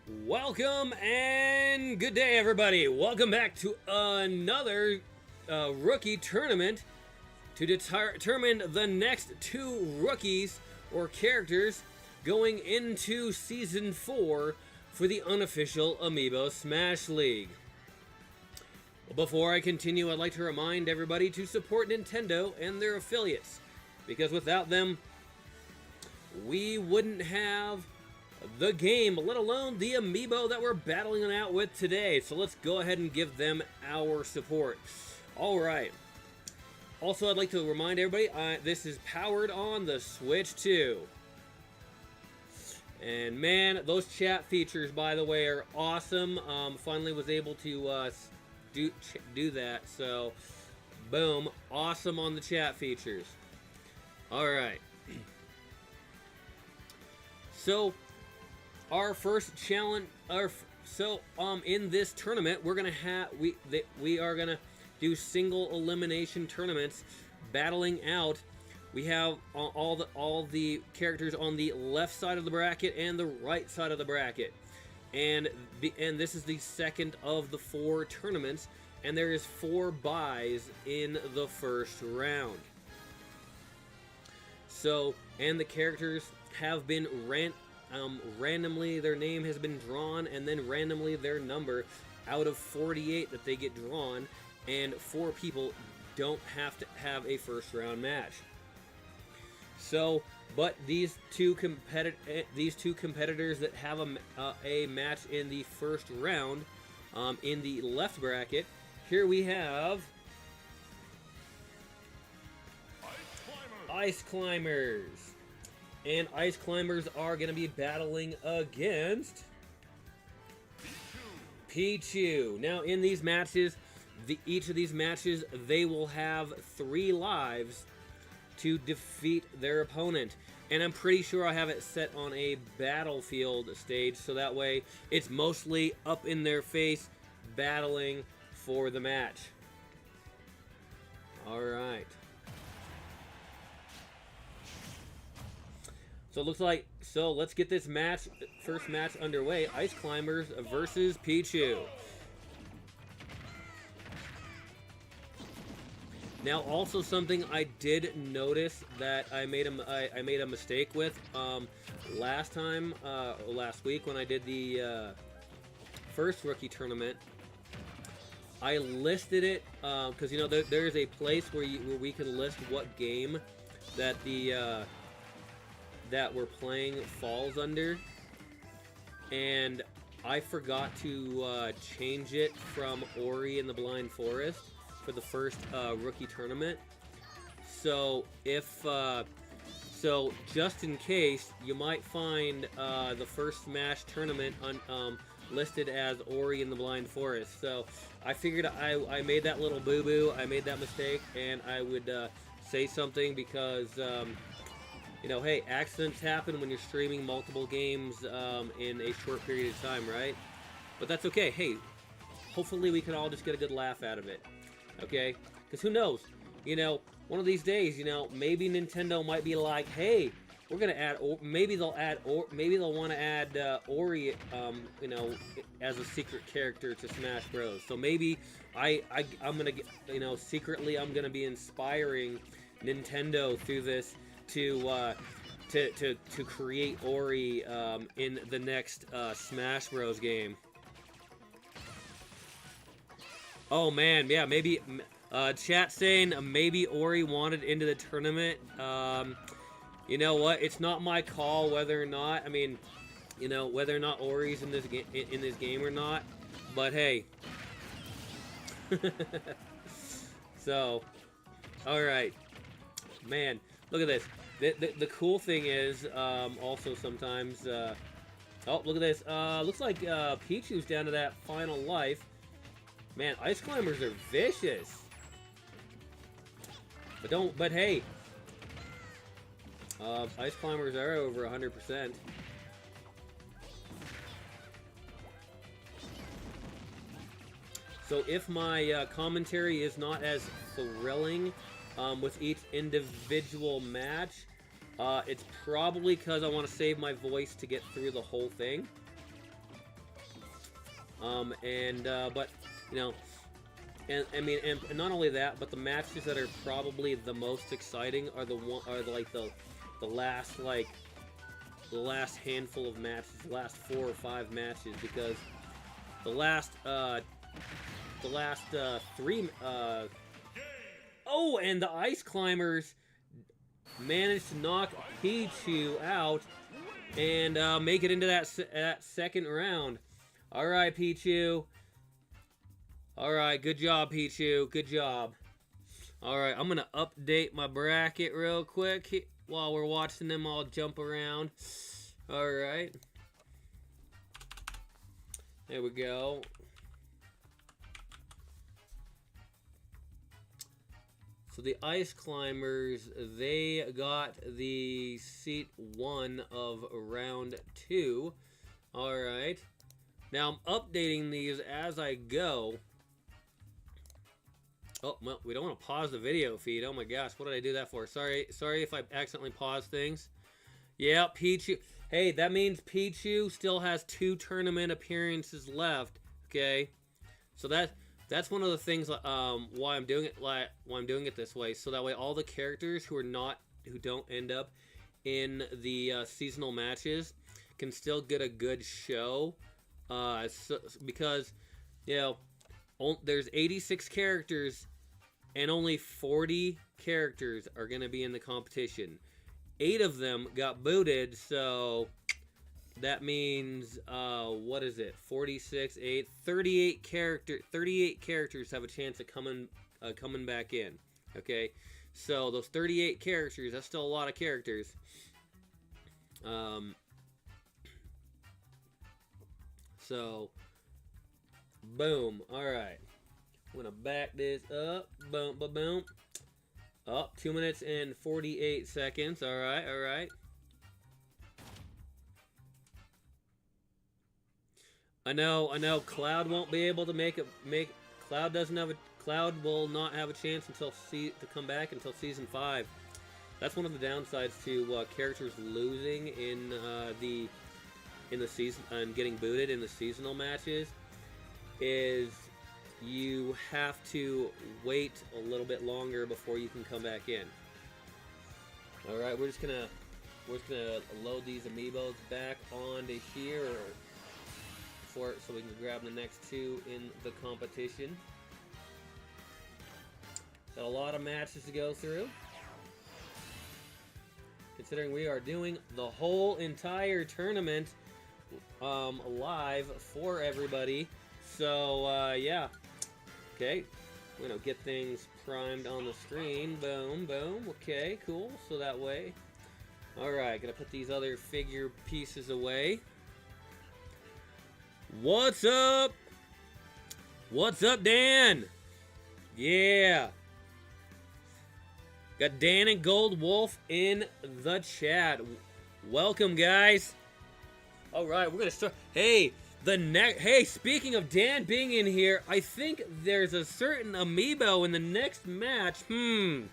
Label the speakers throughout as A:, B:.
A: Welcome and good day, everybody. Welcome back to another rookie tournament to determine the next two rookies or characters going into Season 4 for the Unofficial Amiibo Smash League. Before I continue, I'd like to remind everybody to support Nintendo and their affiliates, because without them, we wouldn't have the game, let alone the amiibo that we're battling it out with today. So let's go ahead and give them our support. Alright. Also, I'd like to remind everybody, this is powered on the Switch 2. And man, those chat features, by the way, are awesome. Finally was able to do that. So, boom. Awesome on the chat features. Alright. So, our first challenge, in this tournament, we're gonna have we are gonna do single elimination tournaments, battling out. We have all the characters on the left side of the bracket and the right side of the bracket, and this is the second of the 4 tournaments, and there is 4 buys in the first round. So, and the characters have been randomly, their name has been drawn, and then randomly their number out of 48 that they get drawn, and 4 people don't have to have a first round match. So, but these two competitors that have a match in the first round, in the left bracket, here we have Ice Climbers. And Ice Climbers are going to be battling against Pichu. Now, in these matches, each of these matches, they will have 3 lives to defeat their opponent. And I'm pretty sure I have it set on a battlefield stage, so that way it's mostly up in their face, battling for the match. Alright. So it looks like, let's get this first match underway. Ice Climbers versus Pichu. Now, also something I did notice that I made a mistake with last week when I did the first rookie tournament. I listed it because there's a place where we can list what game that that we're playing falls under, and I forgot to change it from Ori and the Blind Forest for the first rookie tournament. So just in case, you might find the first Smash tournament listed as Ori and the Blind Forest. So I figured I made that little boo-boo, I made that mistake, and I would say something because hey, accidents happen when you're streaming multiple games in a short period of time, right? But that's okay. Hey, hopefully we can all just get a good laugh out of it, okay? Because who knows? One of these days, maybe Nintendo might be like, hey, we're gonna add, or maybe they'll want to add Ori, as a secret character to Smash Bros. So maybe I'm gonna get, secretly I'm gonna be inspiring Nintendo through this to create Ori in the next Smash Bros. Game. Oh man, yeah, maybe chat saying maybe Ori wanted into the tournament. You know what? It's not my call whether or not. I mean, whether or not Ori's in this game or not. But hey. So, all right, man. Look at this. The cool thing is, also sometimes, oh, look at this. Looks like Pichu's down to that final life. Man, Ice Climbers are vicious. But hey, Ice Climbers are over 100%. So if my commentary is not as thrilling with each individual match, it's probably because I want to save my voice to get through the whole thing. But you know, and I mean, and not only that, but the matches that are probably the most exciting are the last handful of matches, the last 4 or 5 matches, because the last 3 oh, and the Ice Climbers managed to knock Pichu out and make it into that second round. All right, Pichu. All right, good job, Pichu. Good job. All right, I'm gonna update my bracket real quick while we're watching them all jump around. All right. There we go. So the Ice Climbers, they got the seat 1 of round 2. All right. Now I'm updating these as I go. Oh, well, we don't want to pause the video feed. Oh my gosh, what did I do that for? Sorry if I accidentally paused things. Yeah, Pichu. Hey, that means Pichu still has 2 tournament appearances left. Okay, so that's one of the things why I'm doing it this way, so that way all the characters who don't end up in the seasonal matches can still get a good show. Because you know, there's 86 characters and only 40 characters are going to be in the competition. 8 of them got booted, so that means, what is it? 46, 8, 38 characters have a chance of coming back in. Okay, so those 38 characters, that's still a lot of characters. So, boom. All right. I'm going to back this up. Boom, boom, boom. Up, 2 minutes and 48 seconds. All right, all right. I know. Cloud won't be able to Cloud will not have a chance to come back until season 5. That's one of the downsides to characters losing in the season and getting booted in the seasonal matches, is you have to wait a little bit longer before you can come back in. All right, we're just gonna load these amiibos back onto here so we can grab the next 2 in the competition. Got a lot of matches to go through, considering we are doing the whole entire tournament live for everybody. So yeah, okay, we're gonna get things primed on the screen. Boom, boom. Okay, cool. So that way, all right, gonna put these other figure pieces away. What's up? What's up, Dan? Yeah, got Dan and Gold Wolf in the chat. Welcome, guys. All right, we're gonna start. Hey, speaking of Dan being in here, I think there's a certain amiibo in the next match. Okay,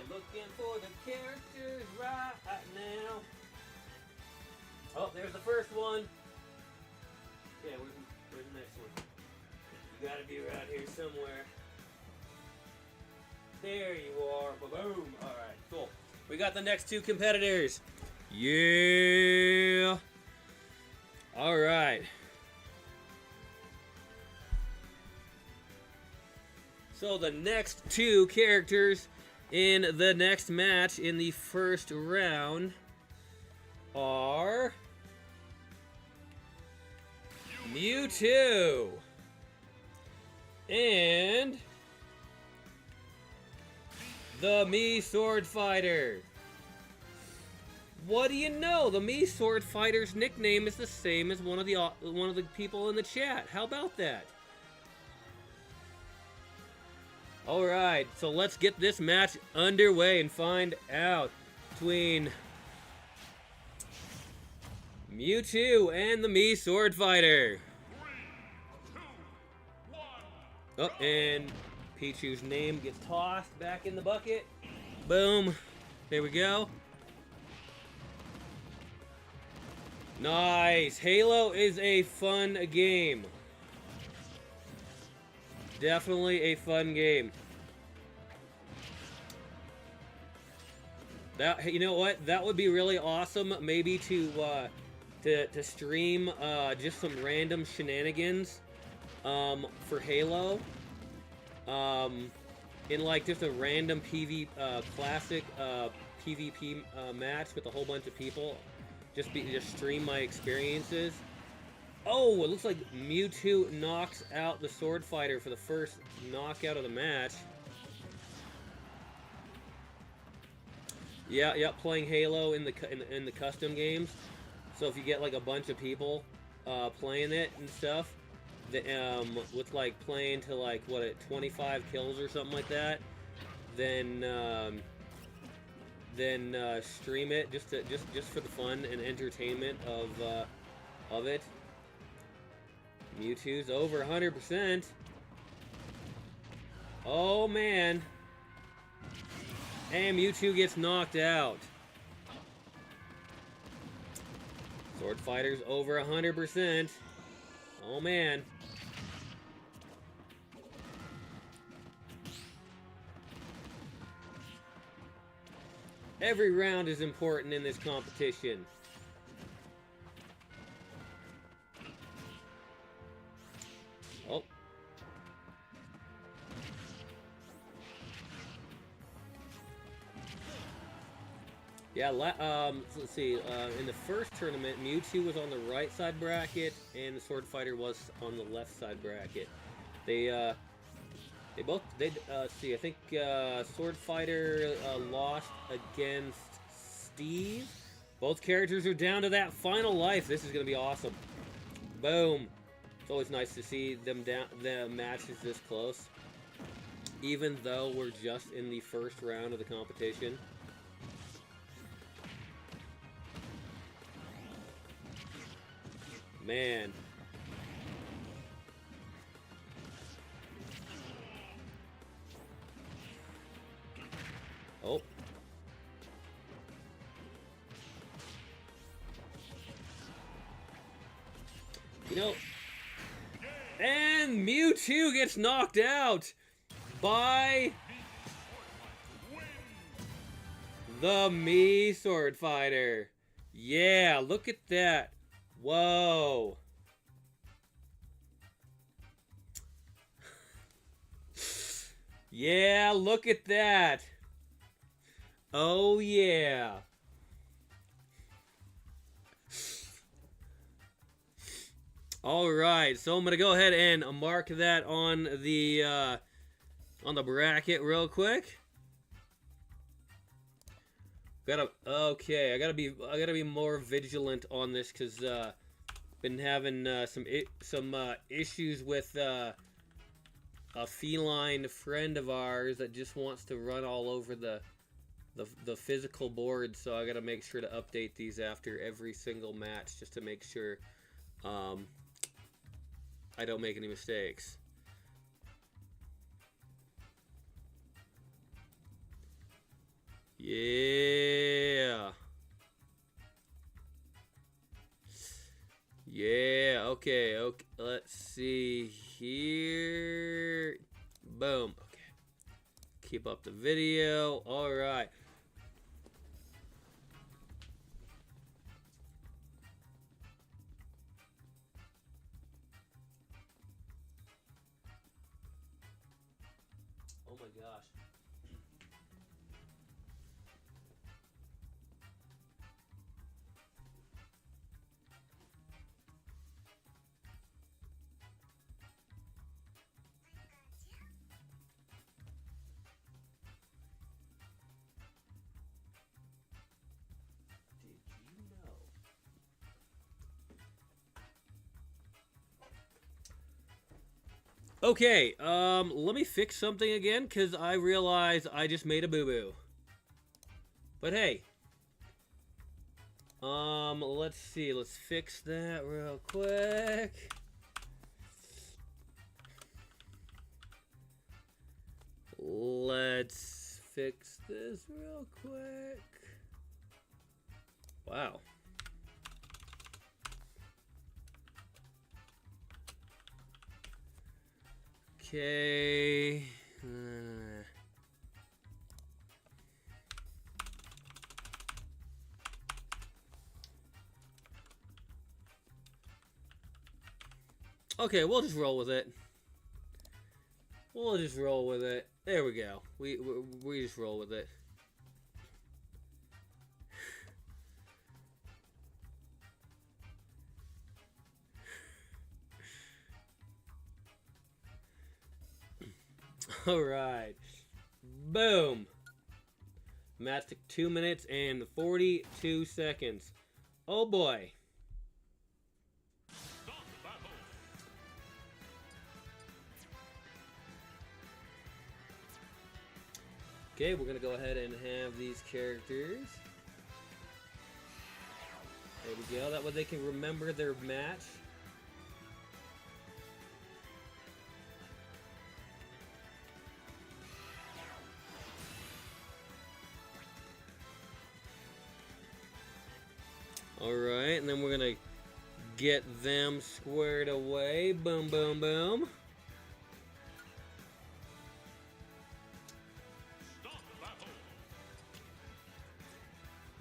A: looking for the characters right now. Oh, there's the first one. Yeah, where's the next one? You gotta be around here somewhere. There you are. Boom. Alright, cool. We got the next 2 competitors. Yeah. Alright. So the next 2 characters in the next match in the first round are Mewtwo and the Mii Sword Fighter. What do you know? The Mii Sword Fighter's nickname is the same as one of the people in the chat. How about that? All right, so let's get this match underway and find out between Mewtwo and the Mii Sword Fighter. Oh, and Pichu's name gets tossed back in the bucket. Boom. There we go. Nice. Halo is a fun game. Definitely a fun game. That, you know what? That would be really awesome. Maybe to stream just some random shenanigans for Halo. In like just a random classic PvP match with a whole bunch of people. Just stream my experiences. Oh, it looks like Mewtwo knocks out the Sword Fighter for the first knockout of the match. Yeah, playing Halo in the custom games. So if you get like a bunch of people playing it and stuff, with like playing to like 25 kills or something like that, then stream it just for the fun and entertainment of it. Mewtwo's over 100%. Oh man. And Mewtwo gets knocked out. Sword Fighter's over 100%. Oh man. Every round is important in this competition. Oh. Yeah, let's see. In the first tournament, Mewtwo was on the right side bracket, and the Sword Fighter was on the left side bracket. They both, see, I think Sword Fighter lost against Steve. Both characters are down to that final life. This is going to be awesome. Boom. It's always nice to see the matches this close. Even though we're just in the first round of the competition. Man. Oh. You know, and Mewtwo gets knocked out by the Mii Sword Fighter. Yeah, look at that. Whoa. Yeah, look at that. Oh, yeah. All right, so I'm gonna go ahead and mark that on the bracket real quick. I gotta be more vigilant on this because been having some issues with a feline friend of ours that just wants to run all over the physical board. So I gotta make sure to update these after every single match just to make sure I don't make any mistakes. Yeah. Yeah, okay. Let's see here. Boom. Okay. Keep up the video. All right. Oh my gosh. Okay, let me fix something again, because I realize I just made a boo-boo. But hey. Let's see. Let's fix that real quick. Let's fix this real quick. Wow. Okay. Okay, we'll just roll with it. We'll just roll with it. There we go. We just roll with it. All right. Boom. Match took 2 minutes and 42 seconds. Oh boy. Okay, we're gonna go ahead and have these characters. There we go. That way they can remember their match. Alright, and then we're gonna get them squared away. Boom, boom, boom.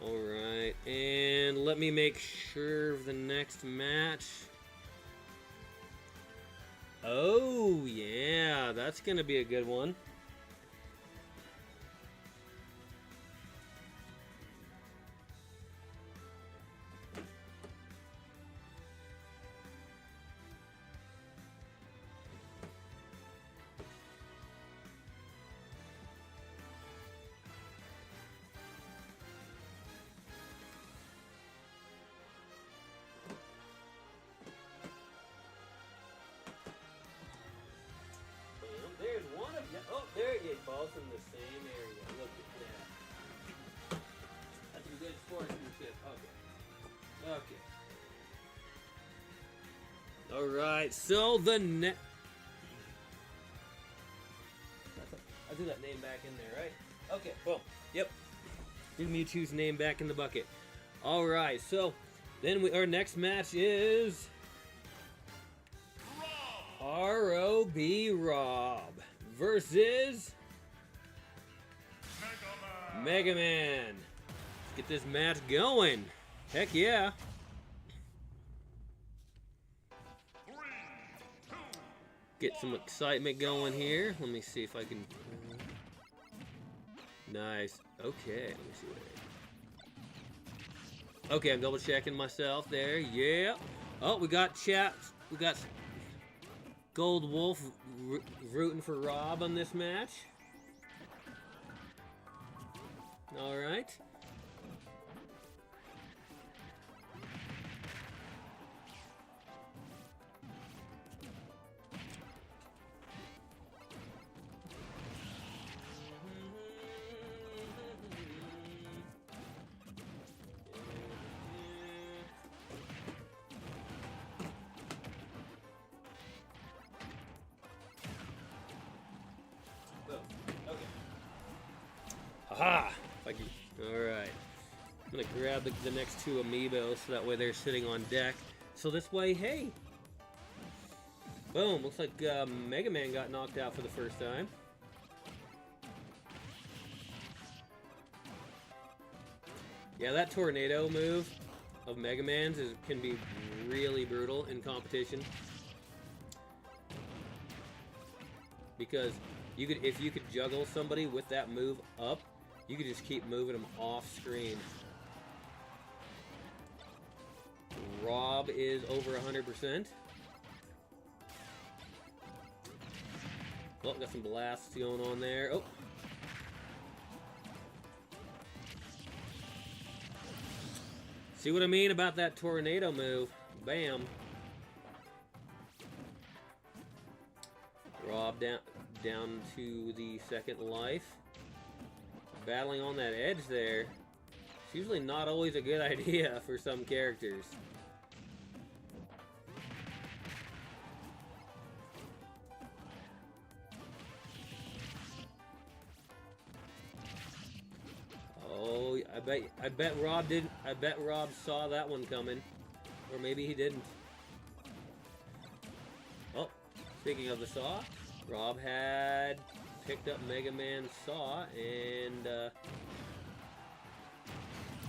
A: Alright, and let me make sure of the next match. Oh, yeah, that's gonna be a good one. There's one of you. Oh, there you go. Both in the same area. Look at that. That's some good sportsmanship. Okay. Okay. Alright, so the net. I threw that name back in there, right? Okay, boom. Yep. Threw Mewtwo's name back in the bucket. Alright, so then our next match is R.O.B. Rob versus Mega Man. Let's get this match going. Heck yeah. Get some excitement going here. Let me see if I can. Nice. Okay. Let me see what. Okay, I'm double checking myself there. Yeah. Oh, we got chat. We got Gold Wolf rooting for Rob on this match. All right. Aha! Alright. I'm gonna grab the next two amiibos so that way they're sitting on deck. So this way, hey! Boom! Looks like Mega Man got knocked out for the first time. Yeah, that tornado move of Mega Man's can be really brutal in competition. Because if you could juggle somebody with that move up, you could just keep moving them off screen. Rob is over 100%. Oh, got some blasts going on there. Oh. See what I mean about that tornado move? Bam. Rob down to the second life. Battling on that edge there. usually not always a good idea for some characters. Oh, I bet Rob didn't. I bet Rob saw that one coming, or maybe he didn't. Oh, speaking of the saw, Rob had picked up Mega Man's saw, and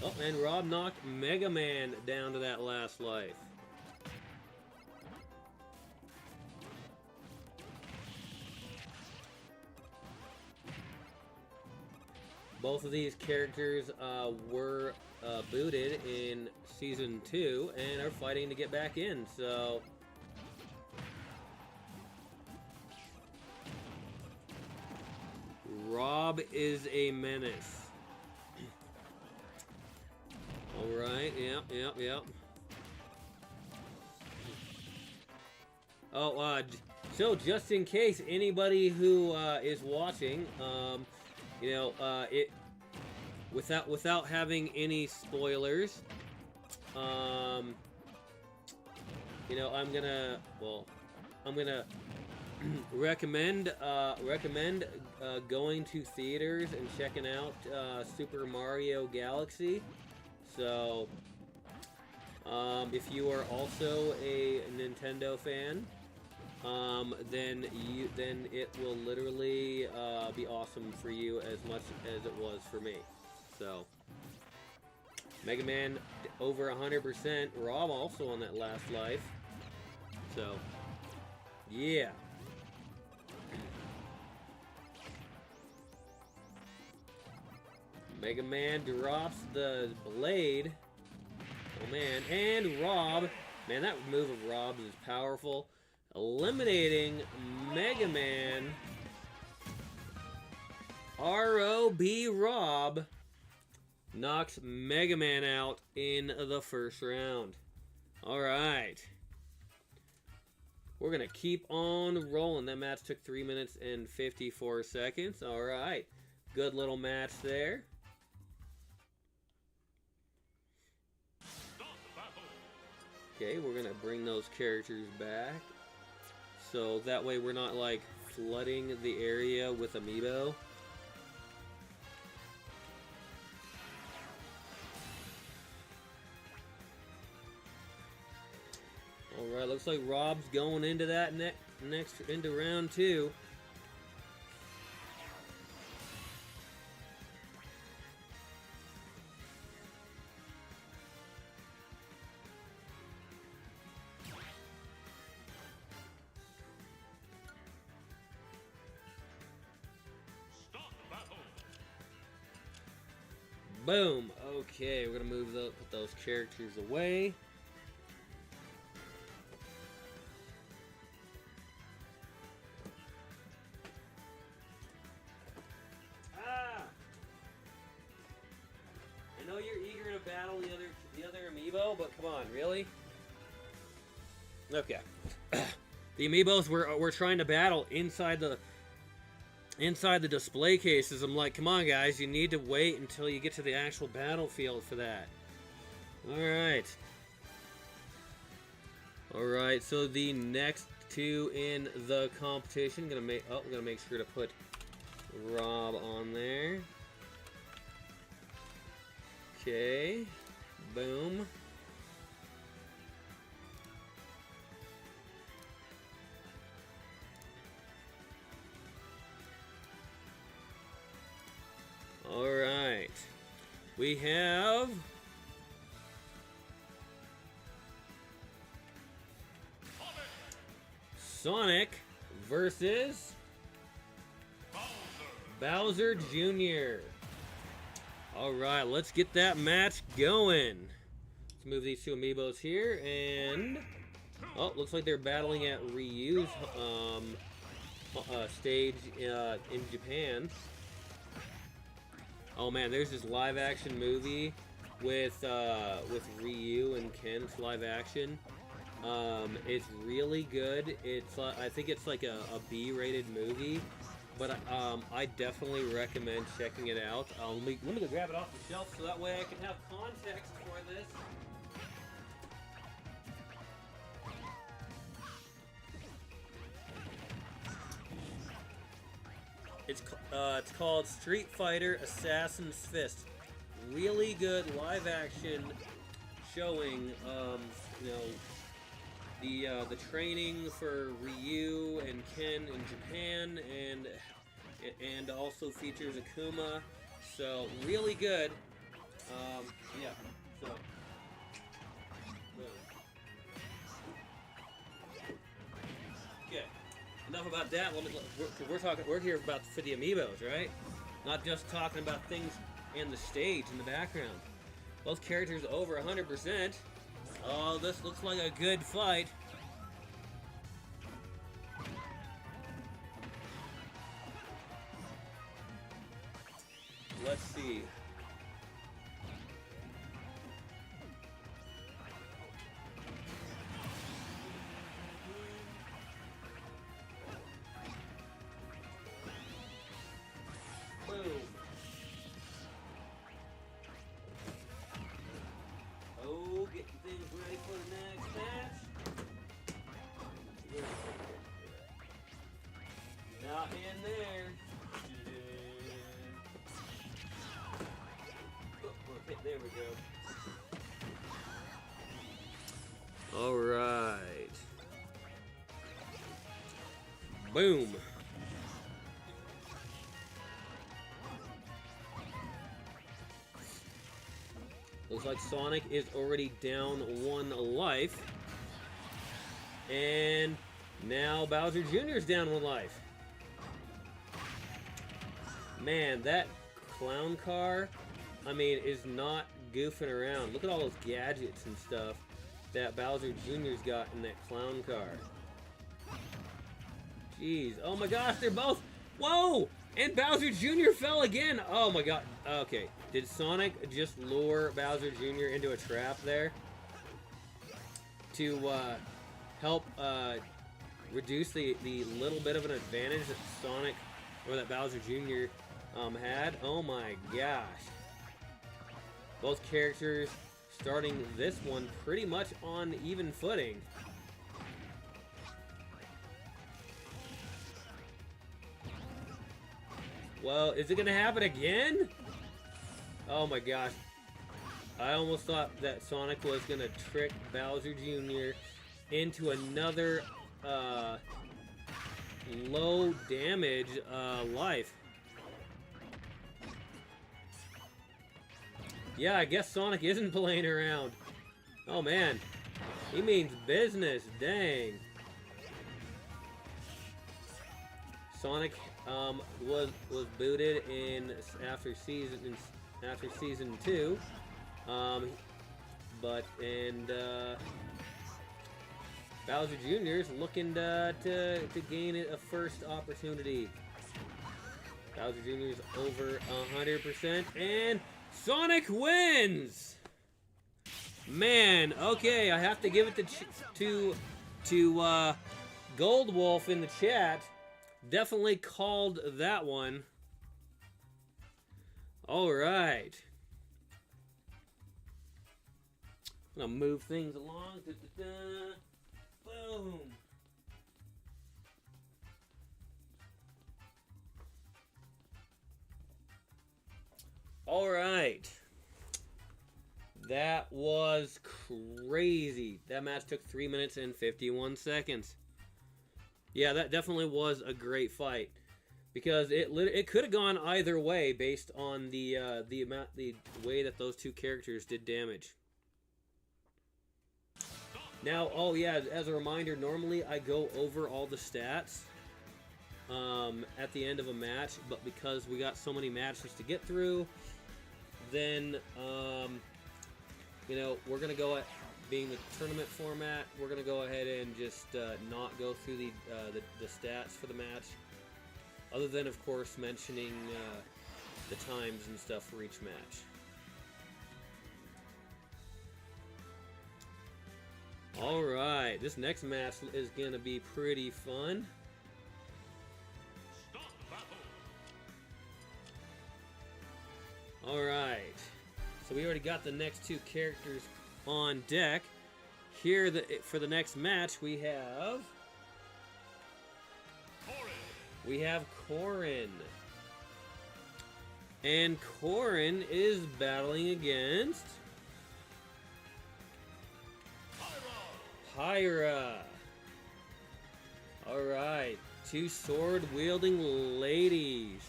A: oh, and Rob knocked Mega Man down to that last life. Both of these characters were booted in Season 2 and are fighting to get back in, so... Rob is a menace. Alright, yep. Oh, so just in case anybody who is watching, you know, without having any spoilers, you know, I'm gonna recommend going to theaters and checking out Super Mario Galaxy. So, if you are also a Nintendo fan, then it will literally be awesome for you as much as it was for me. So, Mega Man over 100%. Rob also on that last life. So, yeah. Mega Man drops the blade. Oh man, and Rob. Man, that move of Rob's is powerful. Eliminating Mega Man. R.O.B. Rob knocks Mega Man out in the first round. Alright. We're going to keep on rolling. That match took 3 minutes and 54 seconds. Alright. Good little match there. Okay, we're going to bring those characters back. So that way we're not like flooding the area with amiibo. Alright, looks like Rob's going into that into round 2. Boom. Okay, we're gonna put those characters away. Ah! I know you're eager to battle the other amiibo, but come on, really? Okay. The amiibos we're trying to battle inside the display cases. I'm like, come on guys, you need to wait until you get to the actual battlefield for that. Alright, so the next two in the competition, we're gonna make sure to put Rob on there. Okay, boom. Alright, we have Sonic versus Bowser Jr. Alright, let's get that match going. Let's move these two amiibos here, and oh, looks like they're battling at Ryu's stage in Japan. Oh man, there's this live-action movie with Ryu and Ken. It's live action. It's really good. It's I think it's like a B-rated movie. but I definitely recommend checking it out. Let me go grab it off the shelf so that way I can have context for this. It's called Street Fighter Assassin's Fist. Really good live action showing, you know, the training for Ryu and Ken in Japan, and also features Akuma. So really good. Yeah. So. Okay. Enough about that. We're here about for the amiibos, right? Not just talking about things and the stage in the background. Both characters over 100%. Oh, this looks like a good fight. Let's see. Boom. Oh, getting things ready for the next match. Not in there. Oh, okay, there we go. All right. Boom. Looks like Sonic is already down 1 life. And now Bowser Jr. is down 1 life. Man, that clown car, I mean, is not goofing around. Look at all those gadgets and stuff that Bowser Jr.'s got in that clown car. Jeez. Oh my gosh, they're both... Whoa! And Bowser Jr. fell again! Oh my god. Okay. Did Sonic just lure Bowser Jr. into a trap there? To help reduce the little bit of an advantage that Sonic, or that Bowser Jr. Had? Oh my gosh. Both characters starting this one pretty much on even footing. Well, is it gonna happen again? Oh my gosh. I almost thought that Sonic was gonna trick Bowser Jr. into another low damage life. Yeah, I guess Sonic isn't playing around. Oh man. He means business, dang. Sonic was booted in after season 2, but Bowser Jr. is looking to gain a first opportunity. Bowser Jr. is over 100%, and Sonic wins. Man, okay, I have to give it to Gold Wolf in the chat. Definitely called that one. All right. I'm gonna move things along. Boom. All right. That was crazy. That match took 3 minutes and 51 seconds. Yeah, that definitely was a great fight, because it could have gone either way based on the way that those two characters did damage. Now, oh yeah, as a reminder, normally I go over all the stats at the end of a match, but because we got so many matches to get through, then you know, we're gonna go at, being the tournament format, we're gonna go ahead and just not go through the stats for the match, other than of course mentioning the times and stuff for each match. All right, this next match is gonna be pretty fun. Alright. So we already got the next two characters on deck. Here, for the next match, we have Corrin. And Corrin is battling against Pyra. Alright, two sword-wielding ladies.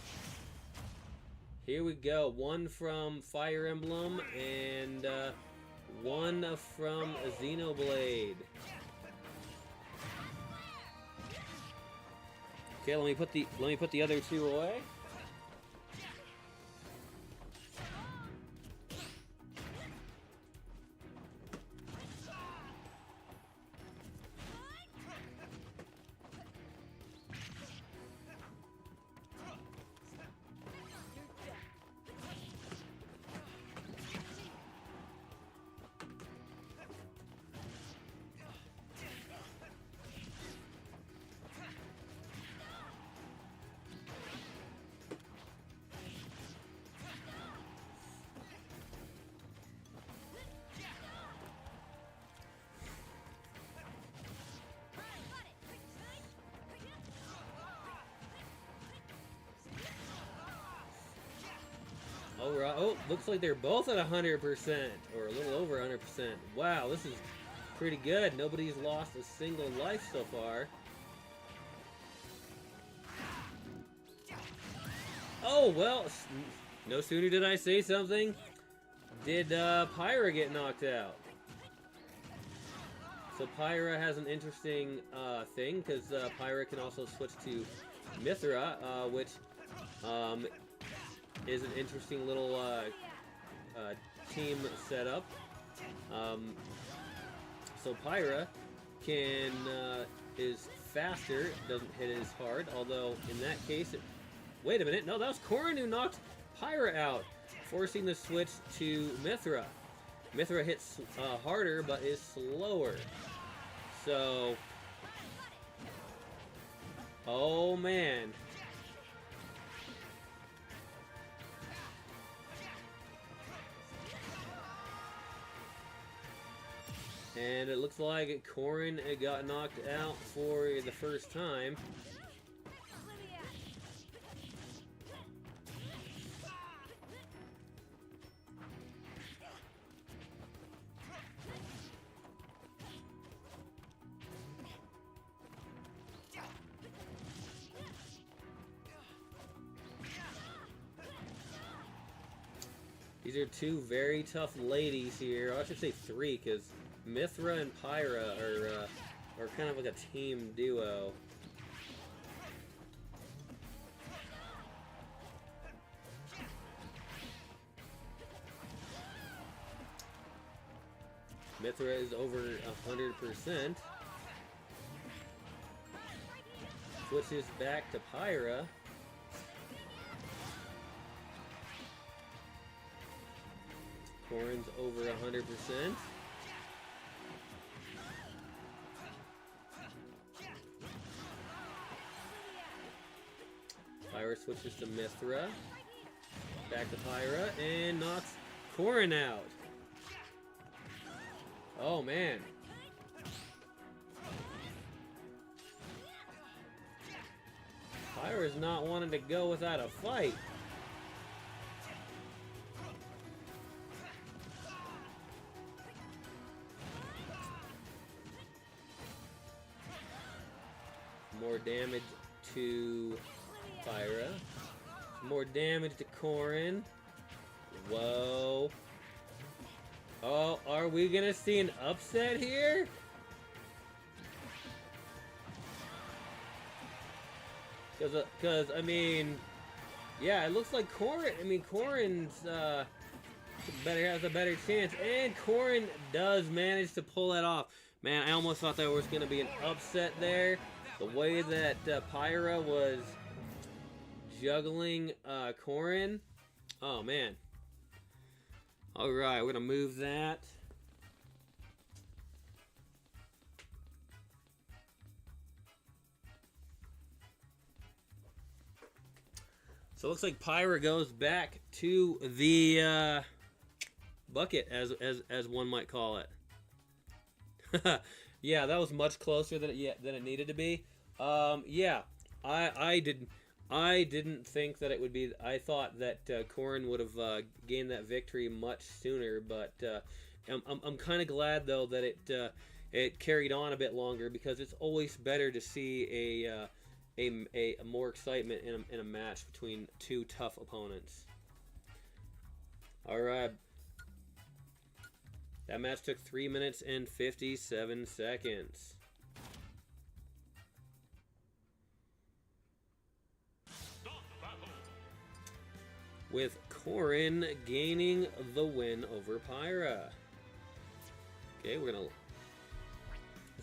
A: Here we go. One from Fire Emblem and one from Xenoblade. Okay, let me put the other two away. Alright, oh, looks like they're both at 100%, or a little over 100%. Wow, this is pretty good. Nobody's lost a single life so far. Oh, well, no sooner did I say something, did Pyra get knocked out. So Pyra has an interesting thing, because Pyra can also switch to Mithra, which is an interesting little team setup. So Pyra is faster, doesn't hit as hard, although in that case, wait a minute, no, that was Corrin who knocked Pyra out, forcing the switch to Mithra. Mithra hits harder, but is slower. So, oh man. And it looks like Corrin got knocked out for the first time. These are two very tough ladies here. I should say three, because Mithra and Pyra are kind of like a team duo. Mithra is over 100%. Switches back to Pyra. Corrin's over 100%. Pyra switches to Mithra. Back to Pyra and knocks Corrin out. Oh man. Pyra's not wanting to go without a fight. More damage to Pyra. More damage to Corrin. Whoa. Oh, are we gonna see an upset here? Cause I mean, yeah, it looks like Corrin's has a better chance, and Corrin does manage to pull that off. Man, I almost thought there was gonna be an upset there. The way that Pyra was juggling Corrin. Oh man. Alright, we're gonna move that. So it looks like Pyra goes back to the bucket, as one might call it. Yeah, that was much closer than it needed to be. Yeah, I didn't think that it would be. I thought that Corrin would have gained that victory much sooner, but I'm kind of glad though that it carried on a bit longer, because it's always better to see a more excitement in a match between two tough opponents. All right. That match took 3 minutes and 57 seconds. With Corrin gaining the win over Pyra. Okay, we're gonna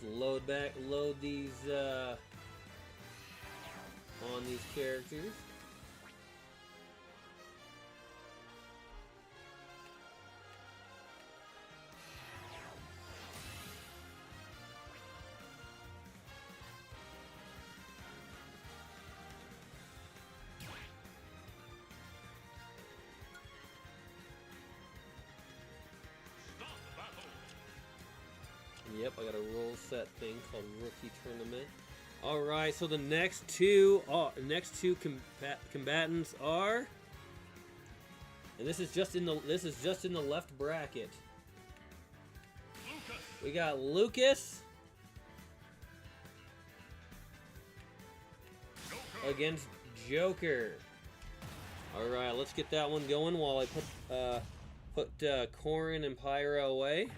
A: load these on these characters. Yep, I got a role set thing called Rookie Tournament. All right, so the next two combatants are, and this is just in the left bracket. We got Lucas against Joker. All right, let's get that one going while I put Corrin and Pyra away.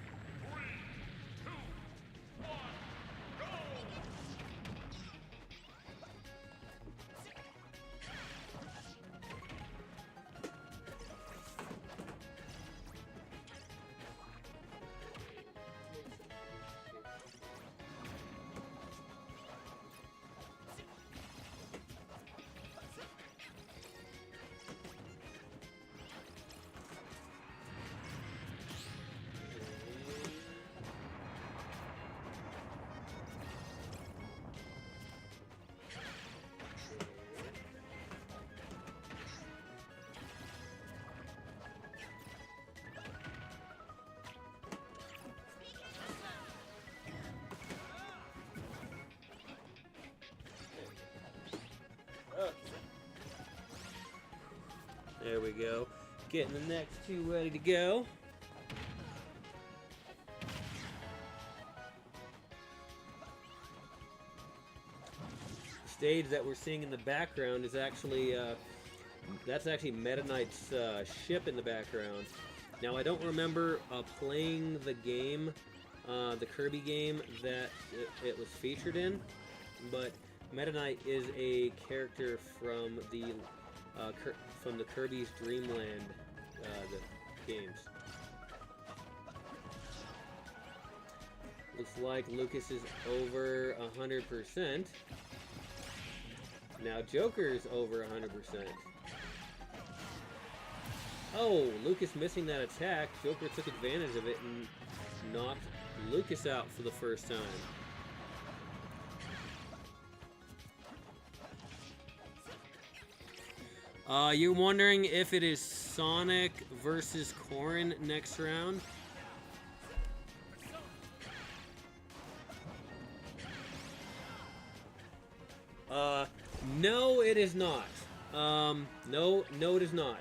A: There we go. Getting the next two ready to go. The stage that we're seeing in the background is actually that's actually Meta Knight's ship in the background. Now I don't remember playing the game, the Kirby game that it was featured in, but Meta Knight is a character from the Kirby's Dream Land the games. Looks like Lucas is over 100%. Now Joker's over 100%. Oh, Lucas missing that attack. Joker took advantage of it and knocked Lucas out for the first time. You're wondering if it is Sonic versus Corrin next round? No, it is not. No, it is not.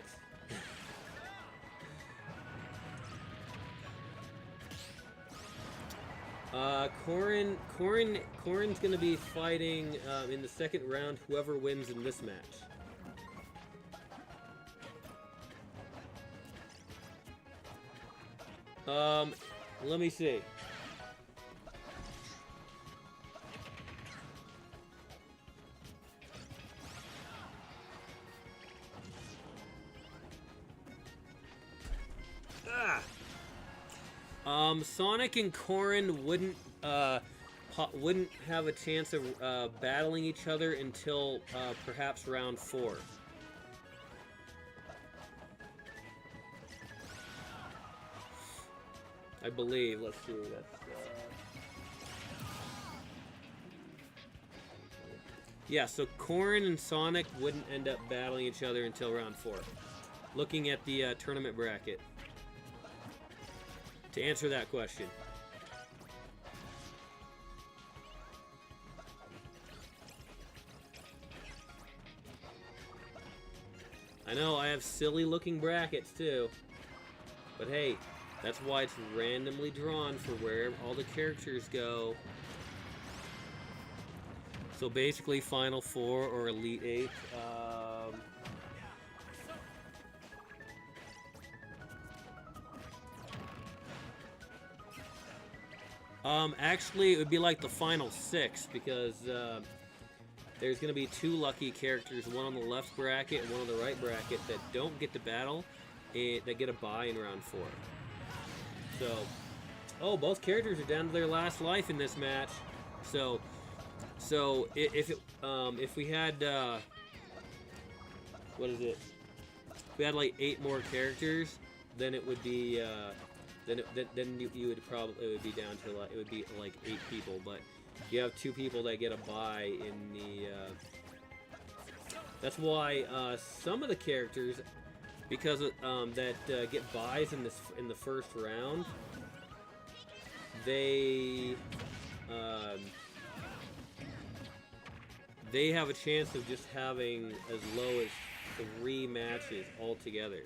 A: Corrin's gonna be fighting in the second round whoever wins in this match. Let me see. Sonic and Corrin wouldn't have a chance of battling each other until perhaps round 4. I believe. Let's see. That's Yeah, so Corrin and Sonic wouldn't end up battling each other until round 4. Looking at the tournament bracket. To answer that question. I know, I have silly looking brackets too. But hey, that's why it's randomly drawn for where all the characters go. So basically Final 4 or Elite 8. Actually, it would be like the Final 6 because there's going to be 2 lucky characters, one on the left bracket and one on the right bracket that don't get to battle, that get a bye in round 4. So, oh, both characters are down to their last life in this match. So if we had what is it? If we had like 8 more characters, then it would be then you would probably, it would be down to like, it would be like 8 people, but you have 2 people that get a bye in the that's why some of the characters, because that get buys in the first round, they have a chance of just having as low as 3 matches altogether.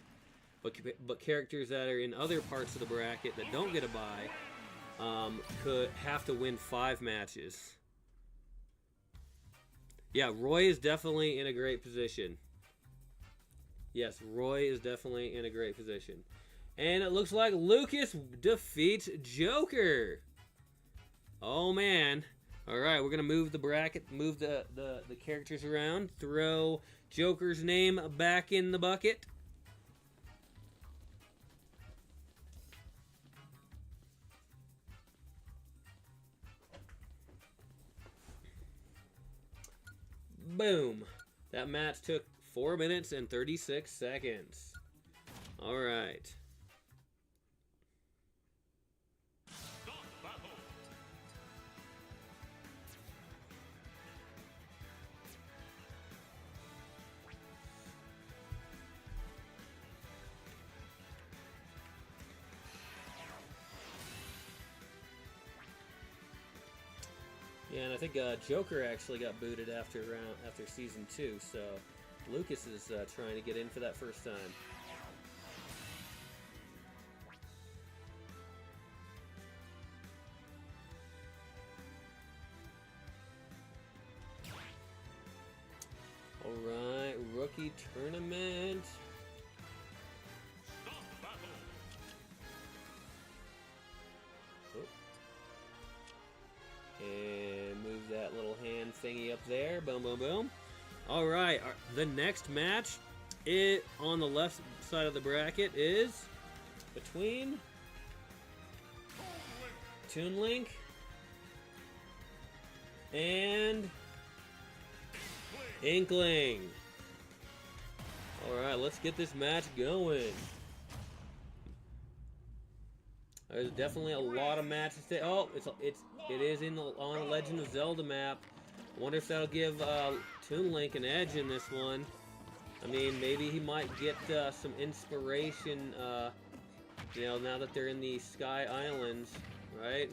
A: But characters that are in other parts of the bracket that don't get a bye could have to win 5 matches. Yeah, Roy is definitely in a great position. Yes, Roy is definitely in a great position. And it looks like Lucas defeats Joker. Oh, man. Alright, we're going to move the bracket, move the characters around, throw Joker's name back in the bucket. Boom. That match took 4 minutes and 36 seconds. Alright. Yeah, and I think Joker actually got booted after season 2, so Lucas is trying to get in for that first time. Alright, rookie tournament. And move that little hand thingy up there. Boom, boom, boom. Alright, the next match on the left side of the bracket is between Toon Link and Inkling. Alright, let's get this match going. There's definitely a lot of matches today. Oh, it is on a Legend of Zelda map. I wonder if that'll give Toon Link an edge in this one. I mean, maybe he might get some inspiration, you know, now that they're in the Sky Islands, right?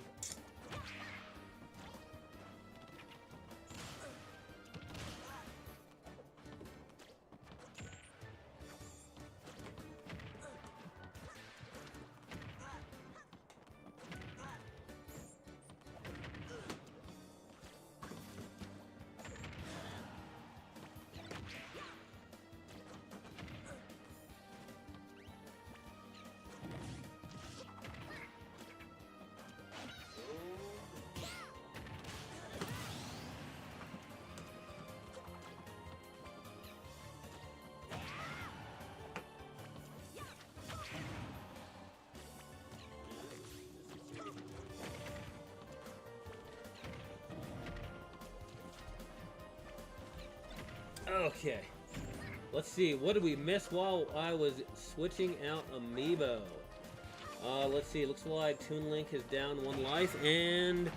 A: Okay, let's see, what did we miss while I was switching out Amiibo? Let's see, it looks like Toon Link is down 1 life, and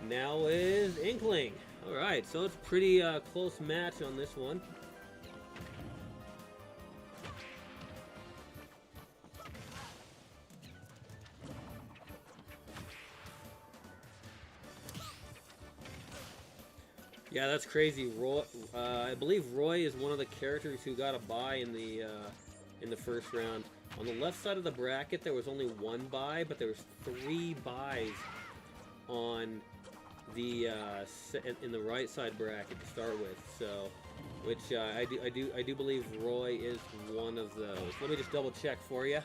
A: Now is Inkling. All right, so it's a pretty close match on this one. Yeah, that's crazy. Roy, I believe Roy is one of the characters who got a bye in the first round. On the left side of the bracket, there was only one bye, but there was 3 byes on the in the right side bracket to start with. So, which I do believe Roy is one of those. Let me just double check for you.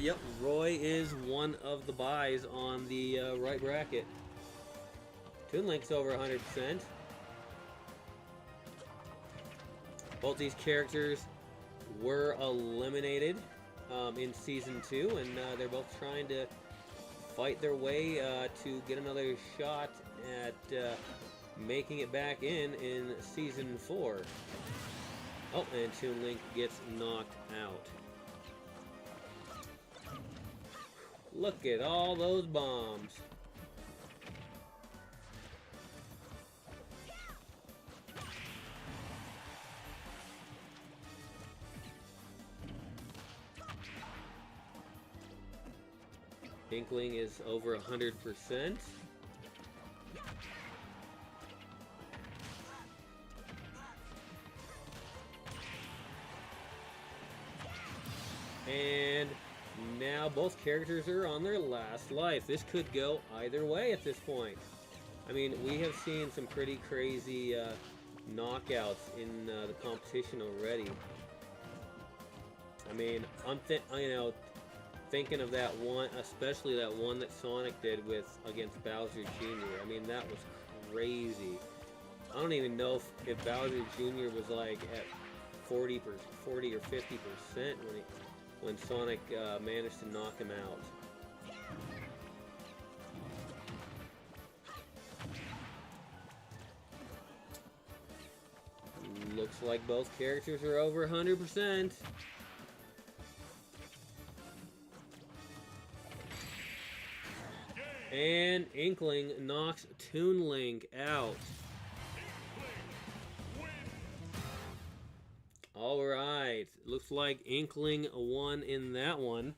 A: Yep, Roy is one of the buys on the right bracket. Toon Link's over 100%. Both these characters were eliminated in Season 2, and they're both trying to fight their way to get another shot at making it back in Season 4. Oh, and Toon Link gets knocked out. Look at all those bombs. Inkling is over 100%. And now both characters are on their last life. This could go either way at this point. I mean, we have seen some pretty crazy knockouts in the competition already. I mean, thinking of that one, especially that one that Sonic did against Bowser Jr. I mean, that was crazy. I don't even know if Bowser Jr. was like at 40 or 50% when Sonic managed to knock him out. Looks like both characters are over 100%. And Inkling knocks Toon Link out. Alright, looks like Inkling won in that one.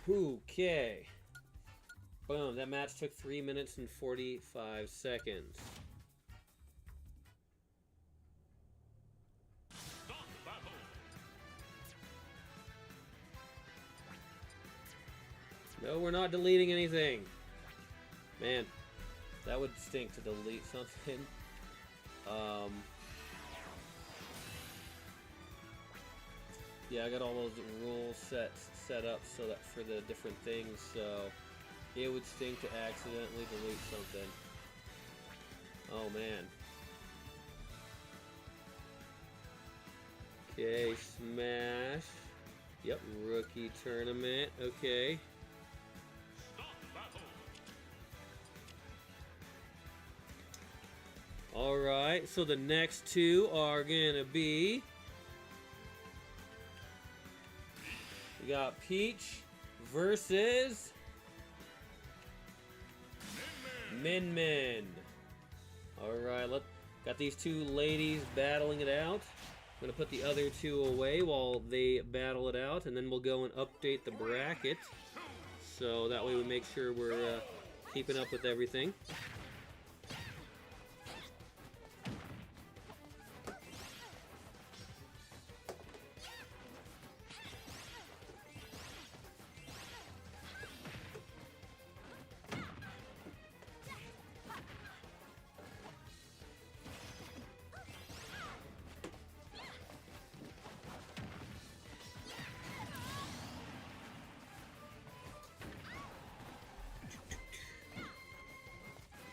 A: Okay. Boom, that match took 3 minutes and 45 seconds. No, we're not deleting anything. Man, that would stink to delete something. Yeah, I got all those rules set up so that for the different things, so it would stink to accidentally delete something. Oh man. Okay, Smash. Yep, rookie tournament. Okay. Alright, so the next two are gonna be... We got Peach versus... Min Min. Alright, got these two ladies battling it out. I'm gonna put the other two away while they battle it out, and then we'll go and update the bracket. So that way we make sure we're keeping up with everything.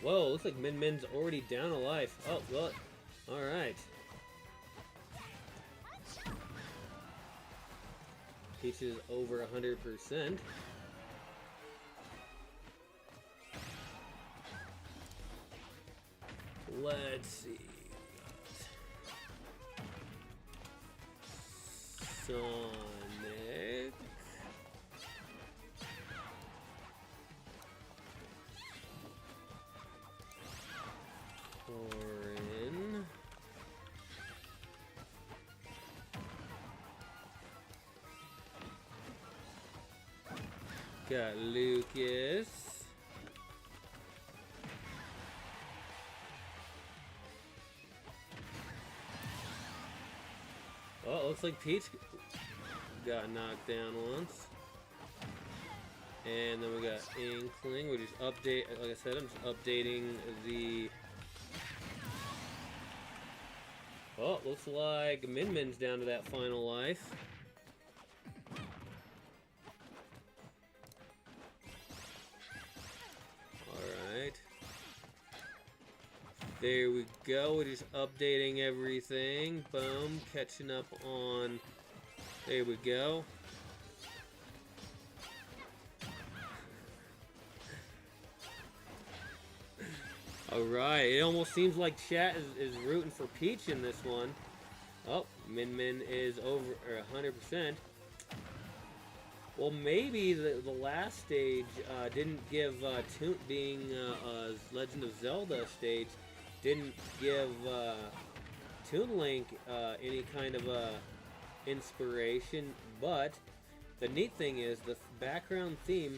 A: Whoa, looks like Min Min's already down a life. Oh, well, alright. Peach is over 100%. Let's see. Sonic. Corin. Got Lucas. Oh, looks like Peach got knocked down once. And then we got Inkling. We're just like I said, I'm just updating the... Oh, looks like Min Min's down to that final life. Alright. There we go. We're just updating everything. Boom. Catching up on... There we go. Alright, it almost seems like chat is rooting for Peach in this one. Oh, Min Min is over 100%. Well, maybe the last stage didn't give being Legend of Zelda stage didn't give Toon Link any kind of inspiration, but the neat thing is the background theme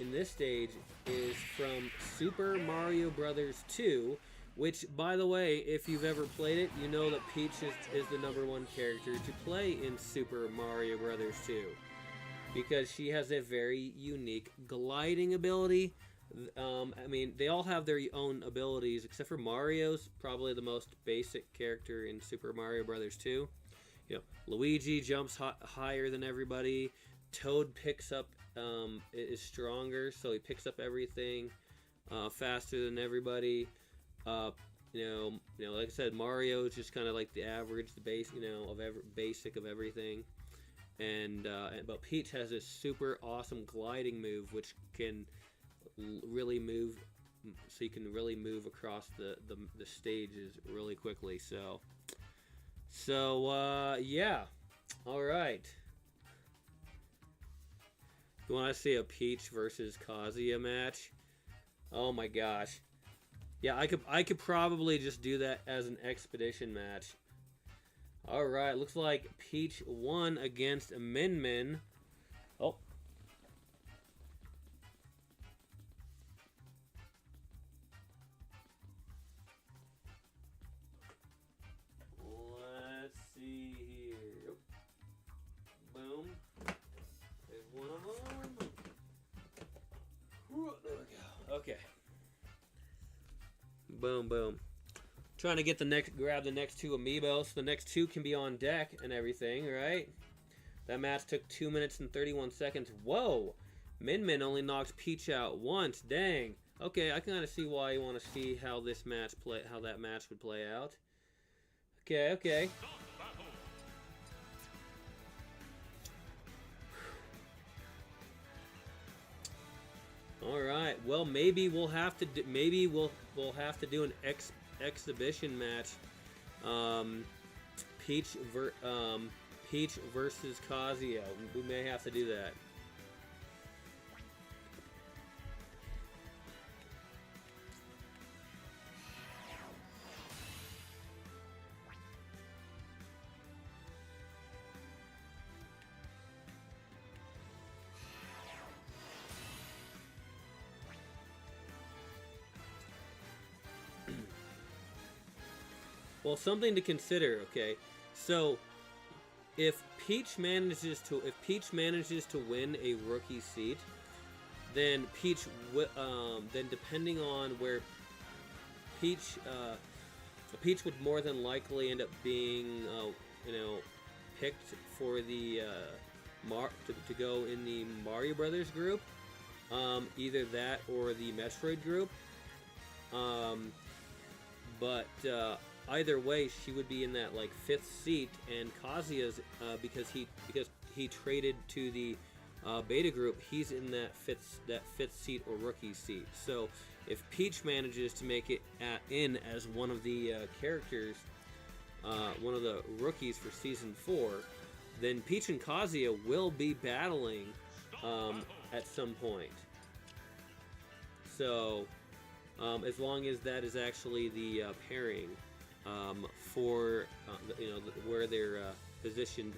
A: in this stage is from Super Mario Brothers 2, which, by the way, if you've ever played it, you know that Peach is the #1 character to play in Super Mario Brothers 2, because she has a very unique gliding ability. I mean, they all have their own abilities, except for Mario's probably the most basic character in Super Mario Brothers 2. You know, Luigi jumps higher than everybody. Toad picks up, is stronger, so he picks up everything faster than everybody. You know, like I said, Mario is just kind of like the average, the base, basic of everything. But Peach has this super awesome gliding move, which can really move, so you can really move across the stages really quickly. So yeah, all right. You want to see a Peach versus Kazuya match? Oh my gosh. Yeah, I could probably just do that as an expedition match. All right, looks like Peach won against Min Min. Oh. Let's see here. Boom. There's one of them. There we go. Okay. Boom, boom. Trying to get grab the next 2 amiibo, so the next 2 can be on deck and everything, right? That match took 2 minutes and 31 seconds. Whoa! Min Min only knocked Peach out once. Dang. Okay, I kind of see why you want to see how that match would play out. Okay, okay. All right. Well, maybe we'll have to do an exhibition match. Peach versus Kazuya. We may have to do that. Well, something to consider, okay? So, if Peach manages to win a rookie seat, then Peach depending on where Peach would more than likely end up being picked for the to go in the Mario Brothers group, either that or the Metroid group. But either way, she would be in that like 5th seat, and Kazuya's because he traded to the beta group, he's in that fifth seat or rookie seat. So if Peach manages to make it in as one of the characters, one of the rookies for Season 4, then Peach and Kazuya will be battling at some point. So, as long as that is actually the pairing for where they're positioned,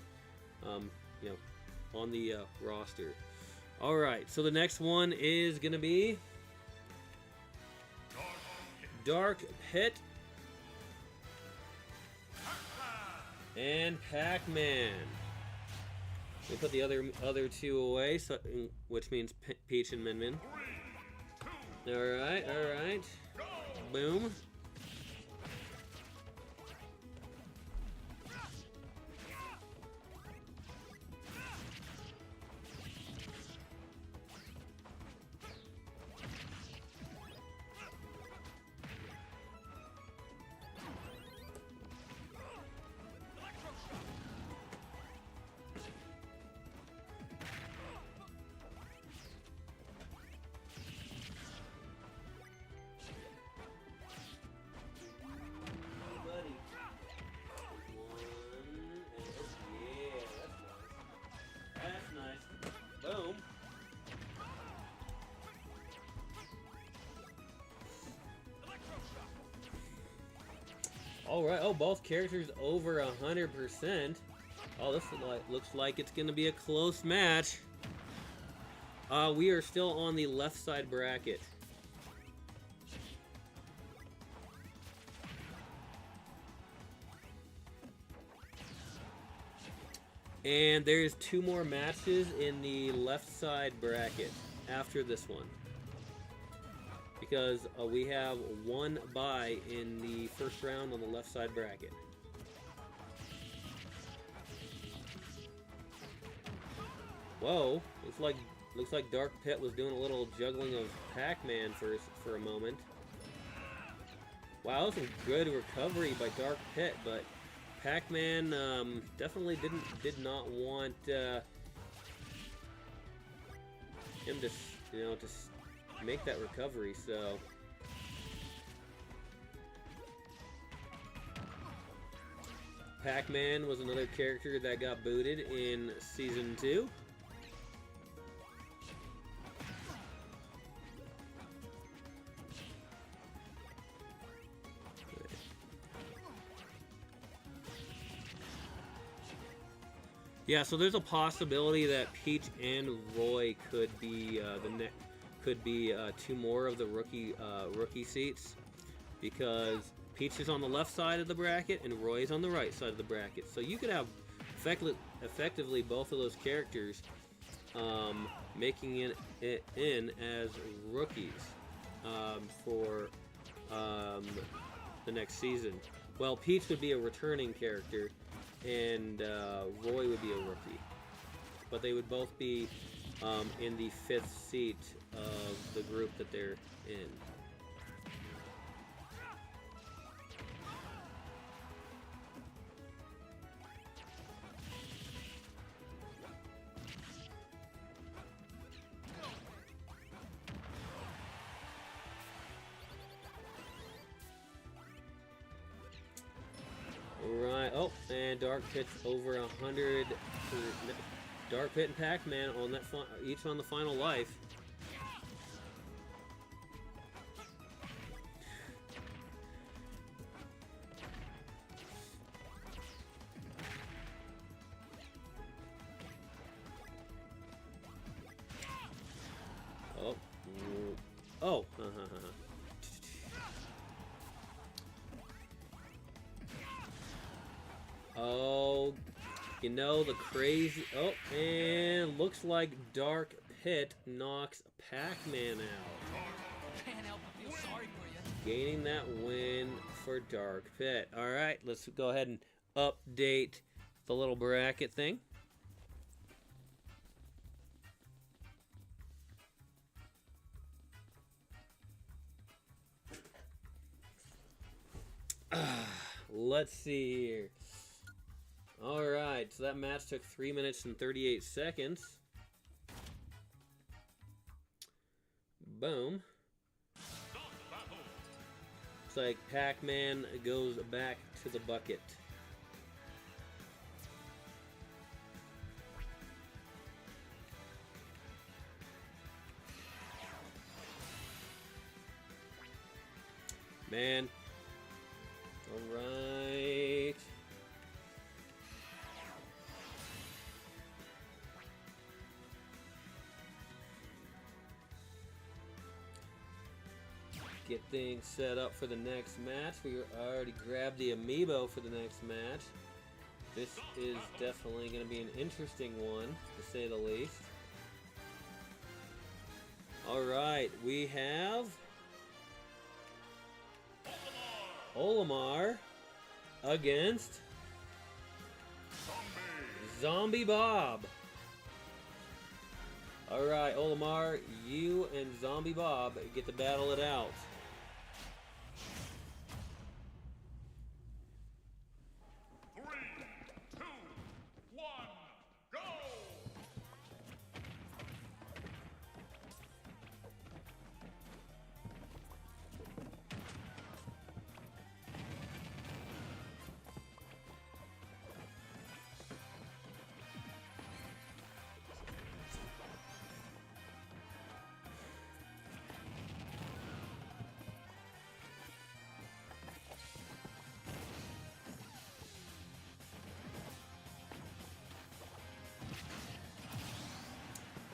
A: on the roster. All right, so the next one is gonna be Dark Pit and Pac-Man. We put the other two away, so, which means Peach and Min Min. All right. Boom. Boom. All right. Oh, both characters over 100%. Oh, this looks like it's going to be a close match. We are still on the left side bracket. And there's 2 more matches in the left side bracket after this one. Because we have 1 bye in the first round on the left side bracket. Whoa, looks like Dark Pit was doing a little juggling of Pac-Man for a moment. Wow, that was a good recovery by Dark Pit, but Pac-Man definitely did not want him to make that recovery. So Pac-Man was another character that got booted in Season 2. Yeah, so there's a possibility that Peach and Roy could be 2 more of the rookie seats, because Peach is on the left side of the bracket and Roy is on the right side of the bracket. So you could have effectively both of those characters making it in as rookies for the next season. Well, Peach would be a returning character, and Roy would be a rookie, but they would both be in the 5th seat of the group that they're in. Right. Oh, and Dark Pit's over 100. Dark Pit and Pac-Man on that each on the final life. Oh. Oh. Oh, the crazy... Oh, and looks like Dark Pit knocks Pac-Man out.
B: Can't help but feel sorry for you.
A: Gaining that win for Dark Pit. All right, let's go ahead and update the little bracket thing. Let's see here. Alright, so that match took 3 minutes and 38 seconds. Boom. Looks like Pac-Man goes back to the bucket. Man. Alright. Get things set up for the next match. We already grabbed the amiibo for the next match. This is definitely going to be an interesting one, to say the least. Alright, we have Olimar against Zombie Bob. Alright, Olimar, you and Zombie Bob get to battle it out.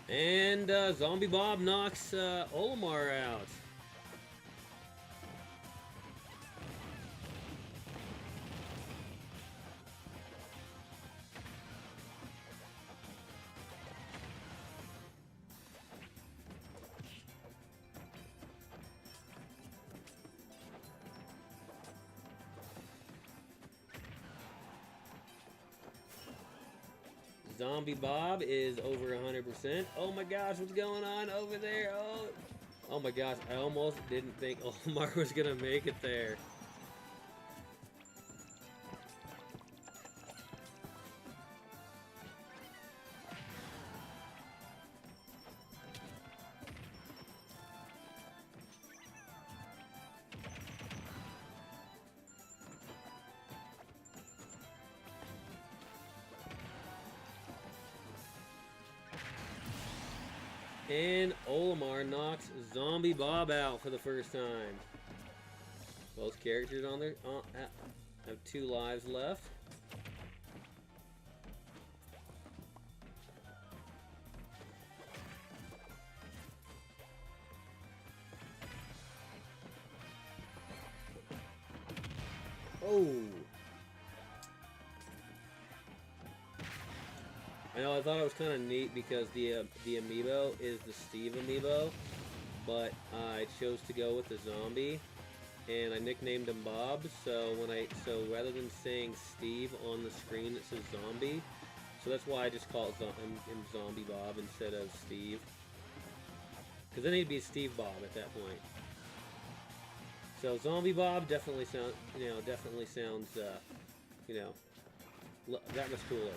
A: And Zombie Bob knocks Olimar out. Zombie Bob is over 100%. Oh my gosh, what's going on over there? Oh my gosh, I almost didn't think Olimar was gonna make it there. And Olimar knocks Zombie Bob out for the first time. Both characters on their have 2 lives left. Oh. I know, I thought it was kind of neat because the amiibo is the Steve amiibo, but I chose to go with the zombie, and I nicknamed him Bob. So rather than saying Steve on the screen, it says Zombie. So that's why I just call it him Zombie Bob instead of Steve, because then he'd be Steve Bob at that point. So Zombie Bob definitely sounds that much cooler.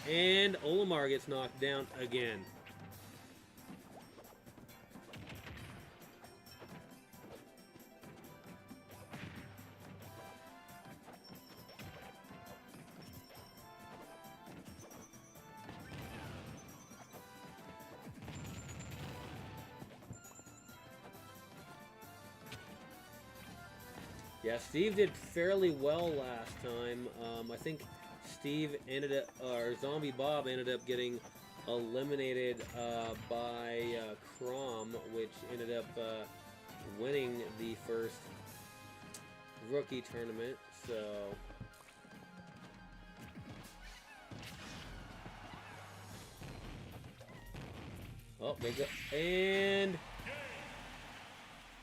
A: And Olimar gets knocked down again. Yeah, Steve did fairly well last time. I think Steve or Zombie Bob ended up getting eliminated by Crom, which ended up winning the first rookie tournament. So they go, and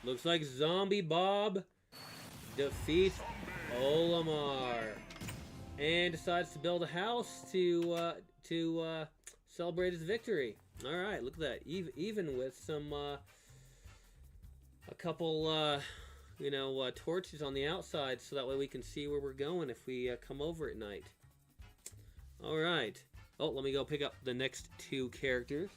A: looks like Zombie Bob defeats Olimar and decides to build a house to celebrate his victory. All right, look at that. Even with some a couple torches on the outside, so that way we can see where we're going if we come over at night. All right. Oh, let me go pick up the next 2 characters.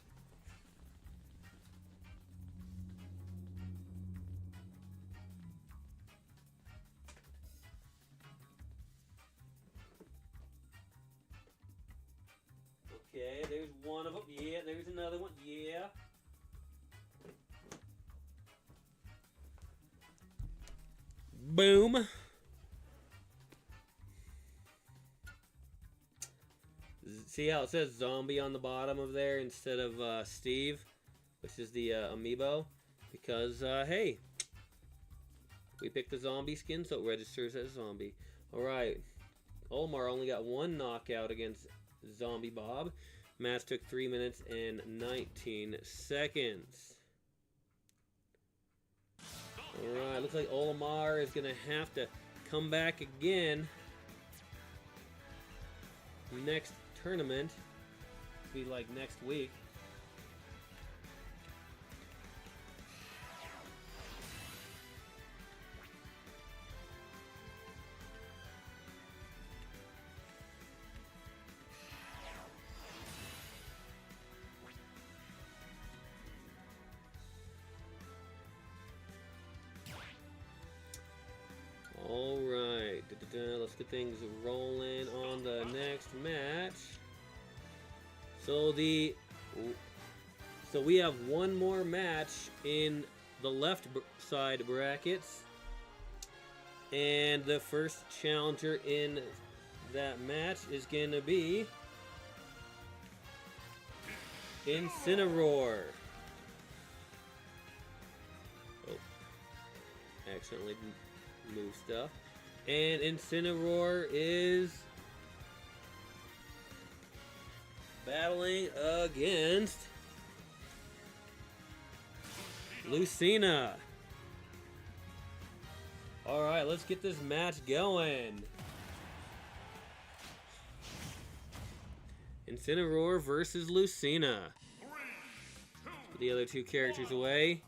A: Boom. See how it says zombie on the bottom of there instead of Steve, which is the amiibo? Because, hey, we picked the zombie skin, so it registers as zombie. Alright, Omar only got one knockout against Zombie Bob. Match took 3 minutes and 19 seconds. Alright, looks like Olimar is going to have to come back again next tournament. Be like next week. Alright, let's get things rolling on the next match. So we have one more match in the left side brackets, and the first challenger in that match is gonna be Incineroar. Oh, accidentally move stuff. And Incineroar is battling against Lucina. Alright, let's get this match going. Incineroar versus Lucina. Put the other two characters away.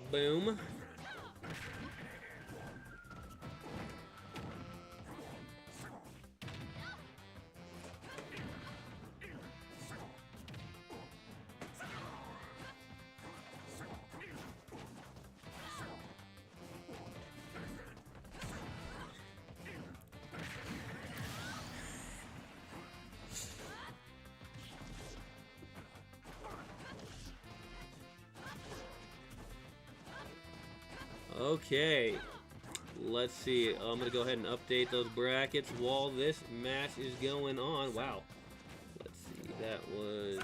A: Boom. Okay, let's see. I'm going to go ahead and update those brackets while this match is going on. Wow. Let's see. That was...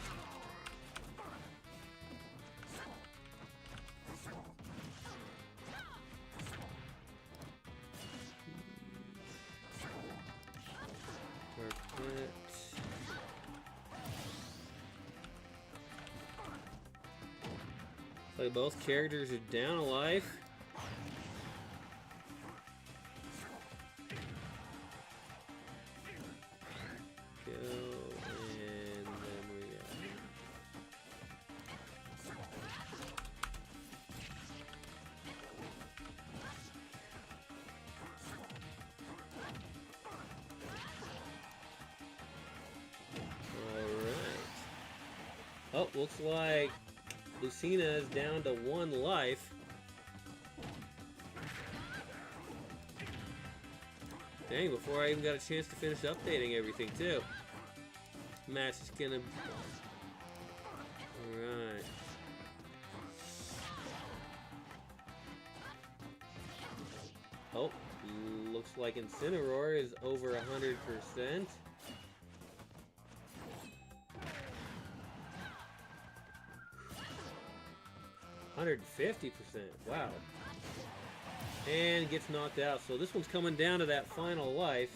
A: Perfect. Like both characters are down a life. Oh, looks like Lucina is down to 1 life. Dang, before I even got a chance to finish updating everything, too. Match is gonna... Alright. Oh, looks like Incineroar is over 100%. 150%. Wow. And gets knocked out. So this one's coming down to that final life.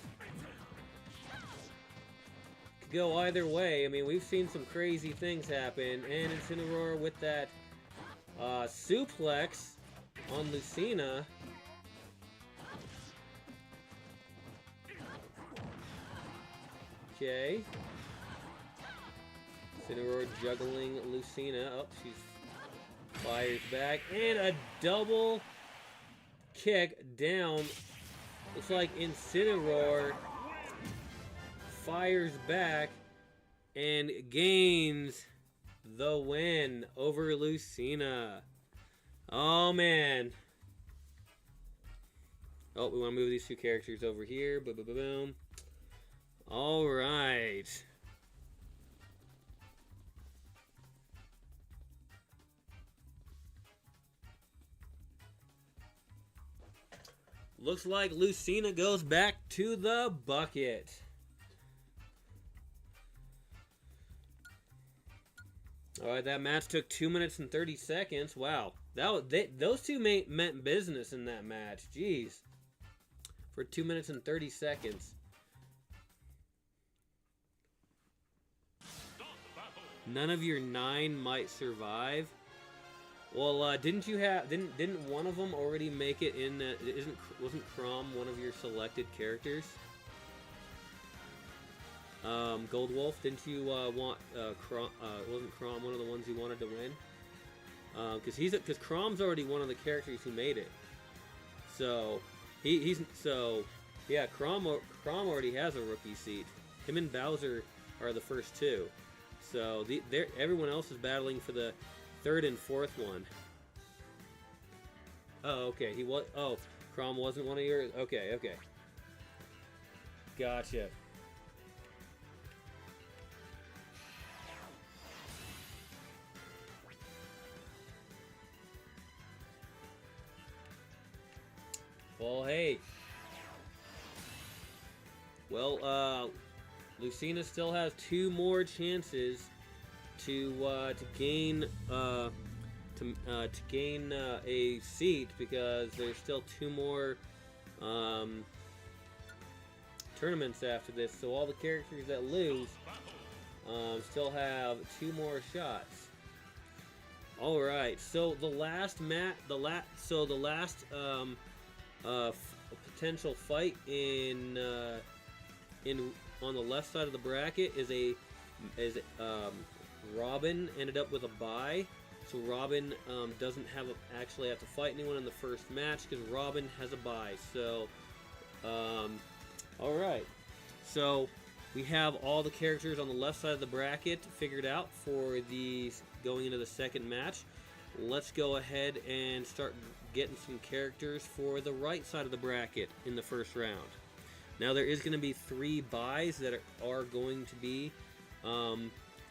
A: Could go either way. I mean, we've seen some crazy things happen. And Incineroar with that suplex on Lucina. Okay. Incineroar juggling Lucina. Oh, she's... Fires back, and a double kick down. Looks like Incineroar fires back and gains the win over Lucina. Oh, man. Oh, we want to move these two characters over here. Boom, boom, boom, boom. All right. Looks like Lucina goes back to the bucket. Alright, that match took 2 minutes and 30 seconds. Wow. Those two meant business in that match. Jeez. For 2 minutes and 30 seconds. None of your 9 might survive. Well, didn't one of them already make it in? Wasn't Crom one of your selected characters? Gold Wolf, didn't you want Crom? Wasn't Crom one of the ones you wanted to win? Because Crom's already one of the characters who made it. So yeah, Crom already has a rookie seat. Him and Bowser are the first two. So everyone else is battling for the 3rd and 4th one. Oh, okay. Crom wasn't one of yours? Okay. Gotcha. Well, hey. Well, Lucina still has 2 more chances to gain a seat, because there's still 2 more tournaments after this. So all the characters that lose still have 2 more shots. All right. So the last potential fight on the left side of the bracket is Robin ended up with a bye, so Robin doesn't actually have to fight anyone in the first match because Robin has a bye. So, all right. So we have all the characters on the left side of the bracket figured out for going into the second match. Let's go ahead and start getting some characters for the right side of the bracket in the first round. Now there is going to be 3 buys that are going to be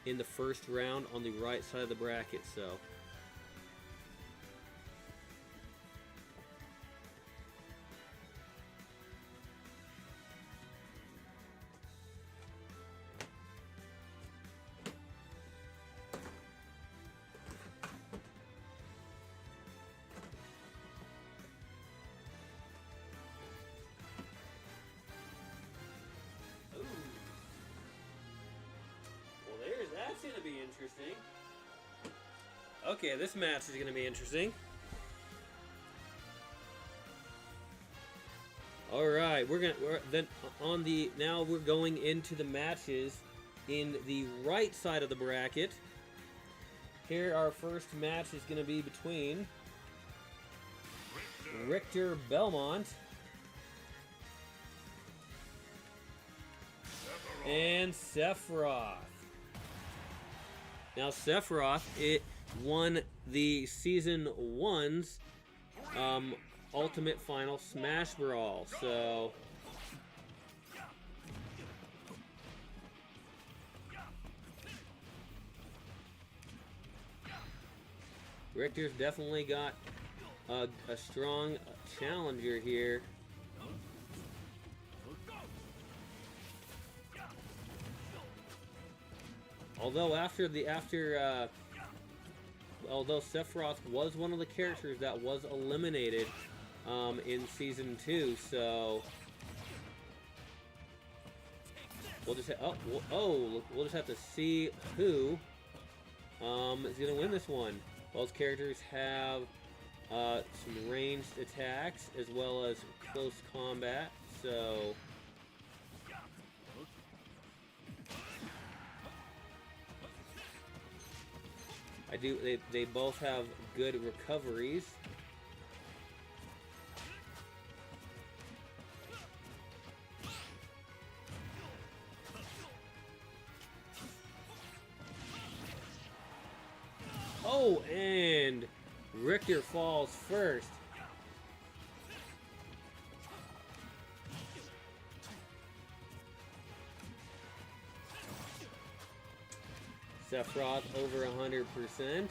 A: in the first round on the right side of the bracket. So that's going to be interesting. Okay, this match is going to be interesting. All right, now we're going into the matches in the right side of the bracket. Here, our first match is going to be between Richter Belmont and Sephiroth. Now, Sephiroth, it won the Season 1's Ultimate Final Smash Brawl, so... Richter's definitely got a strong challenger here. Although although Sephiroth was one of the characters that was eliminated in Season 2, so we'll just we'll just have to see who is gonna win this one. Both characters have some ranged attacks as well as close combat, so they both have good recoveries. Oh, and Richter falls first. Sephiroth over 100%.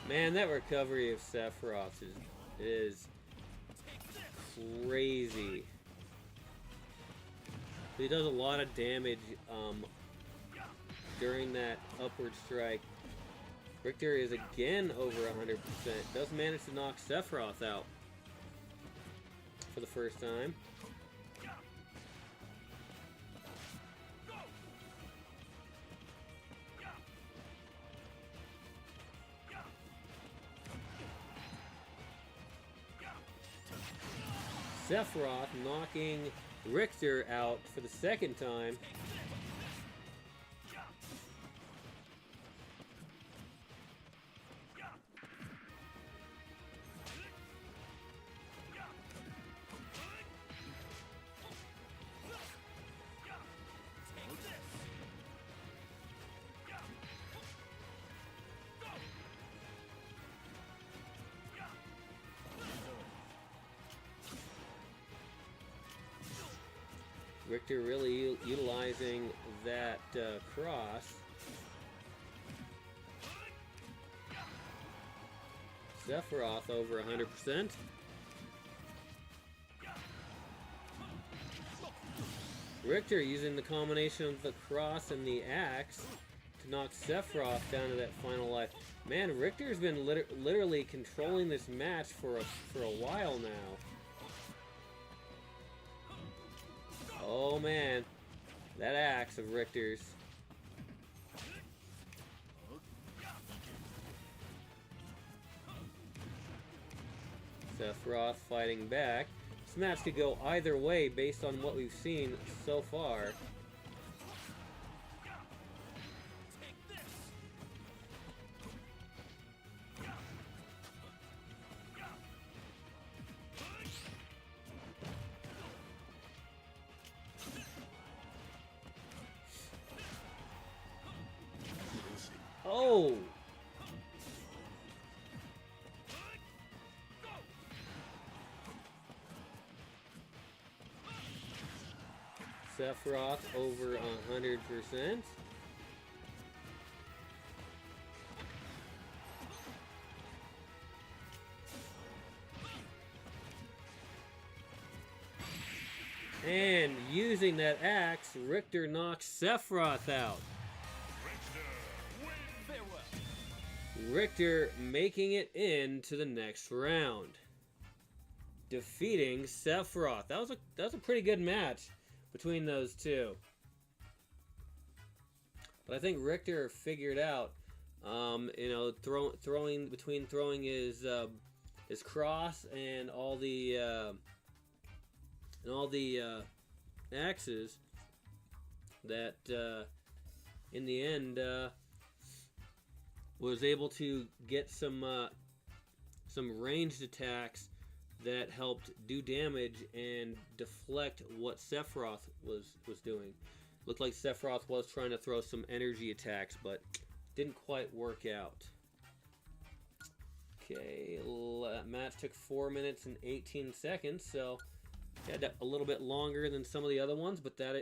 A: Man, that recovery of Sephiroth is crazy. He does a lot of damage during that upward strike. Richter is again over 100%. Does manage to knock Sephiroth out for the first time. Sephiroth knocking Richter out for the second time. Richter really utilizing that cross. Sephiroth over 100%. Richter using the combination of the cross and the axe to knock Sephiroth down to that final life. Man, Richter's been literally controlling this match for a while now. Oh man, that axe of Richter's. Sephiroth fighting back. This match could go either way based on what we've seen so far. Oh! Sephiroth over 100%. And using that axe, Richter knocks Sephiroth out. Richter making it into the next round, defeating Sephiroth. That was a pretty good match between those two. But I think Richter figured out, you know, throwing his cross and all the axes, that in the end was able to get some ranged attacks that helped do damage and deflect what Sephiroth was doing. Looked like Sephiroth was trying to throw some energy attacks, but didn't quite work out. Okay, match took 4 minutes and 18 seconds, so yeah, a little bit longer than some of the other ones, but that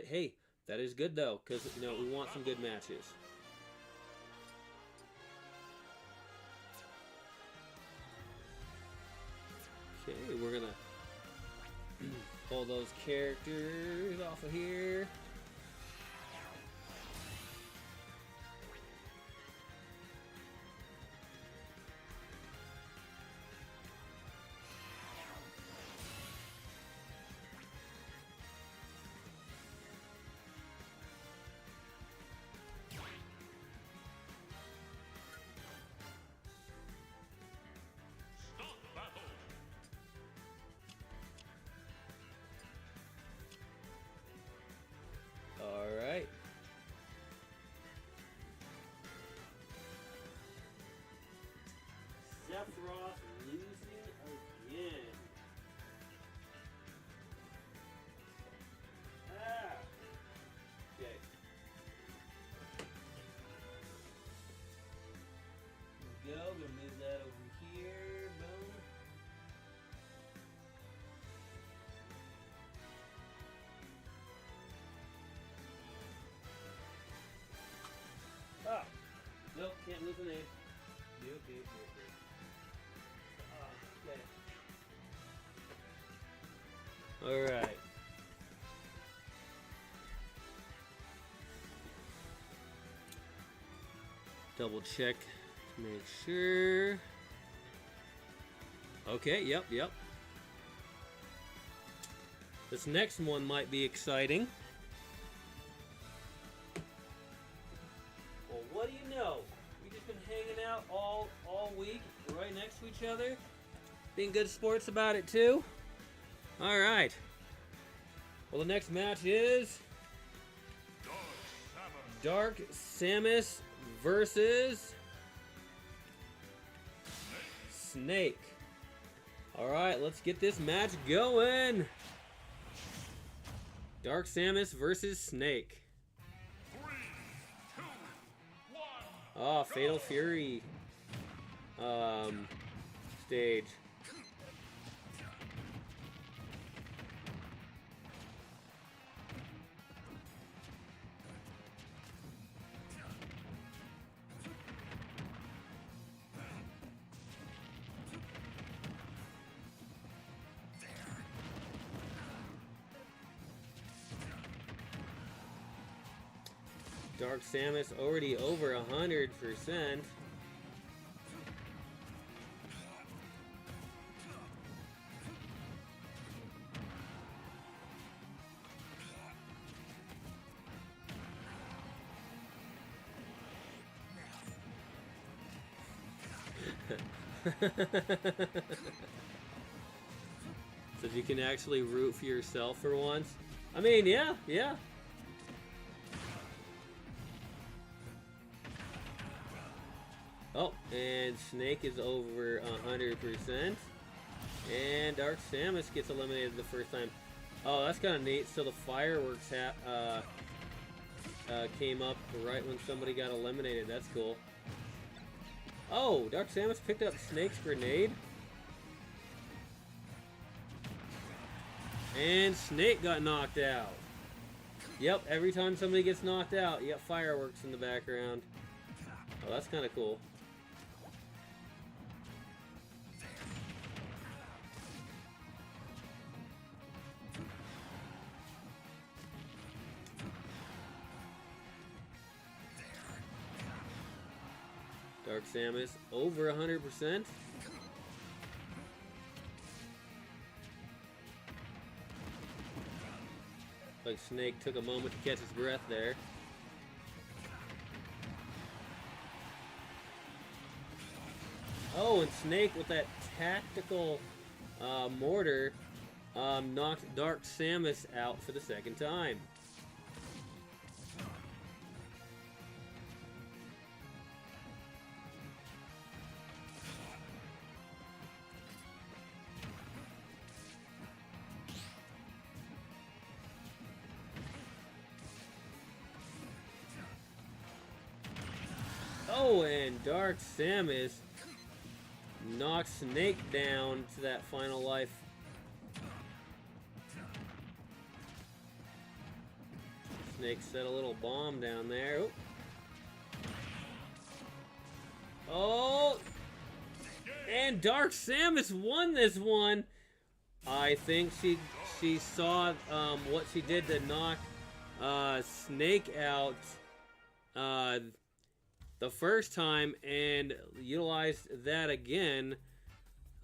A: is good though, because you know we want some good matches. Okay, we're gonna pull those characters off of here. Alright. Sephiroth losing again. Ah! Okay. Here we go. Gonna move that over here. Boom. Ah! Nope, can't lose an A. Nope. All right. Double check to make sure. Okay, yep. This next one might be exciting. Well, what do you know? We've just been hanging out all week, right next to each other. Being good sports about it, too. All right. Well, the next match is Dark Samus versus Snake. All right, let's get this match going. Dark Samus versus Snake.
C: 3, 2, 1.
A: Oh, Fatal Fury stage. Dark Samus already over 100%. So you can actually root for yourself for once. I mean, yeah. Oh, and Snake is over 100%. And Dark Samus gets eliminated the first time. Oh, that's kind of neat. So the fireworks came up right when somebody got eliminated. That's cool. Oh, Dark Samus picked up Snake's grenade. And Snake got knocked out. Yep, every time somebody gets knocked out, you got fireworks in the background. Oh, that's kind of cool. Dark Samus over 100%. Like Snake took a moment to catch his breath there. Oh, and Snake with that tactical mortar knocked Dark Samus out for the second time. Oh, and Dark Samus knocks Snake down to that final life. Snake set a little bomb down there. Oh! And Dark Samus won this one. I think she saw what she did to knock Snake out the first time and utilized that again.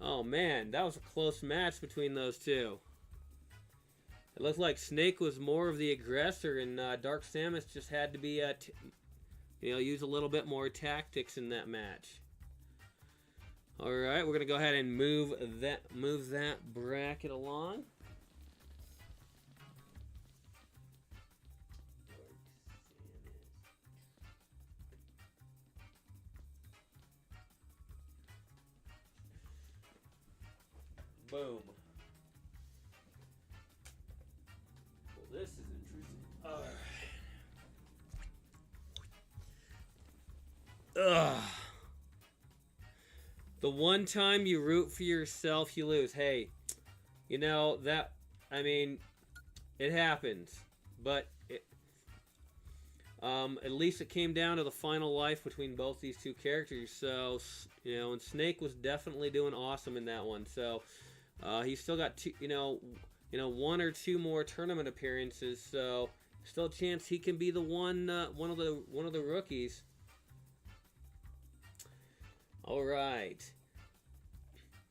A: Oh man, that was a close match between those two. It looked like Snake was more of the aggressor, and Dark Samus just had to be, use a little bit more tactics in that match. All right, we're gonna go ahead and move that bracket along. Boom. Well, this is interesting. Ugh. The one time you root for yourself, you lose. Hey, it happens. But at least it came down to the final life between both these two characters. So, and Snake was definitely doing awesome in that one. So, he's still got you know, 1 or 2 more tournament appearances. So still a chance he can be the one of the rookies. All right.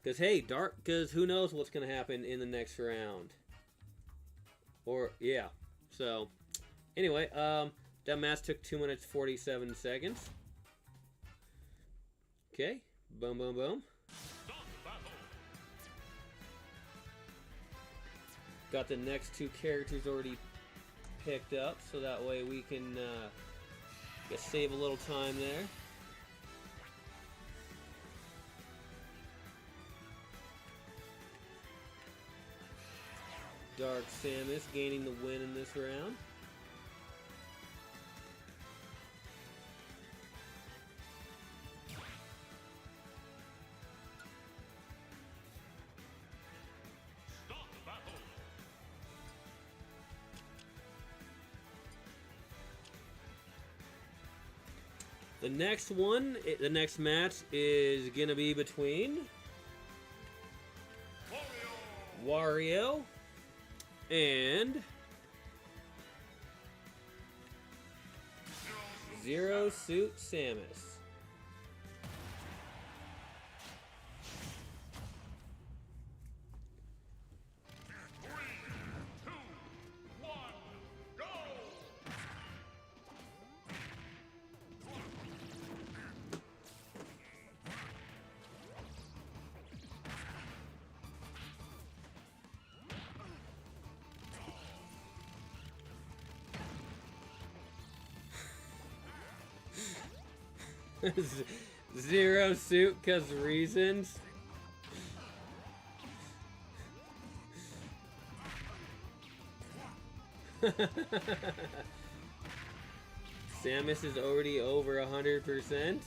A: Because hey, because who knows what's going to happen in the next round. Or yeah. So anyway, that match took 2 minutes 47 seconds. Okay, boom, boom, boom. Got the next 2 characters already picked up, so that way we can save a little time there. Dark Samus gaining the win in this round. The next match is gonna be between Wario and Zero Suit Samus. Zero Suit, cause reasons. Samus is already over 100%.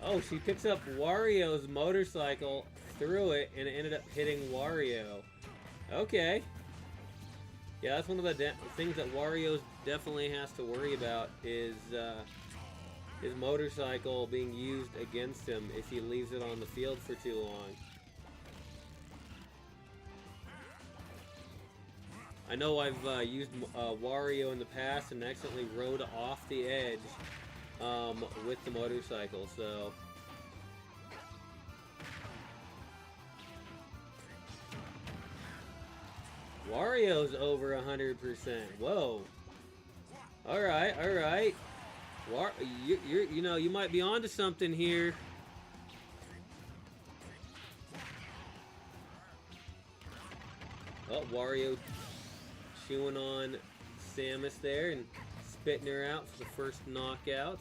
A: Oh, she picks up Wario's motorcycle, threw it, and it ended up hitting Wario. Okay. Yeah, that's one of the things that Wario definitely has to worry about is his motorcycle being used against him if he leaves it on the field for too long. I know I've used Wario in the past and accidentally rode off the edge with the motorcycle, so... Wario's over 100%. Whoa. All right, all right. You know, you might be onto something here. Oh, Wario chewing on Samus there and spitting her out for the first knockout.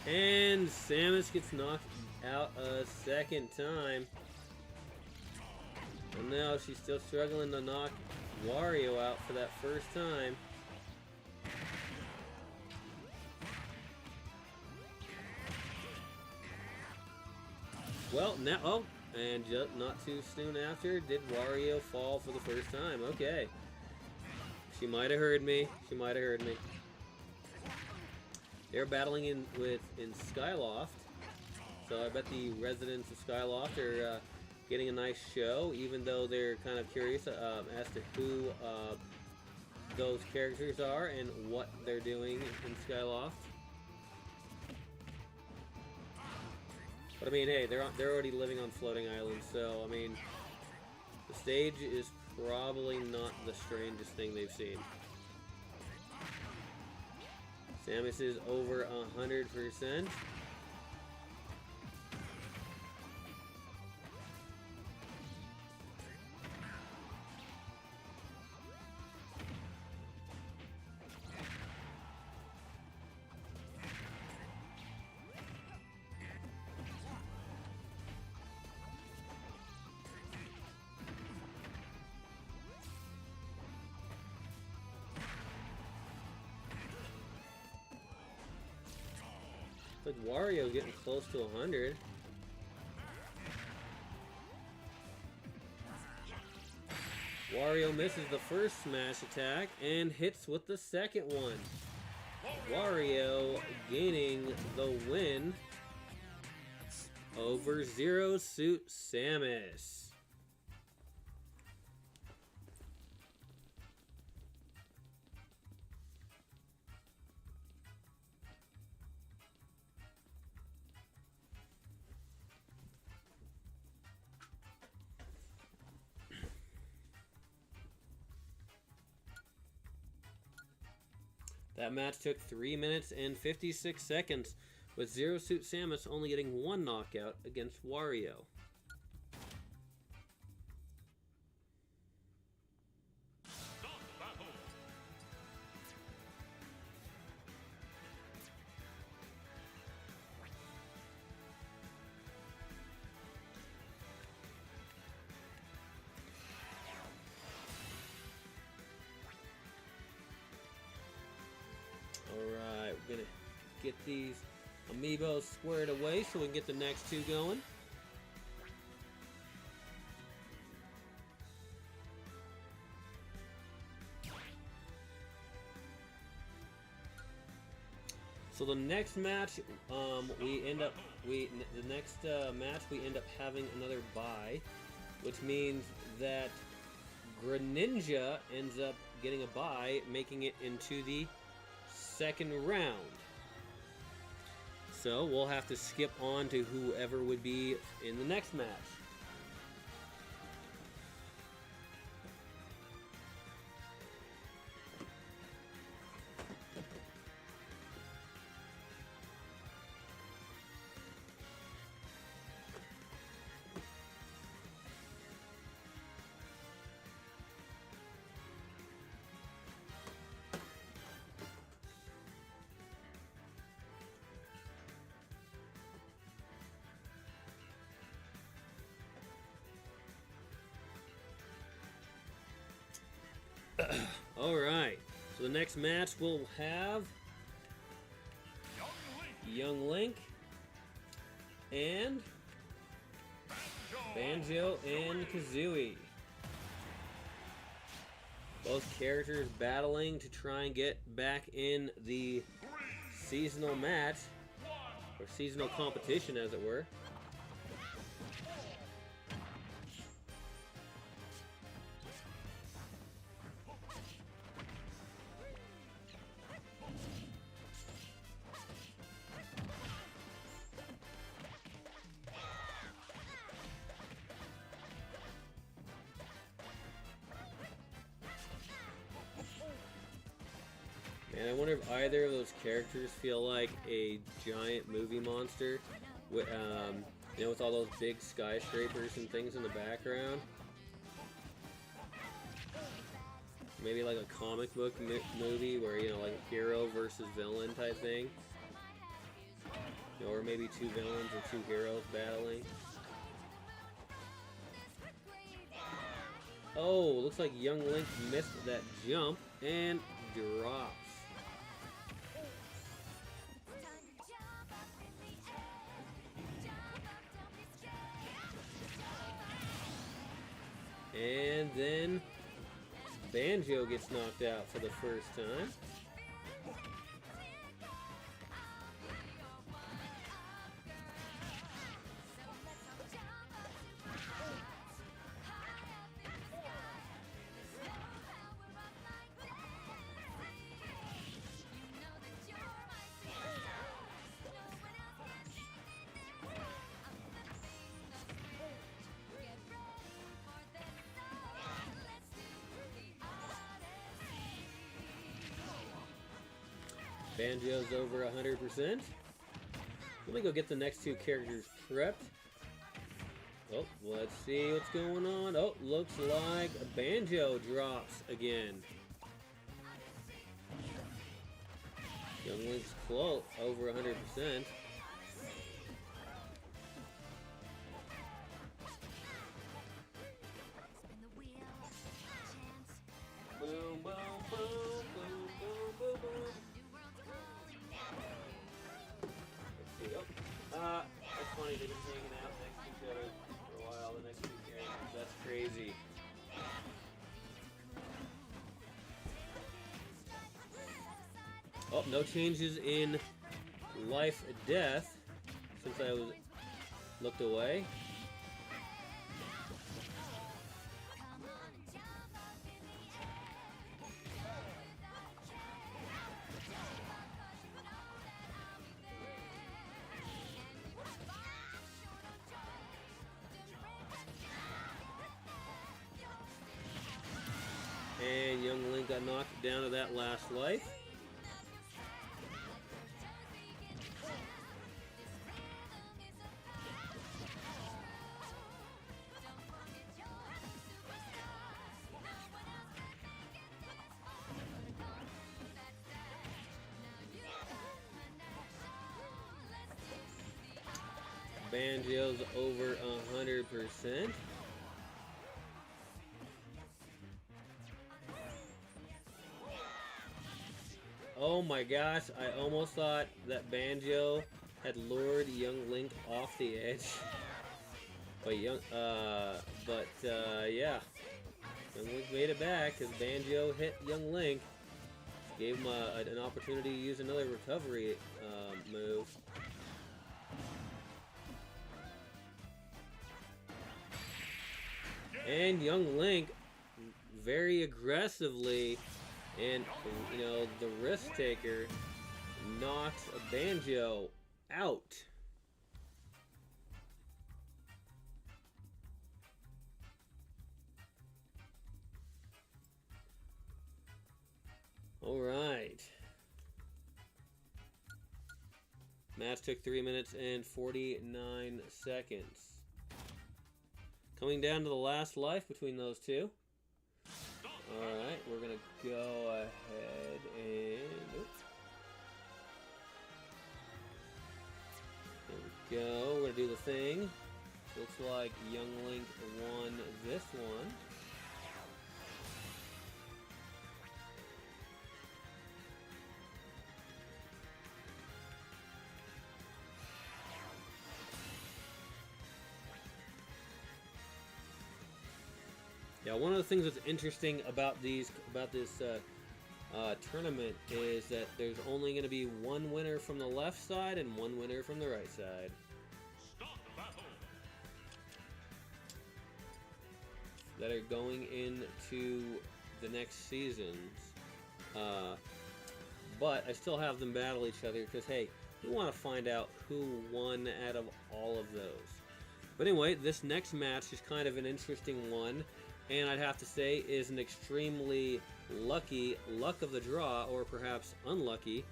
A: And Samus gets knocked out a second time. And now she's still struggling to knock Wario out for that first time. Well, now, oh, and just not too soon after, did Wario fall for the first time. Okay. She might have heard me. She might have heard me. They're battling in Skyloft, so I bet the residents of Skyloft are getting a nice show, even though they're kind of curious as to who those characters are and what they're doing in Skyloft. But I mean, hey, they're already living on floating islands, so I mean, the stage is probably not the strangest thing they've seen. Samus is over 100%. Looks like Wario getting close to 100. Wario misses the first smash attack and hits with the second one. Wario gaining the win over Zero Suit Samus. That match took 3 minutes and 56 seconds, with Zero Suit Samus only getting one knockout against Wario. Alright, we're gonna get these amiibos squared away so we can get the next two going. So the next match, we end up having another bye, which means that Greninja ends up getting a bye, making it into the second round. So we'll have to skip on to whoever would be in the next match. Alright, so the next match we'll have Young Link and Banjo and Kazooie. Both characters battling to try and get back in the seasonal match, or seasonal competition as it were. And I wonder if either of those characters feel like a giant movie monster, with, you know, with all those big skyscrapers and things in the background. Maybe like a comic book movie where, you know, like a hero versus villain type thing. You know, or maybe two villains or two heroes battling. Oh, looks like Young Link missed that jump and drops. And then Banjo gets knocked out for the first time. Banjo's over 100%. Let me go get the next two characters prepped. Oh, let's see what's going on. Oh, looks like Banjo drops again. Young Link's close, over 100%. Boom, boom, boom, boom, boom, boom, boom. Oh, no changes in life death since I was looked away. And young Link got knocked down to that last life. Banjo's over 100%. Oh my gosh, I almost thought that Banjo had lured young Link off the edge. But yeah. Young Link made it back because Banjo hit young Link. Gave him an opportunity to use another recovery move. And young Link very aggressively, and you know, the risk taker knocks Banjo out. All right. Match took 3 minutes and 49 seconds. Coming down to the last life between those two. Alright, we're going to go ahead and... Oops. There we go. We're going to do the thing. Looks like young Link won this one. Yeah, one of the things that's interesting about this tournament is that there's only going to be one winner from the left side and one winner from the right side. That are going into the next seasons. But I still have them battle each other because, hey, we want to find out who won out of all of those. But anyway, this next match is kind of an interesting one. And I'd have to say is an extremely lucky luck of the draw, or perhaps unlucky.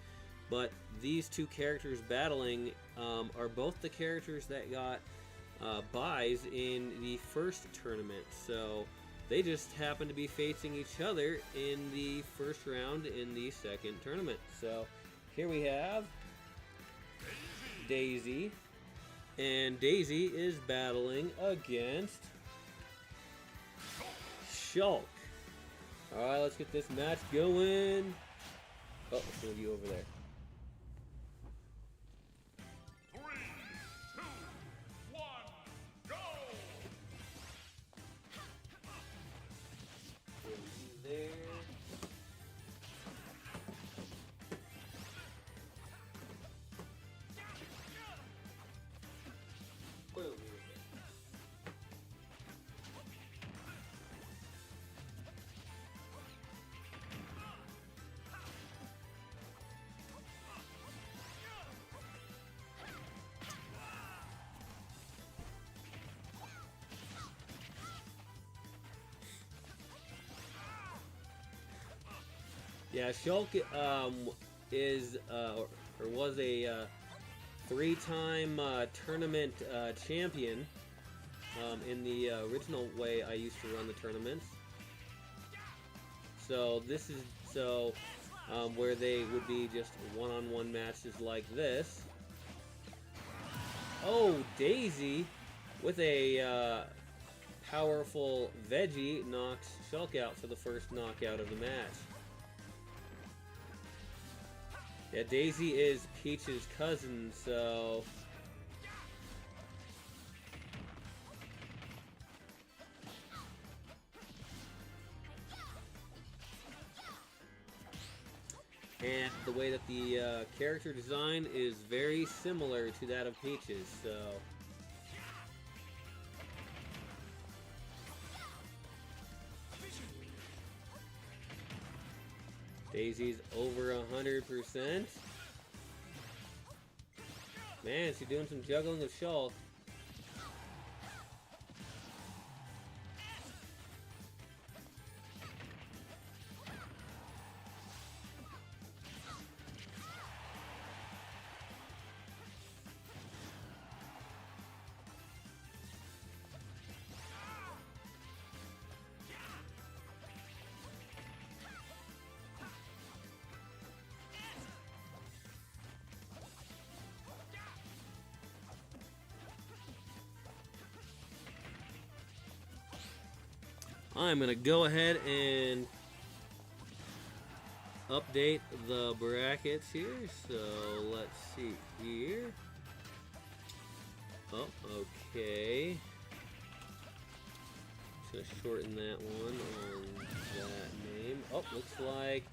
A: But these two characters battling are both the characters that got buys in the first tournament. So they just happen to be facing each other in the first round in the second tournament. So here we have Daisy. And Daisy is battling against Shulk. Alright, let's get this match going. Oh, let's move you over there.
C: 3, 2, 1, go!
A: Move you there. Boom. Yeah, Shulk is or was a 3-time tournament champion in the original way I used to run the tournaments. So this is where they would be just one-on-one matches like this. Oh, Daisy with a powerful veggie knocks Shulk out for the first knockout of the match. Yeah, Daisy is Peach's cousin, so... and the way that the character design is very similar to that of Peach's. So. Daisy's over 100%. Man, she's doing some juggling with Shulk. I'm gonna go ahead and update the brackets here. So let's see here. Oh, okay. Just gonna shorten that one on that name. Oh, looks like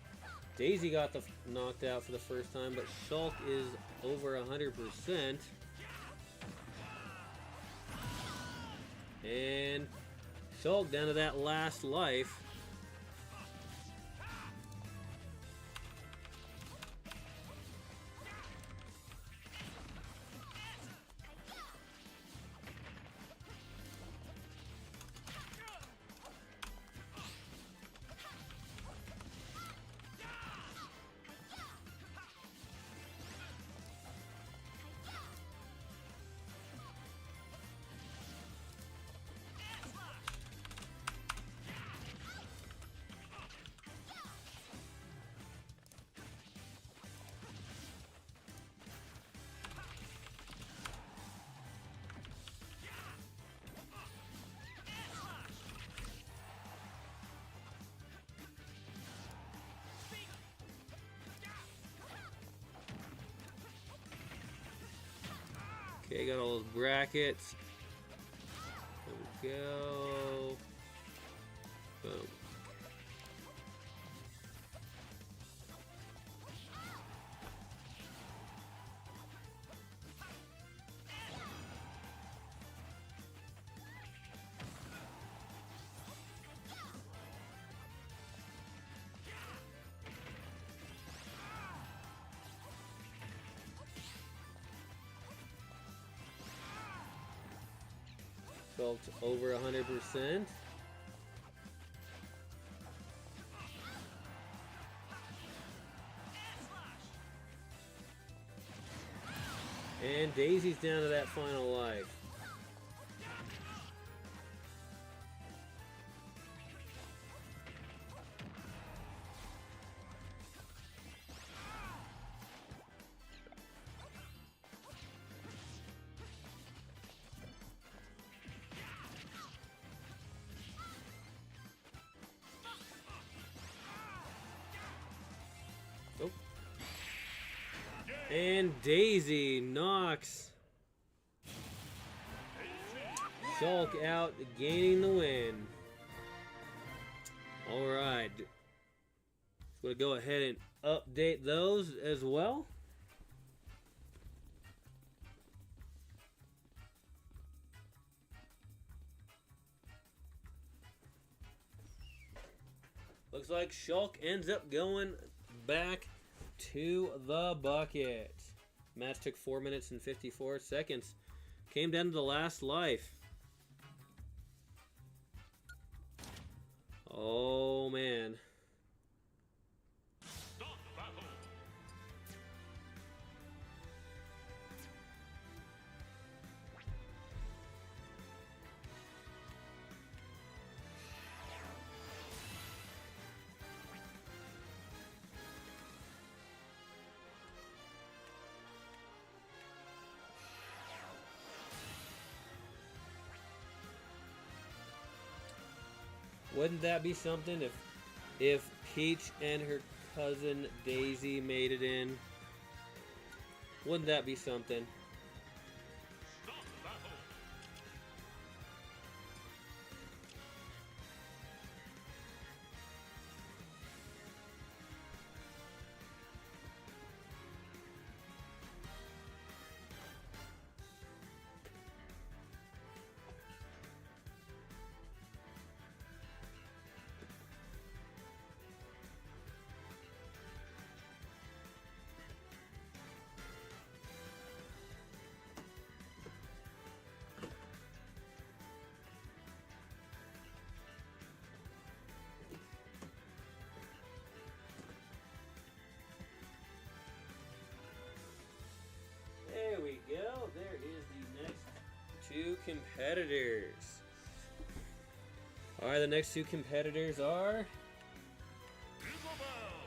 A: Daisy got knocked out for the first time, but Shulk is over 100%. And Shulk down to that last life. Okay, got all those brackets. There we go. Boom. Shulk's over 100%. And Daisy's down to that final life. And Daisy knocks Shulk out, gaining the win. Alright. So we'll go ahead and update those as well. Looks like Shulk ends up going back to the bucket. Match took 4 minutes and 54 seconds. Came down to the last life. Oh man.
C: Start battle.
A: Wouldn't that be something if Peach and her cousin Daisy made it in? Wouldn't that be something?
C: Start battle.
A: competitors. Alright, the next two competitors are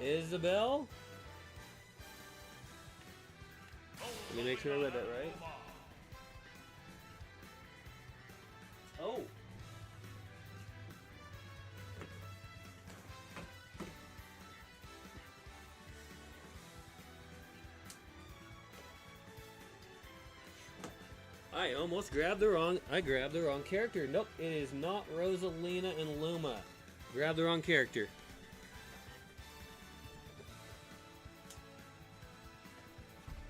A: Isabel. Let me make sure I read that right. Oh. I almost grabbed the wrong. I grabbed the wrong character. Nope, it is not Rosalina and Luma. Grabbed the wrong character.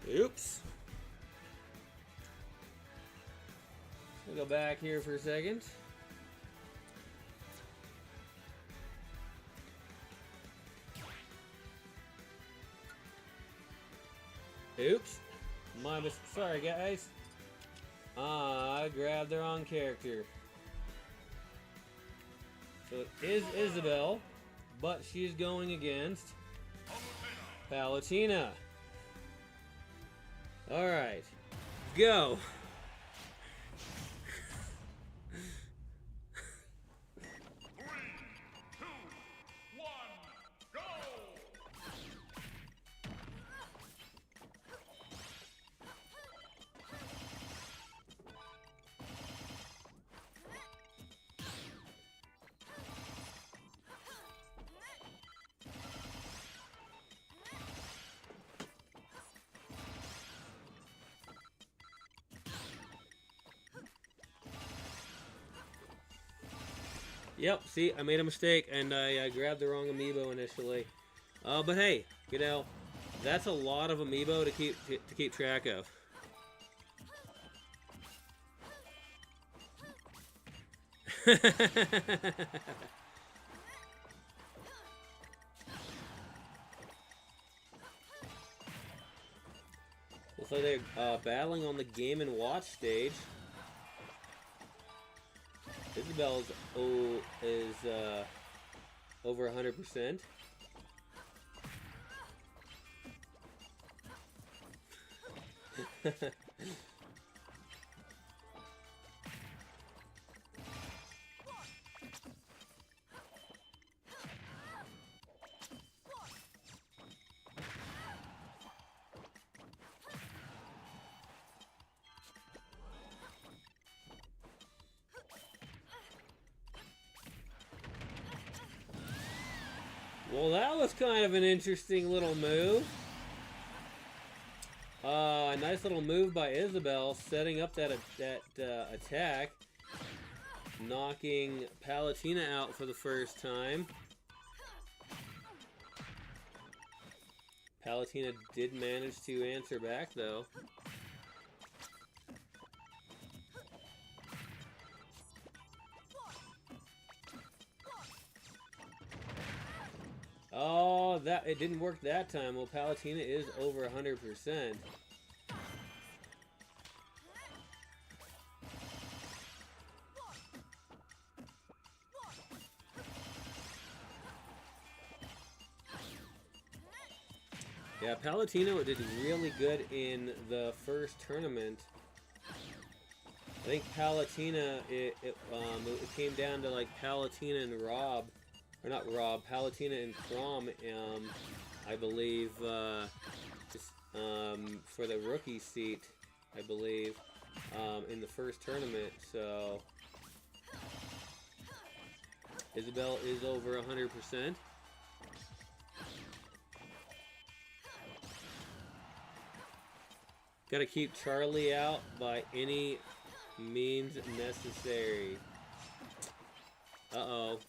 A: Oops. We'll go back here for a second. Oops. My mistake. Sorry, guys. I grabbed the wrong character. So it is Isabel, but she's going against Palutena. Alright. Go!
C: 3, 2, 1, go!
A: Yep, see, I made a mistake and I grabbed the wrong amiibo initially. But hey, you know, that's a lot of amiibo to keep track of. Looks like they're battling on the Game & Watch stage. Isabel's is over 100%. Well, that was kind of an interesting little move. A nice little move by Isabel, setting up that attack, knocking Palutena out for the first time. Palutena did manage to answer back, though. Oh, it didn't work that time. Well, Palutena is over 100%. Yeah, Palutena did really good in the first tournament. I think Palutena, it came down to like Palutena and Rob. Or not Rob, Palutena and Crom, I believe, for the rookie seat, I believe, in the first tournament. So, Isabel is over 100%. Gotta keep Charlie out by any means necessary. Uh-oh.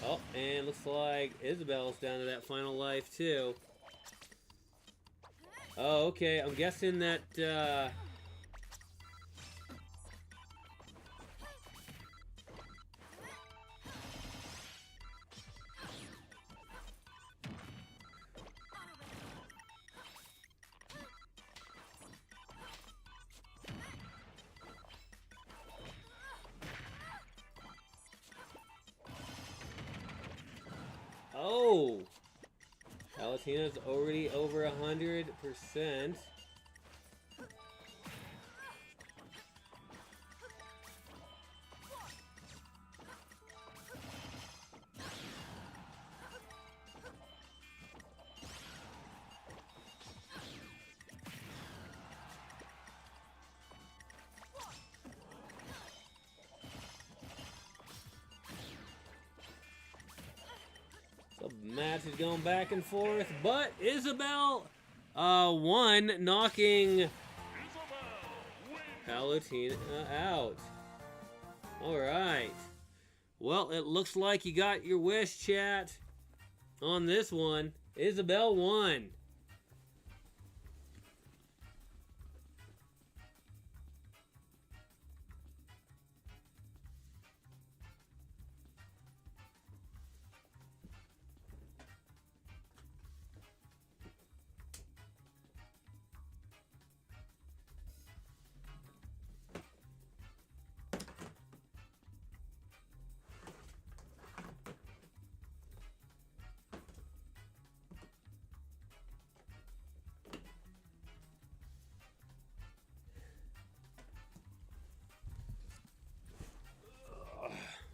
A: Oh, and looks like Isabel's down to that final life, too. Oh, okay. I'm guessing that, oh! Palutena's already over 100%. The match is going back and forth, but Isabel won, knocking
C: Isabel wins.
A: Palatina out. Alright. Well, it looks like you got your wish, chat, on this one. Isabel won.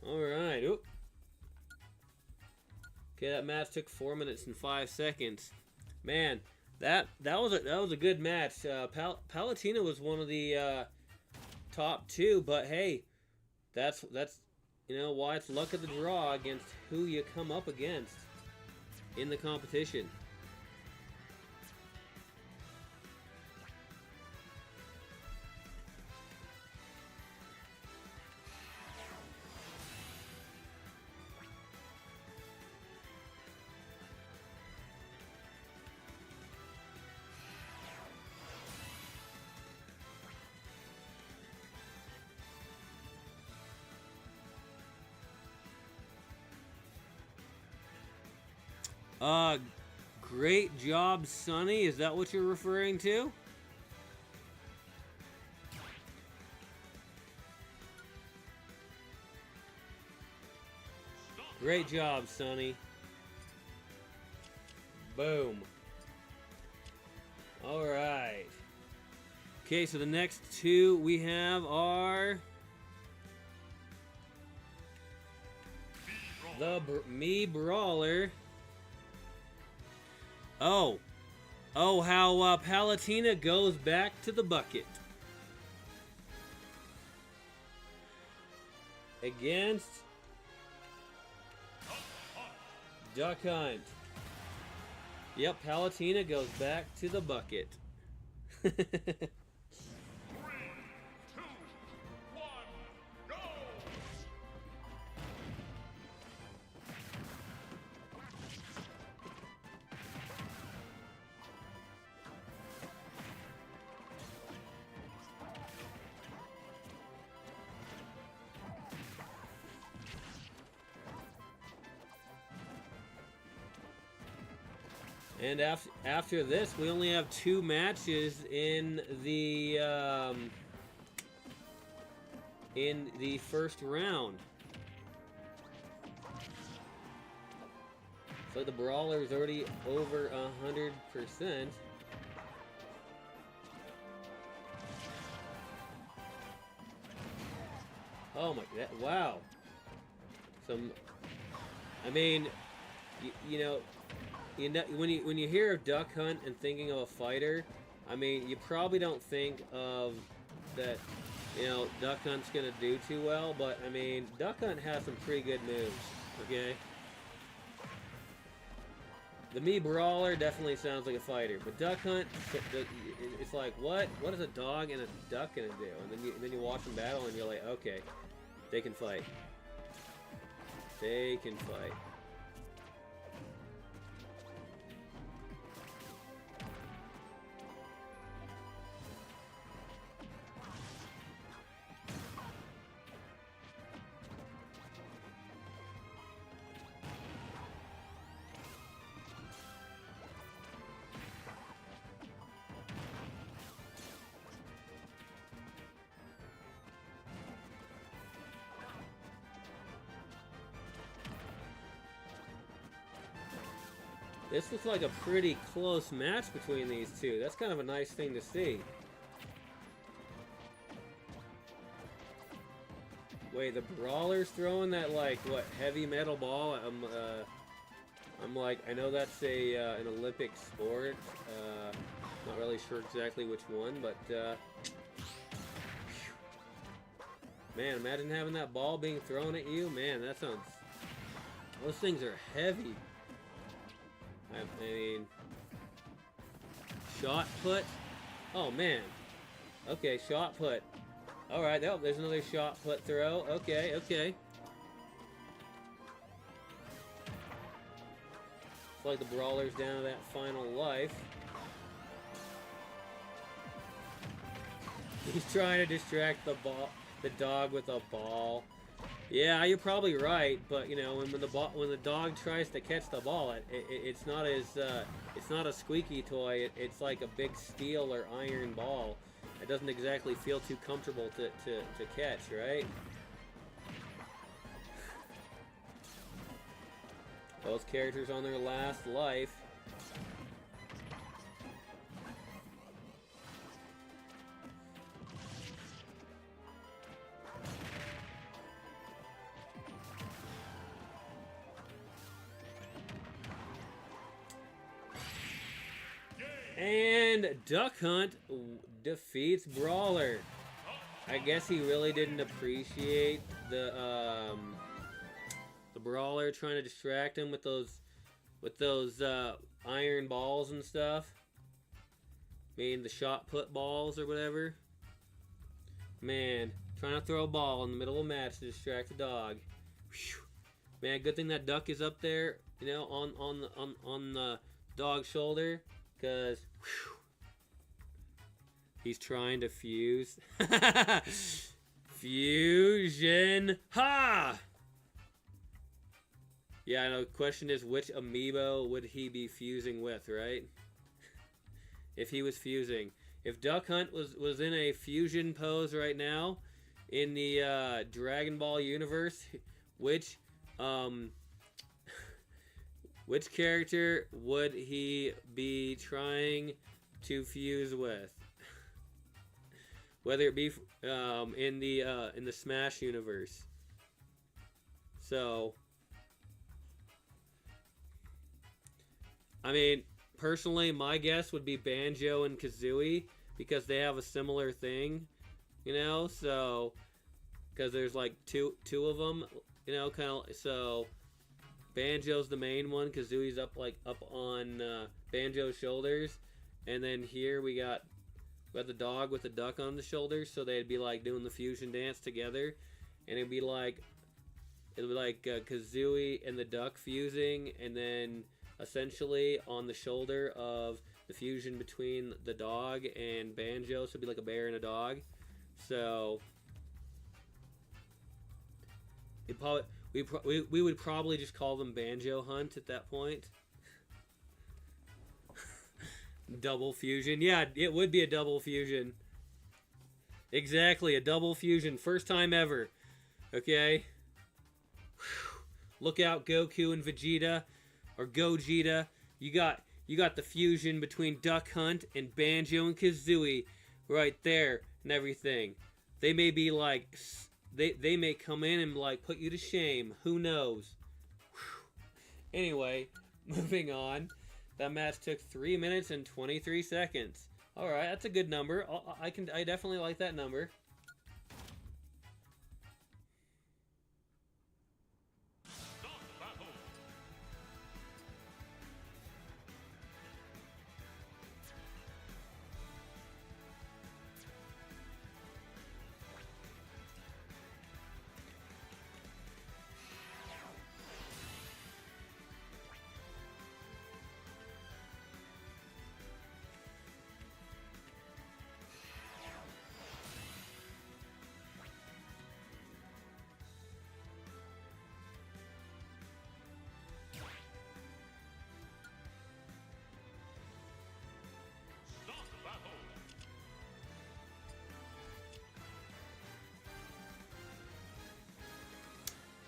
A: Alright. Oop. Okay, that match took 4 minutes and 5 seconds. Man, that was a good match. Palatina was one of the top two, but hey, that's you know why it's luck of the draw against who you come up against in the competition. Great job, Sonny. Is that what you're referring to? Great job, Sonny. Boom. Alright. Okay, so the next two we have are the Me Brawler. Oh, how Palatina goes back to the bucket against Duck Hunt. Yep, Palatina goes back to the bucket.
C: 3, 2, 1, go!
A: And after this, we only have 2 matches in the first round. So the brawler is already over 100%. Oh my god! Wow. Some. I mean, you know, when you hear of Duck Hunt and thinking of a fighter, I mean, you probably don't think of that, you know, Duck Hunt's gonna do too well, but I mean, Duck Hunt has some pretty good moves, okay? The Me Brawler definitely sounds like a fighter, but Duck Hunt, it's like, what is a dog and a duck gonna do? And then you watch them battle and you're like, okay, they can fight. They can fight. This looks like a pretty close match between these two. That's kind of a nice thing to see. Wait, the Brawler's throwing that, like, what, heavy metal ball? I'm like, I know that's an Olympic sport. Not really sure exactly which one, but man, imagine having that ball being thrown at you. Man, that sounds. Those things are heavy. I mean, shot put. Oh man. Okay, shot put. All right. Oh, there's another shot put throw. Okay, okay. It's like the brawler's down to that final life. He's trying to distract the dog with a ball. Yeah, you're probably right, but you know when the dog tries to catch the ball, it's not it's not a squeaky toy. It's like a big steel or iron ball. It doesn't exactly feel too comfortable to catch, right? Both characters on their last life. And Duck Hunt defeats Brawler. I guess he really didn't appreciate the Brawler trying to distract him with those iron balls and stuff. I mean, the shot put balls or whatever. Man, trying to throw a ball in the middle of a match to distract the dog. Whew. Man, good thing that duck is up there, you know, on the dog's shoulder. Because he's trying to fuse. Fusion. Ha! Yeah, I know. The question is, which amiibo would he be fusing with, right? If he was fusing. If Duck Hunt was in a fusion pose right now in the Dragon Ball universe, which character would he be trying to fuse with? Whether it be in the Smash universe. So, I mean, personally, my guess would be Banjo and Kazooie because they have a similar thing, you know. So, because there's like two of them, you know, kind of. So, Banjo's the main one. Kazooie's up on Banjo's shoulders, and then here we got the dog with the duck on the shoulders. So they'd be like doing the fusion dance together, and it'd be like Kazooie and the duck fusing, and then essentially on the shoulder of the fusion between the dog and Banjo, so it'd be like a bear and a dog. So it probably. We would probably just call them Banjo Hunt at that point. Double fusion. Yeah, it would be a double fusion. Exactly, a double fusion. First time ever. Okay? Whew. Look out, Goku and Vegeta. Or Gogeta. You got the fusion between Duck Hunt and Banjo and Kazooie right there and everything. They may be like... They may come in and like put you to shame. Who knows? Whew. Anyway, moving on. That match took 3 minutes and 23 seconds. All right, that's a good number. I definitely like that number.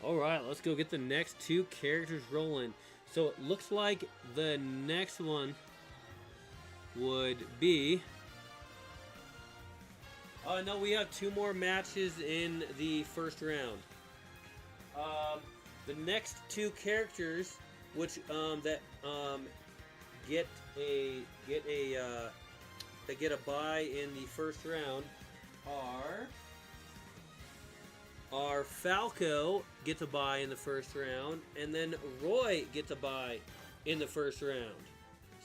A: Alright, let's go get the next two characters rolling. So it looks like the next one would be... Oh, no, we have two more matches in the first round. The next two characters, which that get a bye in the first round, are Falco gets a bye in the first round, and then Roy gets a bye in the first round.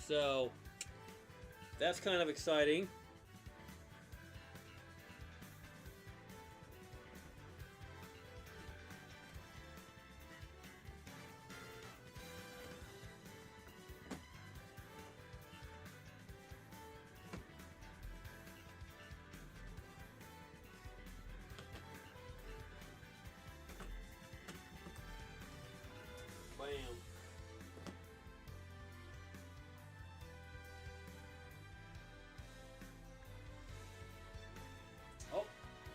A: So that's kind of exciting. Bam. Oh,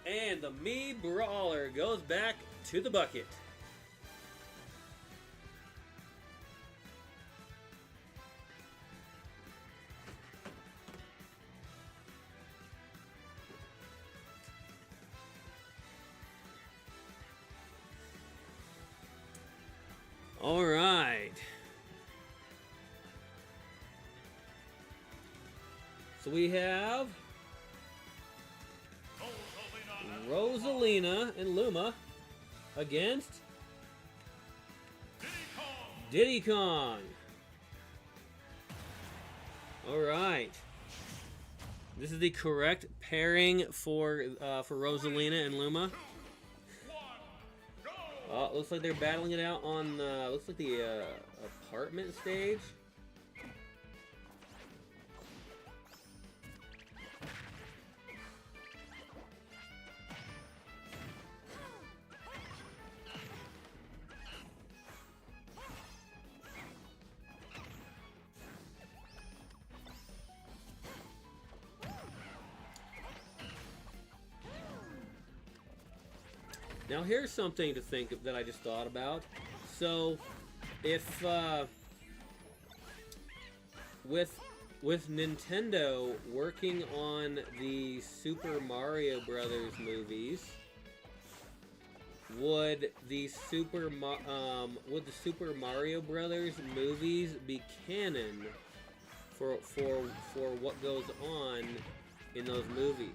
A: and the Me Brawler goes back to the bucket. All right. So we have Rosalina and Luma against Diddy Kong. All right. This is the correct pairing for Rosalina and Luma. Looks like they're battling it out on looks like the apartment stage. Now here's something to think of that I just thought about. So, if with Nintendo working on the Super Mario Brothers movies, would the Super Mario Brothers movies be canon for what goes on in those movies?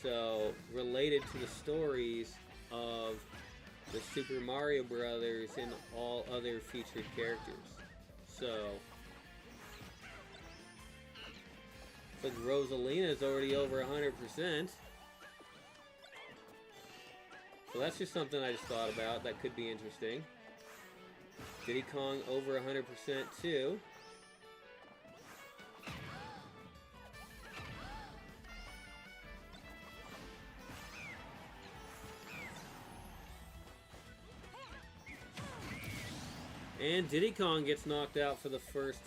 A: So, related to the stories of the Super Mario Brothers and all other featured characters. So, but Rosalina is already over 100%. So that's just something I just thought about that could be interesting. Diddy Kong over 100% too. And Diddy Kong gets knocked out for the first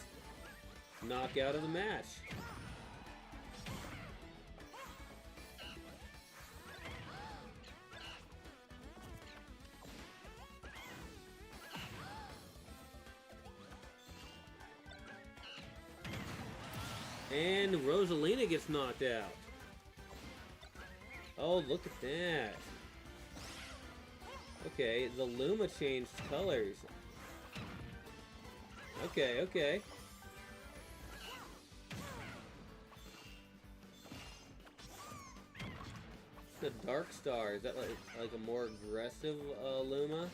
A: knockout of the match. And Rosalina gets knocked out. Oh, look at that. Okay, the Luma changed colors. Okay, okay. The Dark Star, is that like a more aggressive Luma?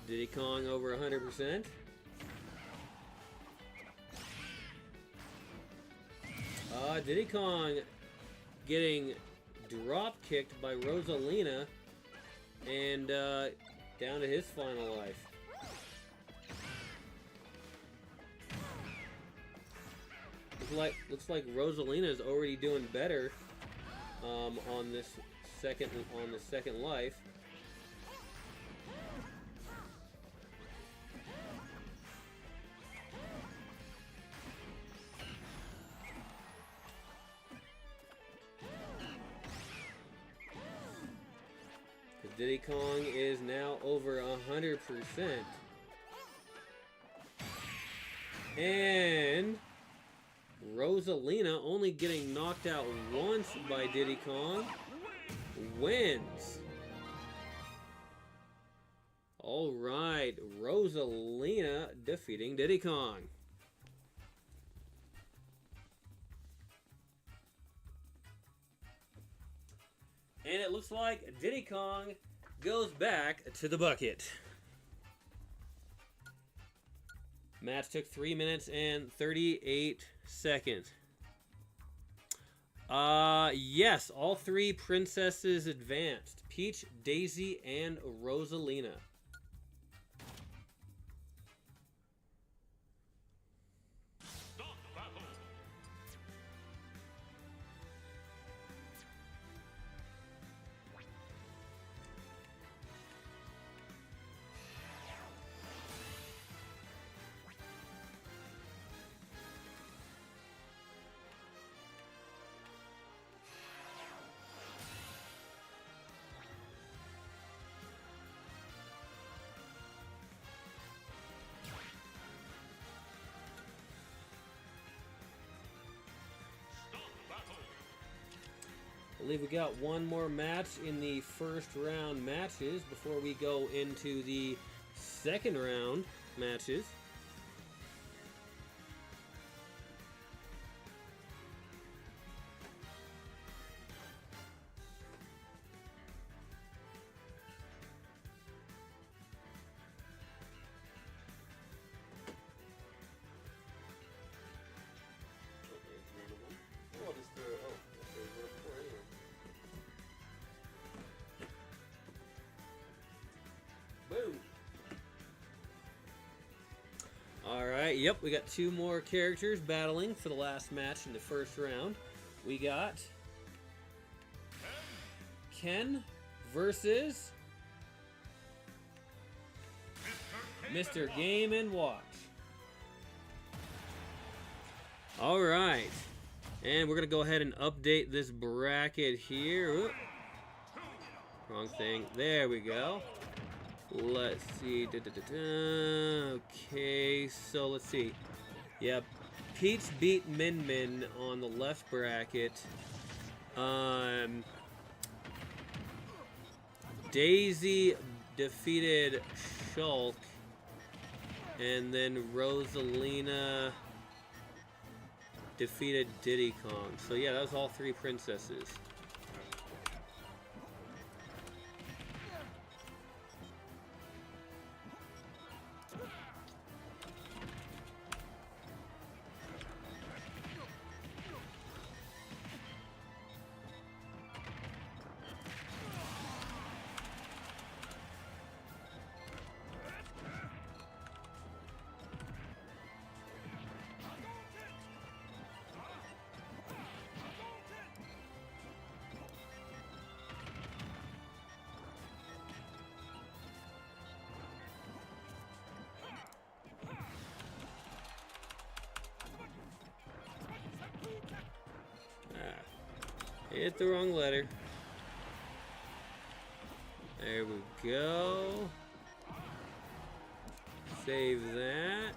A: Diddy Kong over 100%. Diddy Kong getting drop kicked by Rosalina and down to his final life. Looks like Rosalina is already doing better on the second life. Diddy Kong is now over 100%. And Rosalina, only getting knocked out once by Diddy Kong, wins. Alright, Rosalina defeating Diddy Kong. And it looks like Diddy Kong goes back to the bucket. Match took 3 minutes and 38 seconds. Yes, all three princesses advanced. Peach, Daisy, and Rosalina.
C: Stop battle.
A: I believe we got one more match in the first round matches before we go into the second round matches. Alright, yep, we got two more characters battling for the last match in the first round. We got Ken versus Mr. Game & Watch. Alright, and we're going to go ahead and update this bracket here. Oop. Wrong thing. There we go. Let's see. Okay, so let's see. Yep. Peach beat Min Min on the left bracket. Daisy defeated Shulk. And then Rosalina defeated Diddy Kong. So yeah, that was all three princesses. Hit the wrong letter. There we go. Save that.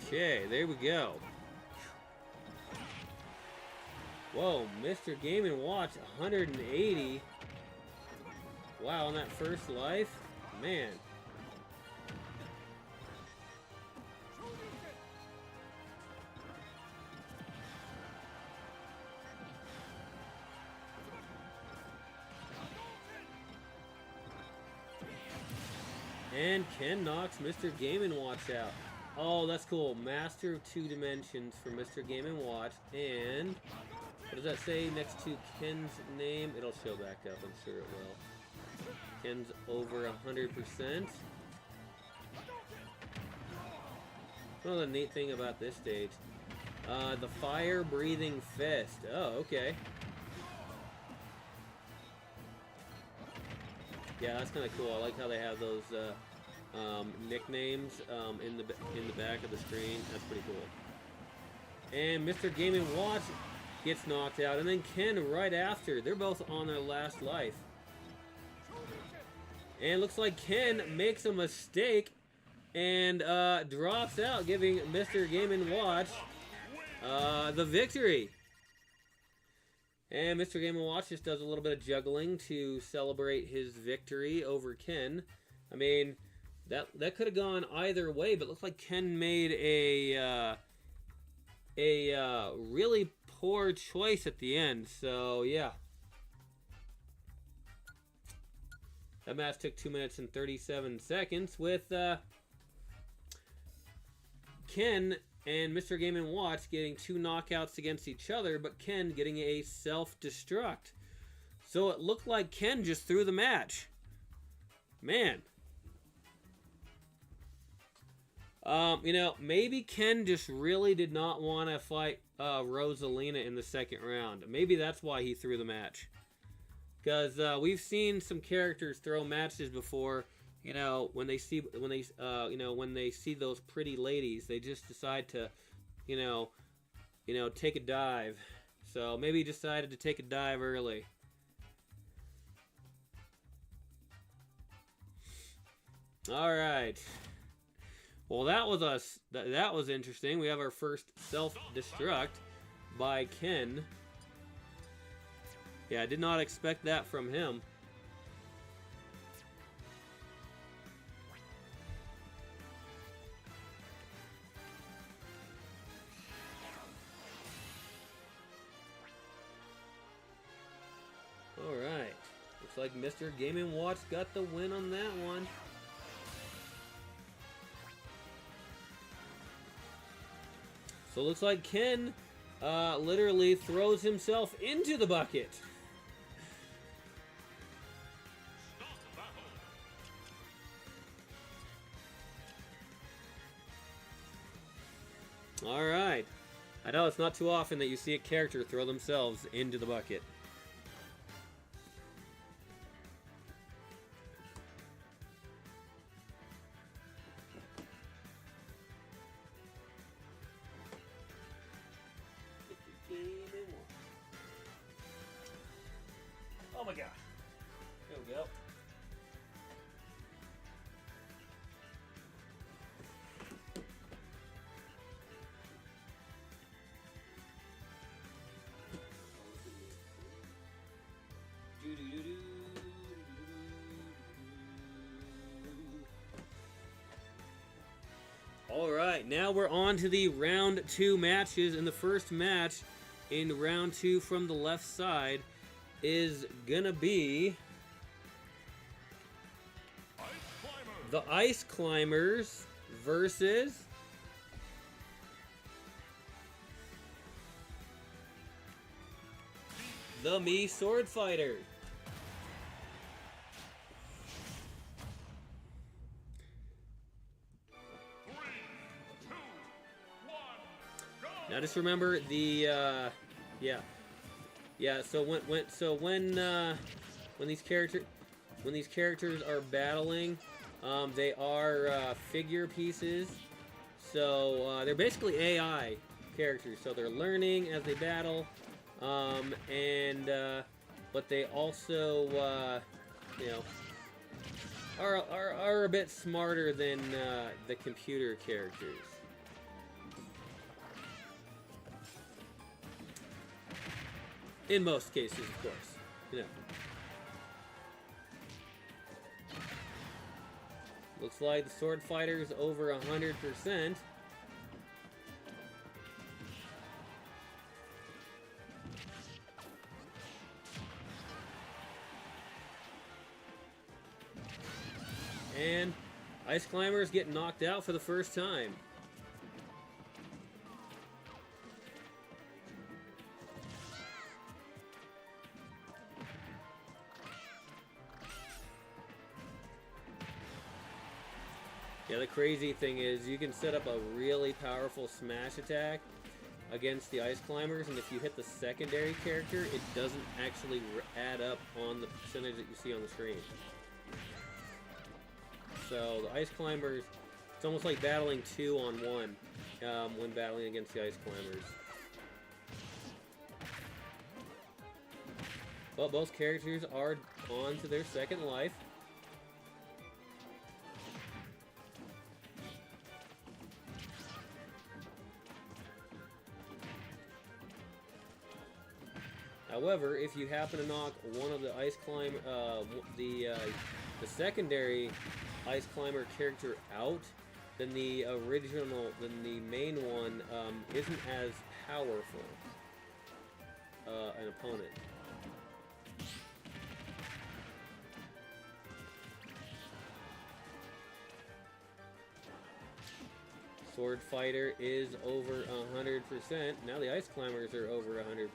A: Okay, there we go. Whoa, Mr. Game & Watch 180. Wow, on that first life? Man. And Ken knocks Mr. Game & Watch out. Oh, that's cool. Master of 2 dimensions for Mr. Game & Watch. And what does that say next to Ken's name? It'll show back up, I'm sure it will. Ken's over 100%. Well, the neat thing about this stage. The fire-breathing fist. Oh, okay. Yeah, that's kind of cool. I like how they have those nicknames in the back of the screen. That's pretty cool. And Mr. Game & Watch gets knocked out. And then Ken right after. They're both on their last life. And looks like Ken makes a mistake and drops out, giving Mr. Game & Watch the victory. And Mr. Game & Watch just does a little bit of juggling to celebrate his victory over Ken. I mean, that could have gone either way, but it looks like Ken made a really poor choice at the end. So yeah, that match took 2 minutes and 37 seconds with Ken and Mr. Game & Watch getting 2 knockouts against each other, but Ken getting a self-destruct. So it looked like Ken just threw the match. Man. You know, maybe Ken just really did not want to fight Rosalina in the second round. Maybe that's why he threw the match. Because we've seen some characters throw matches before. You know, when they see those pretty ladies, they just decide to, you know, take a dive. So maybe he decided to take a dive early. All right. Well, that was interesting. We have our first self-destruct by Ken. Yeah, I did not expect that from him. Alright. Looks like Mr. Game & Watch got the win on that one. So it looks like Ken literally throws himself into the bucket. Alright. I know it's not too often that you see a character throw themselves into the bucket. Oh my gosh. There we go. Alright, now we're on to the round 2 matches, and the first match in round 2 from the left side is gonna be the Ice Climbers versus the Mii Sword Fighter. Now just remember the so when these characters are battling, they are figure pieces. So they're basically AI characters. So they're learning as they battle, but they also are a bit smarter than the computer characters. In most cases, of course, you know. Looks like the Sword Fighter's over 100%. And Ice Climbers get knocked out for the first time. Yeah, the crazy thing is you can set up a really powerful smash attack against the Ice Climbers, and if you hit the secondary character, it doesn't actually add up on the percentage that you see on the screen. So the Ice Climbers It's almost like battling 2 on 1 when battling against the Ice Climbers. But both characters are on to their second life. However, if you happen to knock one of the Ice Climber, the secondary Ice Climber character out, then the main one isn't as powerful an opponent. Sword Fighter is over 100%. Now the Ice Climbers are over 100%.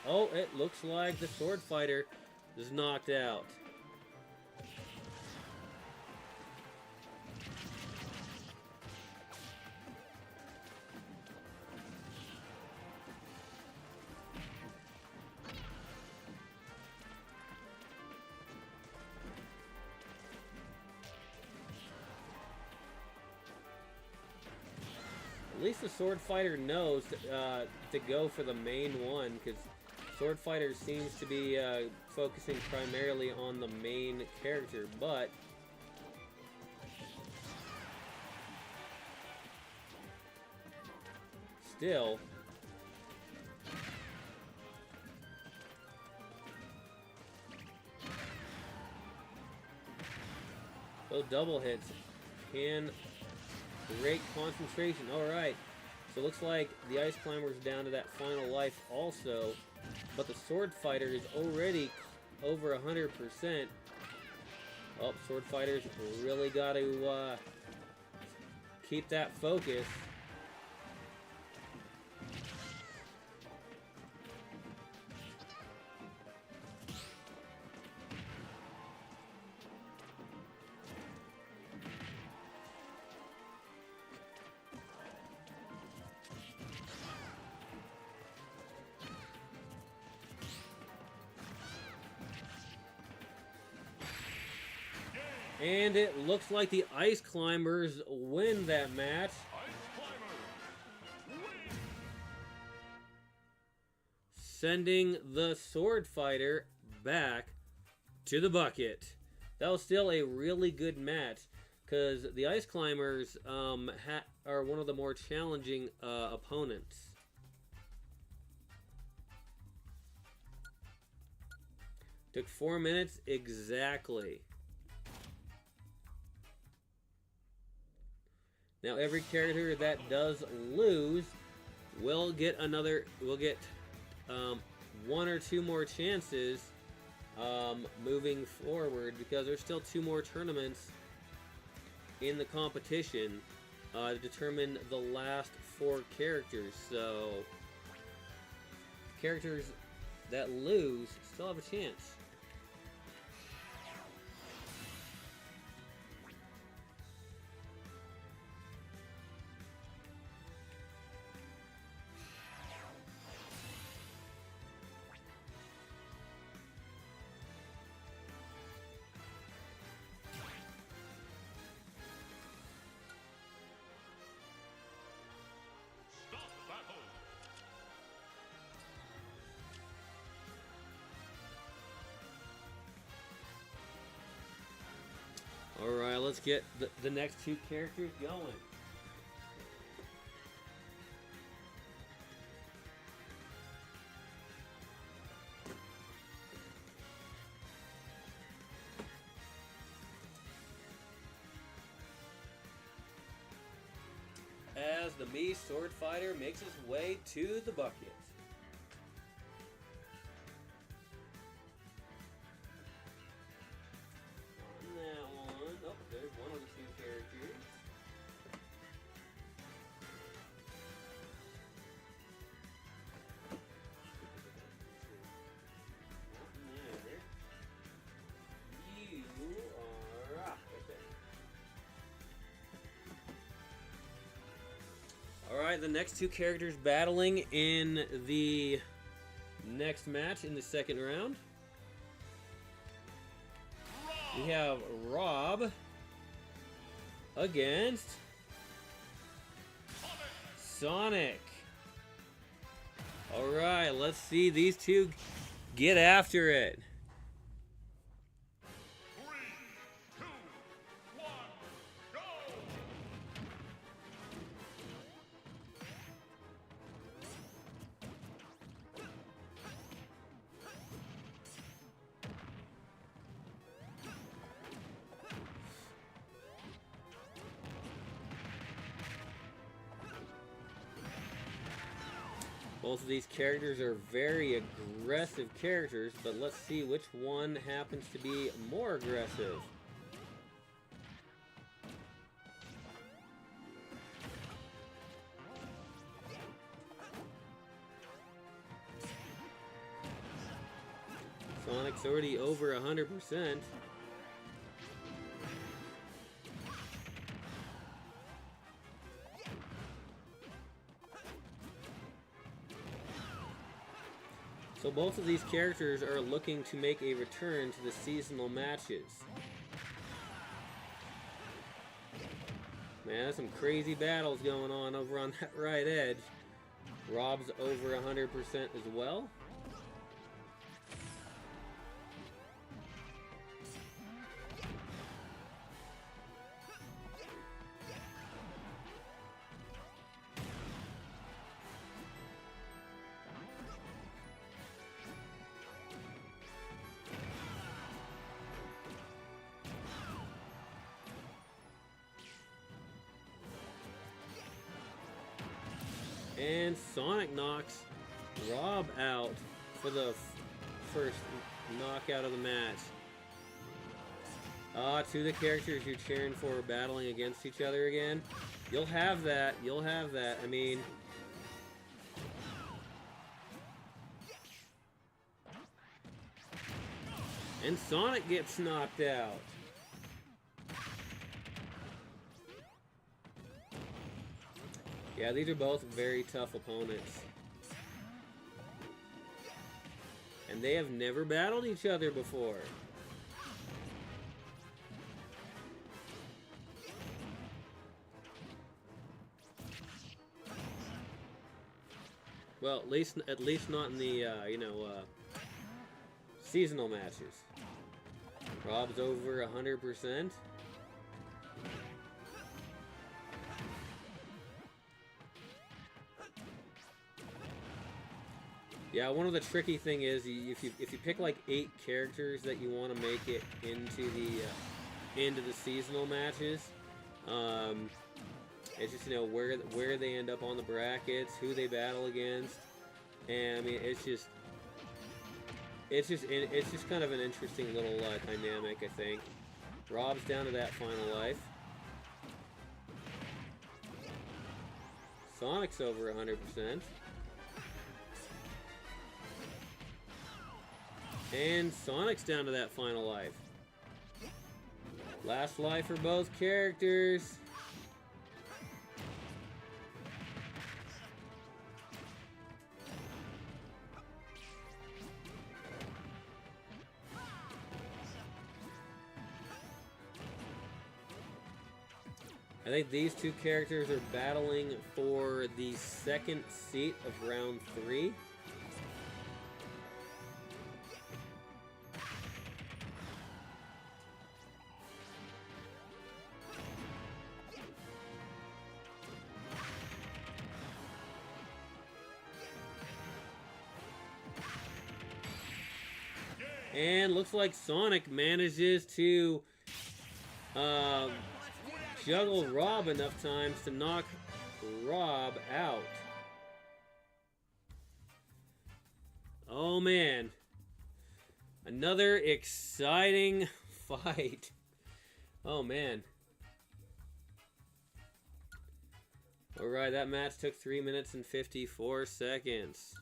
A: Oh, it looks like the Sword Fighter is knocked out. At least the Sword Fighter knows to go for the main one, because Sword Fighter seems to be focusing primarily on the main character, but still, those double hits can break concentration. Alright, so it looks like the Ice Climber's down to that final life also, but the Sword Fighter is already over 100%. Oh, Sword Fighter's really got to keep that focus. And it looks like the Ice Climbers win that match. Sending the Sword Fighter back to the bucket. That was still a really good match, because the Ice Climbers are one of the more challenging opponents. Took 4 minutes exactly. Now every character that does lose will get 1 or 2 more chances moving forward, because there's still 2 more tournaments in the competition to determine the last 4 characters. So characters that lose still have a chance. Alright, let's get the next 2 characters going. As the Mii Sword Fighter makes his way to the bucket. Alright, the next 2 characters battling in the Next match in the second round, we have Rob against Sonic. Alright, let's see these two get after it.
C: 3, 2, 1, go!
A: Both of these characters are very aggressive characters, but let's see which one happens to be more aggressive. Sonic's already over 100%. So both of these characters are looking to make a return to the seasonal matches. Man, there's some crazy battles going on over on that right edge. Rob's over 100% as well. And Sonic knocks Rob out for the first knockout of the match. Two of the characters you're cheering for are battling against each other again. You'll have that. You'll have that. I mean... And Sonic gets knocked out. Yeah, these are both very tough opponents. And they have never battled each other before. Well, at least not in the seasonal matches. Rob's over 100%. Yeah, one of the tricky thing is if you pick like 8 characters that you want to make it into the seasonal matches, it's just where they end up on the brackets, who they battle against, and I mean it's just kind of an interesting little dynamic, I think. Rob's down to that final life. Sonic's over 100%. And Sonic's down to that final life. Last life for both characters. I think these two characters are battling for the second seat of round 3. And looks like Sonic manages to juggle Rob enough times to knock Rob out. Oh man. Another exciting fight. Oh man. Alright, that match took 3 minutes and 54 seconds.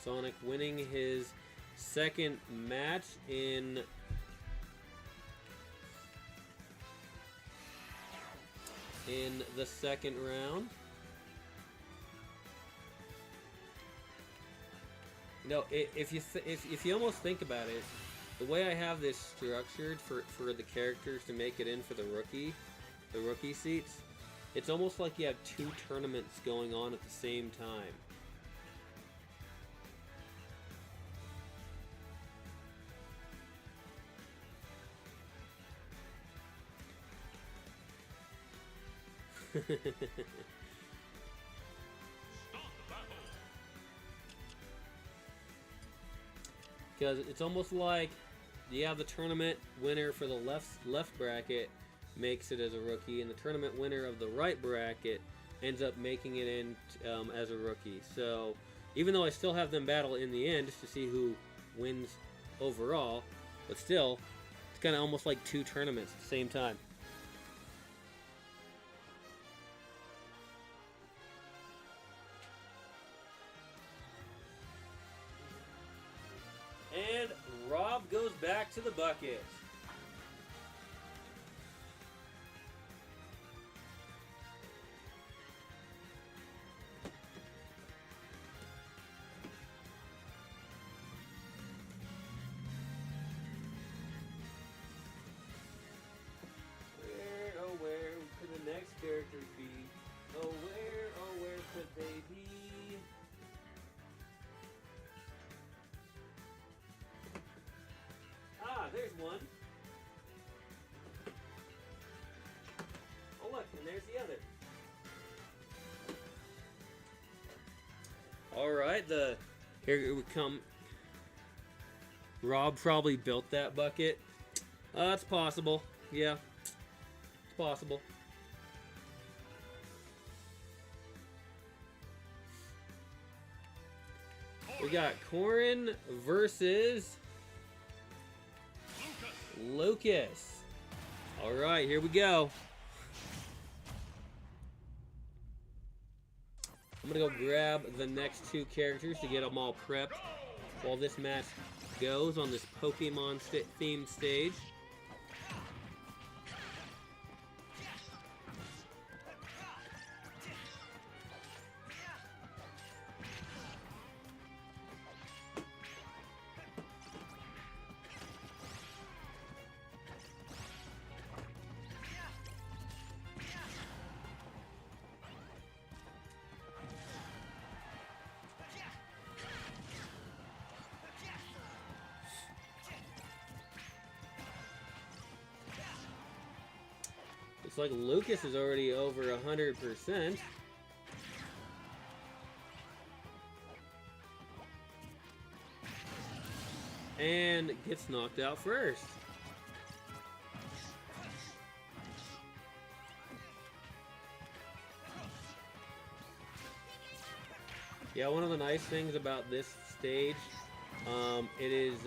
A: Sonic winning his second match in in the second round. You know, if you almost think about it, the way I have this structured for the characters to make it in for the rookie seats, it's almost like you have two tournaments going on at the same time. Because it's almost like you have the tournament winner for the left bracket makes it as a rookie, and the tournament winner of the right bracket ends up making it in as a rookie. So even though I still have them battle in the end just to see who wins overall, but still, it's kind of almost like two tournaments at the same time. And Rob goes back to the bucket. Where could the next character be? Oh, where could they be? Ah, there's one. Oh, look, and there's the other. Alright, here we come. Rob probably built that bucket. It's possible. Yeah, it's possible. We got Corin versus Lucas. Alright, here we go. I'm gonna go grab the next two characters to get them all prepped while this match goes on this Pokemon themed stage. Looks like Lucas is already over 100%. And gets knocked out first. Yeah, one of the nice things about this stage, it is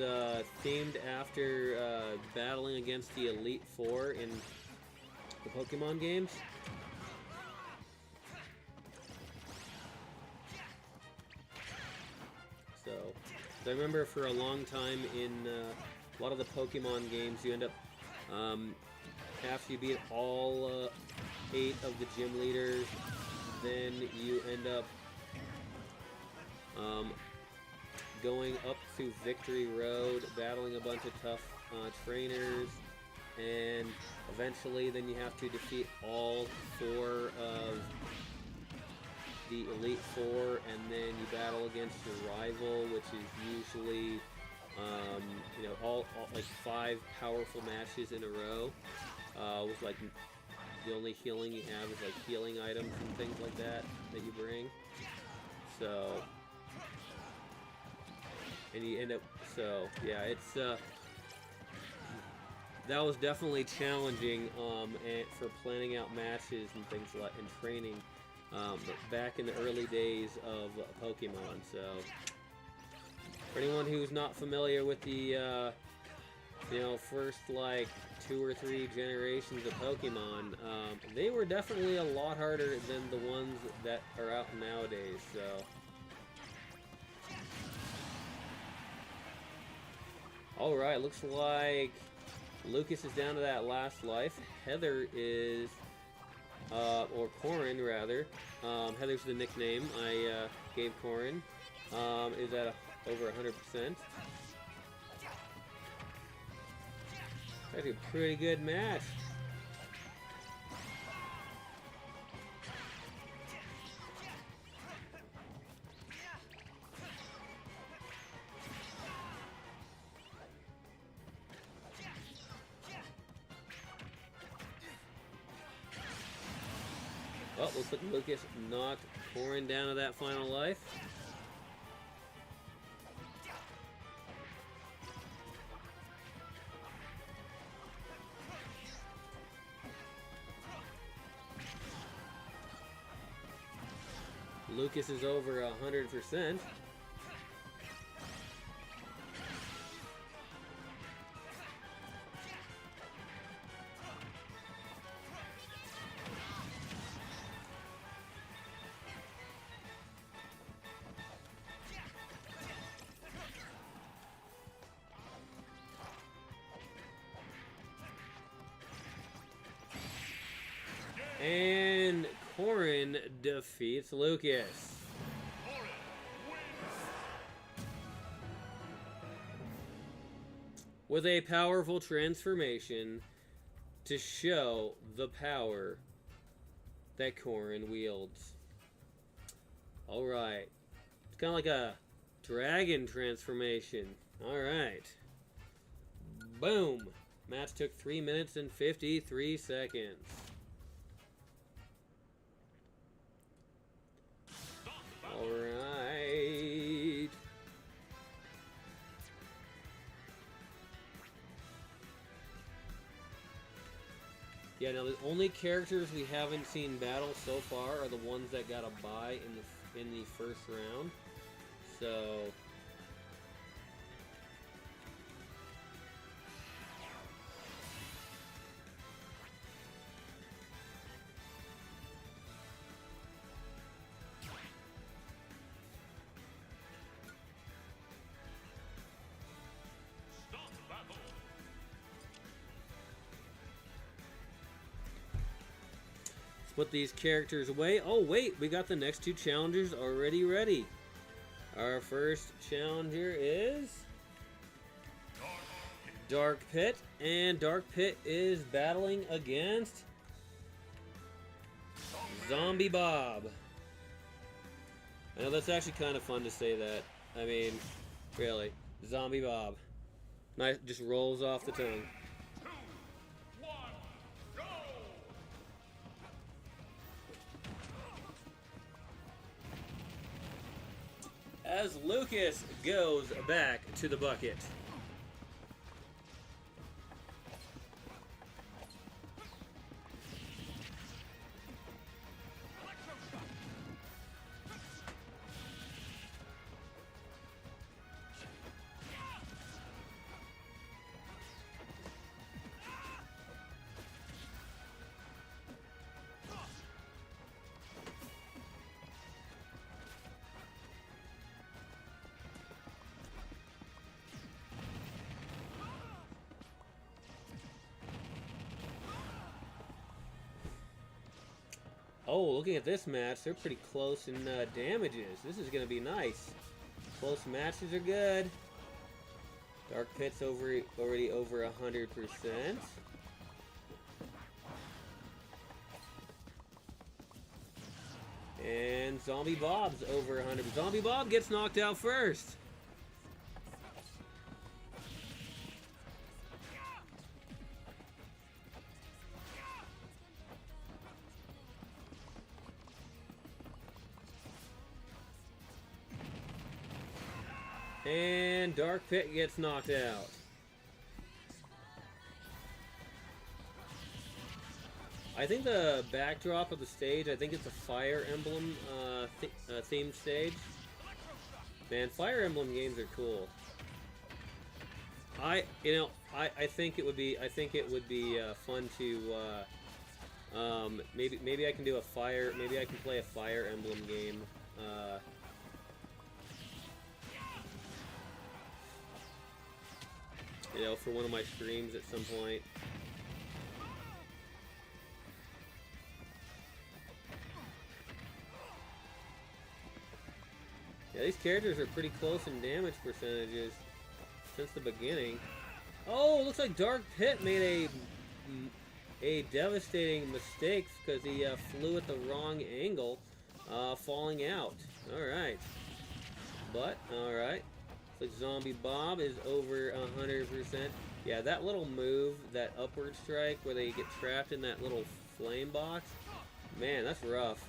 A: themed after battling against the Elite Four in the Pokemon games. So, I remember for a long time in a lot of the Pokemon games, you end up, after you beat all 8 of the gym leaders, then you end up going up to Victory Road, battling a bunch of tough trainers, and eventually then you have to defeat all 4 of the Elite Four, and then you battle against your rival, which is usually, you know, all like 5 powerful matches in a row, with like the only healing you have is like healing items and things like that you bring. So, and you end up, so yeah, it's that was definitely challenging for planning out matches and things like, and training, but back in the early days of Pokemon. So for anyone who's not familiar with the you know, first like 2 or 3 generations of Pokemon, they were definitely a lot harder than the ones that are out nowadays. So alright, looks like Lucas is down to that last life. Heather is or Corin rather. Heather's the nickname I gave Corin. Is at over 100%. That's a pretty good match. Oh, looks like Lucas knocked Corin down to that final life. Lucas is over 100%. And Corin defeats Lucas. With a powerful transformation to show the power that Corin wields. Alright. It's kind of like a dragon transformation. Alright. Boom. Match took 3 minutes and 53 seconds. Alright. Yeah, now the only characters we haven't seen battle so far are the ones that got a bye in the first round. So put these characters away. Oh, wait, we got the next two challengers already ready. Our first challenger is Dark Pit, and Dark Pit is battling against Zombie Bob. I know that's actually kind of fun to say that. I mean, really, Zombie Bob. Nice, just rolls off the tongue. As Lucas goes back to the bucket. Oh, looking at this match, they're pretty close in damages. This is going to be nice. Close matches are good. Dark Pit's already over 100%. And Zombie Bob's over 100%. Zombie Bob gets knocked out first. And Dark Pit gets knocked out. I think the backdrop of the stage, I think it's a Fire Emblem themed stage. Man, Fire Emblem games are cool. I think it would be fun to maybe I can do maybe I can play a Fire Emblem game. You know, for one of my streams at some point. Yeah, these characters are pretty close in damage percentages since the beginning. Oh, looks like Dark Pit made a devastating mistake because he flew at the wrong angle, falling out. Alright. But, alright. Looks like Zombie Bob is over 100%. Yeah, that little move, that upward strike where they get trapped in that little flame box, man, that's rough.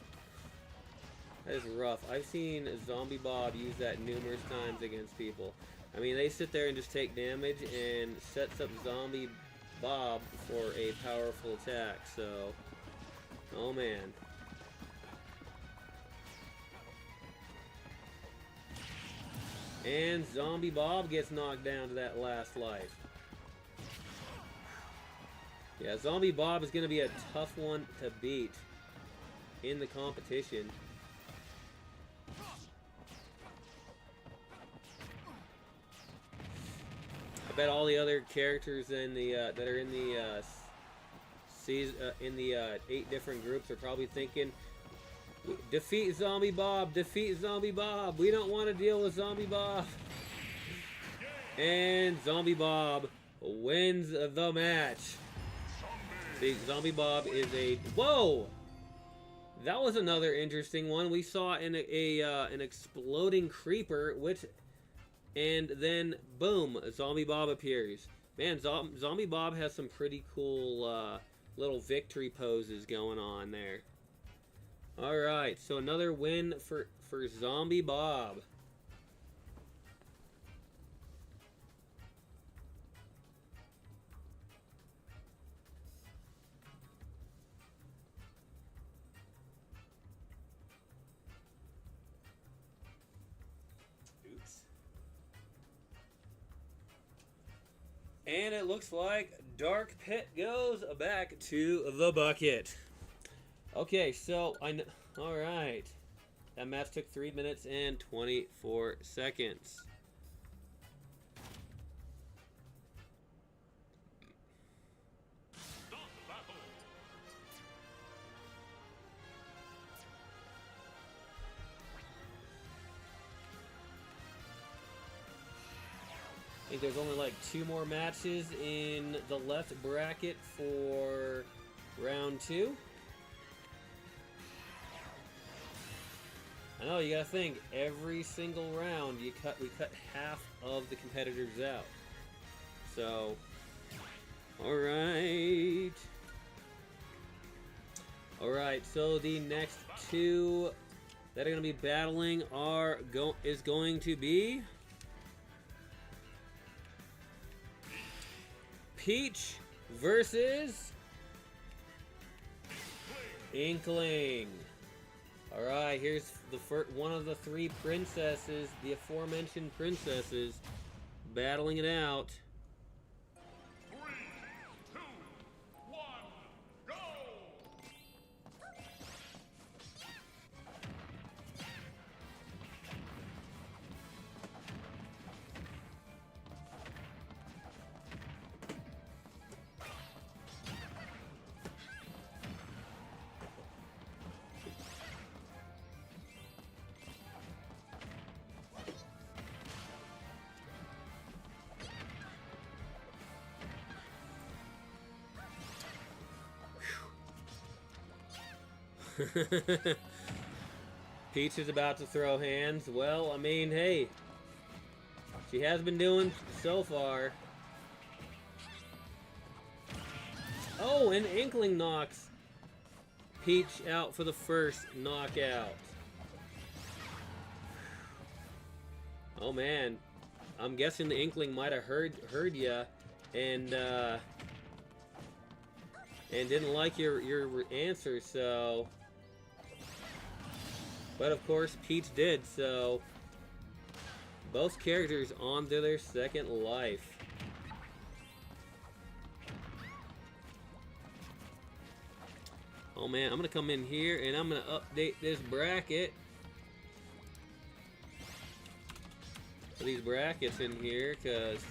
A: That is rough. I've seen Zombie Bob use that numerous times against people. I mean, they sit there and just take damage and sets up Zombie Bob for a powerful attack, so... Oh, man. And Zombie Bob gets knocked down to that last life. Yeah, Zombie Bob is going to be a tough one to beat in the competition. I bet all the other characters in the that are in the season in the 8 different groups are probably thinking, defeat Zombie Bob, defeat Zombie Bob. We don't want to deal with Zombie Bob. And Zombie Bob wins the match. The Zombie Bob is a... Whoa! That was another interesting one. We saw an exploding creeper, which... And then, boom, Zombie Bob appears. Man, Zombie Bob has some pretty cool little victory poses going on there. Alright, so another win for Zombie Bob. And it looks like Dark Pit goes back to the bucket. Okay, so all right. That match took 3 minutes and 24 seconds.
C: Start the battle.
A: I think there's only like 2 more matches in the left bracket for round 2. I know, you gotta think, every single round we cut half of the competitors out. So, alright. Alright, so the next 2 that are gonna be battling is going to be Peach versus Inkling. Alright, here's the one of the 3 princesses, the aforementioned princesses, battling it out.
C: 3, 2, 1, go!
A: Peach is about to throw hands. Well, I mean, hey, she has been doing so far. Oh, and Inkling knocks Peach out for the first knockout. Oh man, I'm guessing the Inkling might have heard ya and didn't like your answer, so. But of course, Peach did, so both characters on to their second life. Oh man, I'm gonna come in here and I'm gonna update this bracket. Put these brackets in here, cause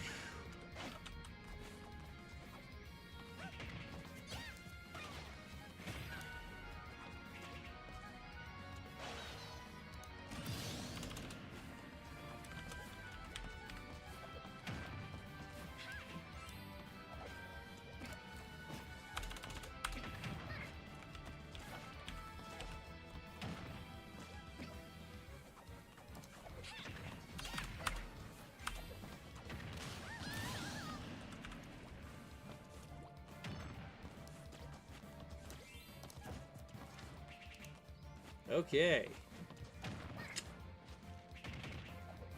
A: Okay.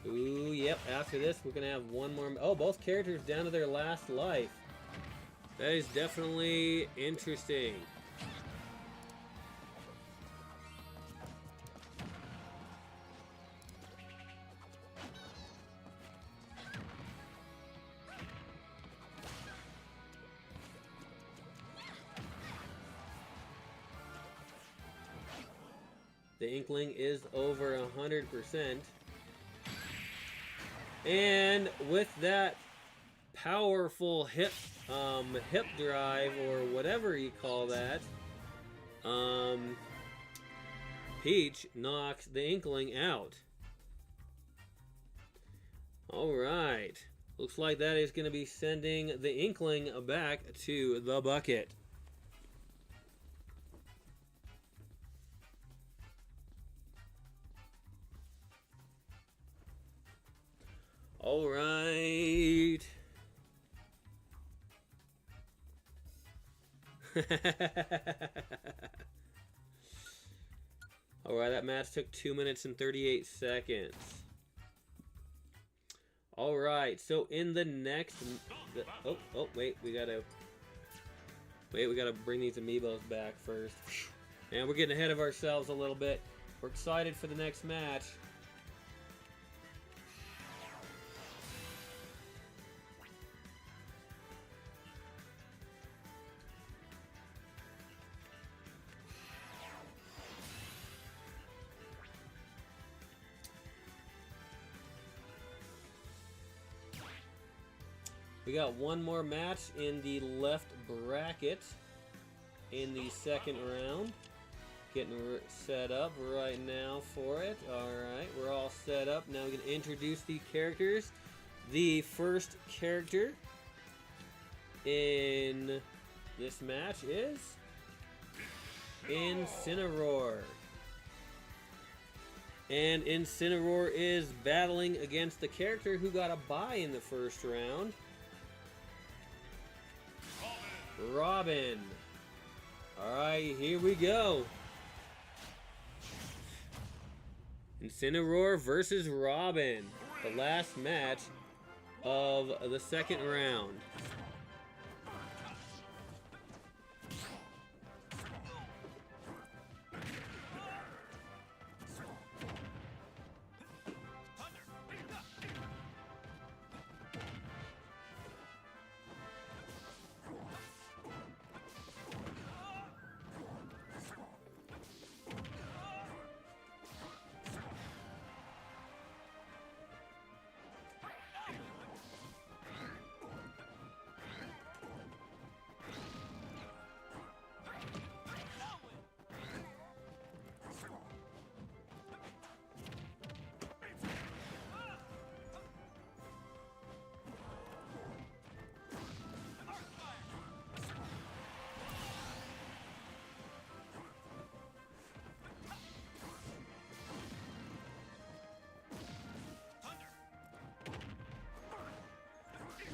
A: Ooh, yep. After this, we're gonna have one more. Oh, both characters down to their last life. That is definitely interesting. The Inkling is over 100%. And with that powerful hip drive, or whatever you call that, Peach knocks the Inkling out. Alright. Looks like that is going to be sending the Inkling back to the bucket. All right. All right, that match took 2 minutes and 38 seconds. All right, so in the next, wait, we gotta bring these amiibos back first. And we're getting ahead of ourselves a little bit. We're excited for the next match. We got one more match in the left bracket in the second round. Getting set up right now for it. Alright, we're all set up. Now we can introduce the characters. The first character in this match is Incineroar. And Incineroar is battling against the character who got a bye in the first round, Robin. Alright, here we go. Incineroar versus Robin. The last match of the second round.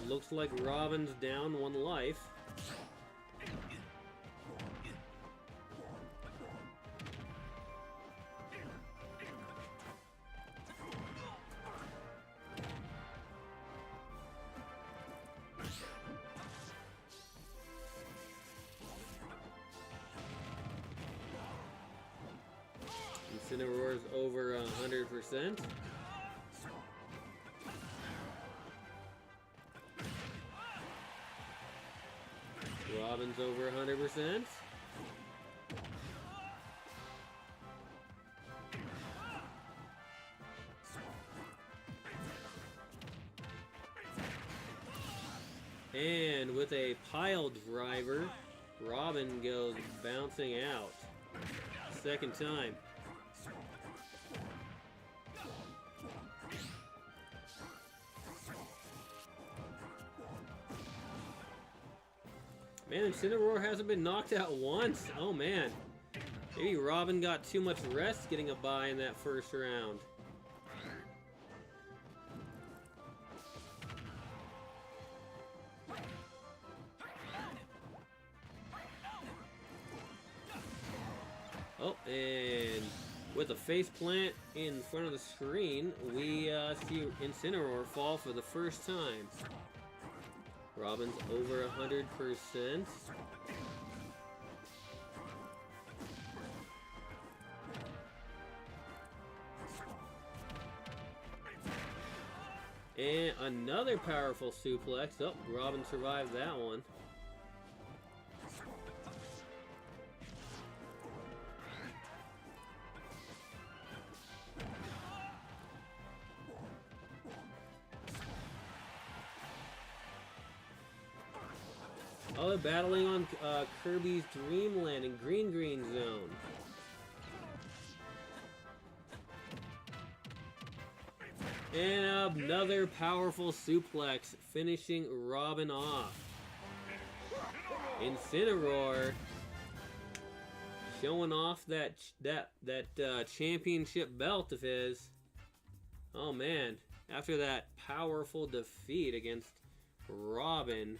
A: Looks like Robin's down one life. Incineroar's over 100%. Robin's over 100%. And with a pile driver, Robin goes bouncing out. Second time. Man, Incineroar hasn't been knocked out once. Oh man. Maybe Robin got too much rest getting a bye in that first round. Oh, and With a face plant in front of the screen, we see Incineroar fall for the first time. Robin's over 100%. And another powerful suplex. Oh, Robin survived that one. Oh, they're battling on Kirby's Dreamland and Green Zone. And another powerful suplex, finishing Robin off. Incineroar showing off that championship belt of his. Oh man, after that powerful defeat against Robin.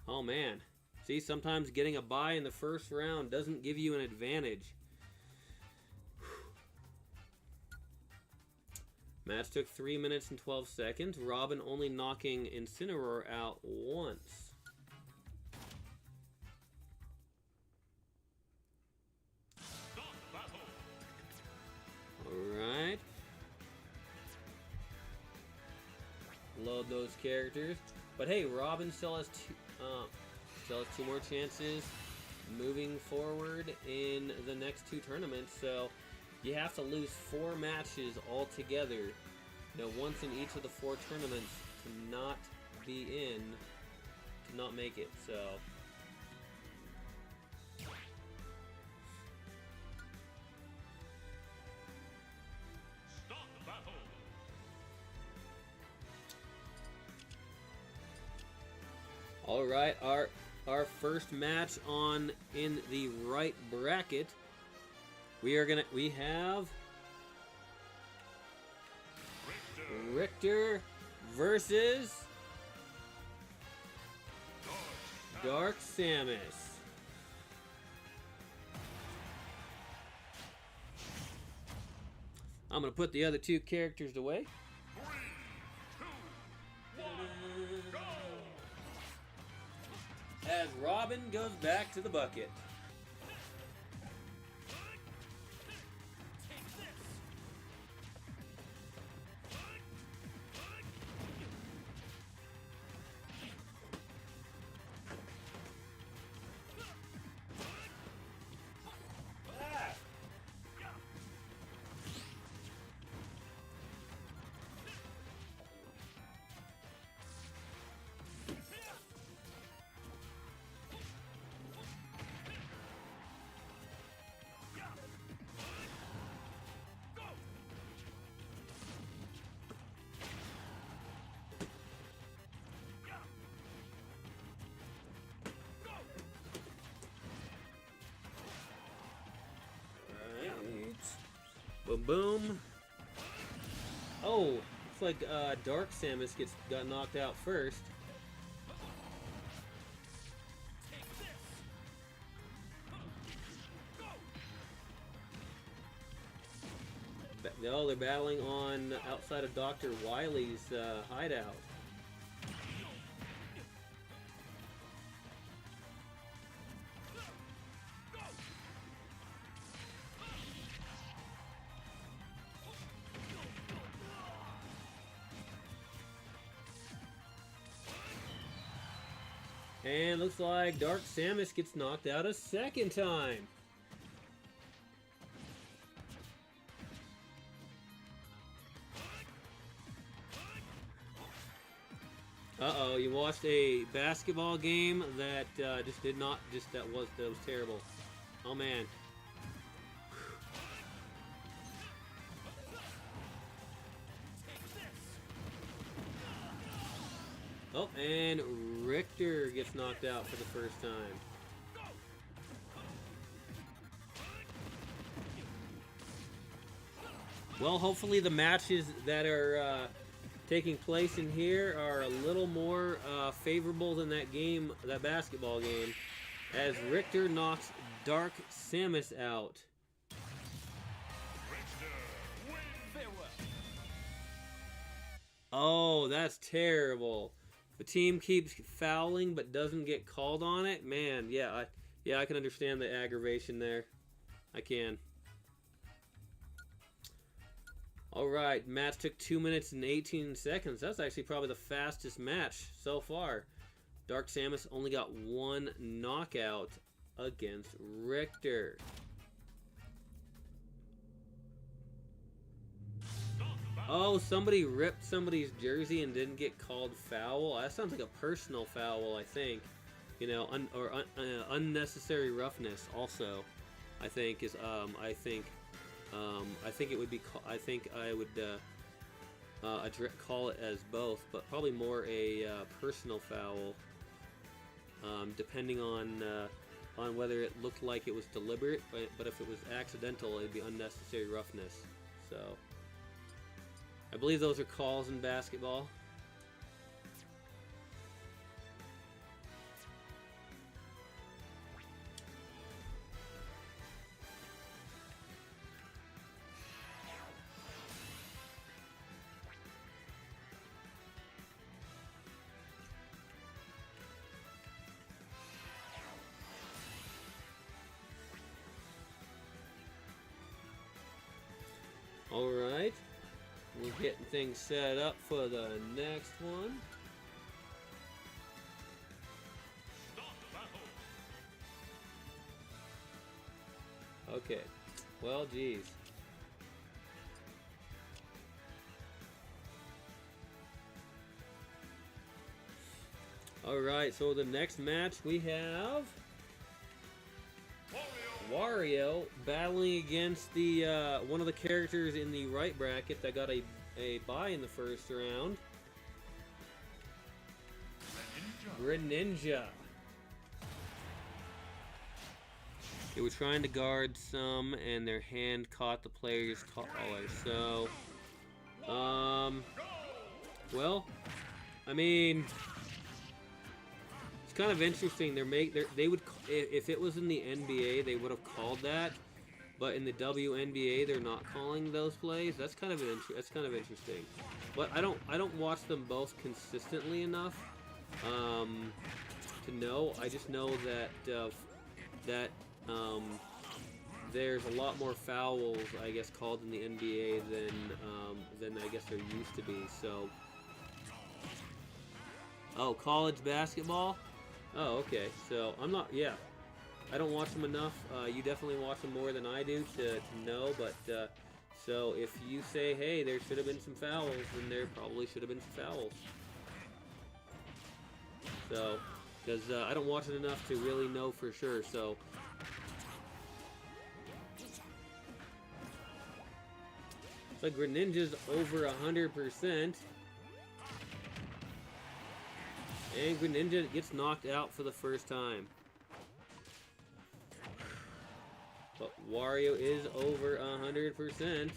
A: Oh man. See, sometimes getting a bye in the first round doesn't give you an advantage. Match took 3 minutes and 12 seconds. Robin only knocking Incineroar out once. Alright. Load those characters. But hey, Robin still has two more chances moving forward in the next two tournaments. So you have to lose 4 matches altogether. You know, once in each of the 4 tournaments to not be in, to not make it. So
C: Start the battle.
A: all right, our first match on in the right bracket. We have Richter versus Dark Samus. I'm gonna put the other 2 characters away.
C: 3, 2, 1, go!
A: As Robin goes back to the bucket. Boom, boom. Oh, looks like Dark Samus got knocked out first. No, they're battling on outside of Dr. Wily's hideout. And looks like Dark Samus gets knocked out a second time. Uh-oh, you watched a basketball game that that was terrible. Oh man. Oh, and Richter gets knocked out for the first time. Well, hopefully the matches that are taking place in here are a little more favorable than that basketball game, as Richter knocks Dark Samus out. Oh, that's terrible. If a team keeps fouling but doesn't get called on it, man, yeah, I can understand the aggravation there. I can. Alright, match took 2 minutes and 18 seconds. That's actually probably the fastest match so far. Dark Samus only got 1 knockout against Richter. Oh, somebody ripped somebody's jersey and didn't get called foul. That sounds like a personal foul, I think. You know, unnecessary roughness also, I think is I think it would be. I think I would call it as both, but probably more a personal foul, depending on whether it looked like it was deliberate. But if it was accidental, it'd be unnecessary roughness. So I believe those are calls in basketball. Alright, we're getting things set up for the next one. Okay, well, geez. Alright, so the next match we have Wario battling against the one of the characters in the right bracket that got a bye in the first round. Greninja. They were trying to guard some, and their hand caught the player's collar. So, well, I mean, it's kind of interesting. They would, if it was in the NBA, they would have called that, but in the WNBA, they're not calling those plays. That's kind of interesting. But I don't watch them both consistently enough to know. I just know that there's a lot more fouls, I guess, called in the NBA than I guess there used to be. So, oh, college basketball. Oh, okay. So I'm not. Yeah, I don't watch them enough. You definitely watch them more than I do to know. But so if you say, hey, there should have been some fouls, then there probably should have been some fouls. So, because I don't watch it enough to really know for sure. So. So Greninja's over 100%. And Greninja gets knocked out for the first time. But Wario is over 100%.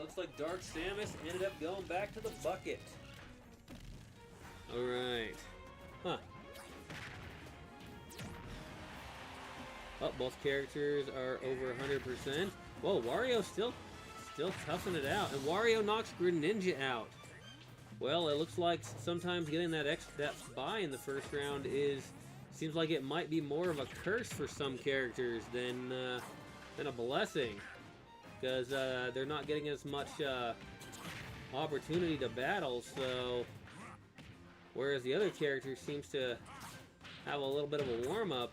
A: Looks like Dark Samus ended up going back to the bucket. Alright. Huh. Oh, both characters are over 100%. Whoa, Wario still toughing it out. And Wario knocks Greninja out. Well, it looks like sometimes getting that bye in the first round seems like it might be more of a curse for some characters than a blessing. Because they're not getting as much opportunity to battle, so whereas the other character seems to have a little bit of a warm-up.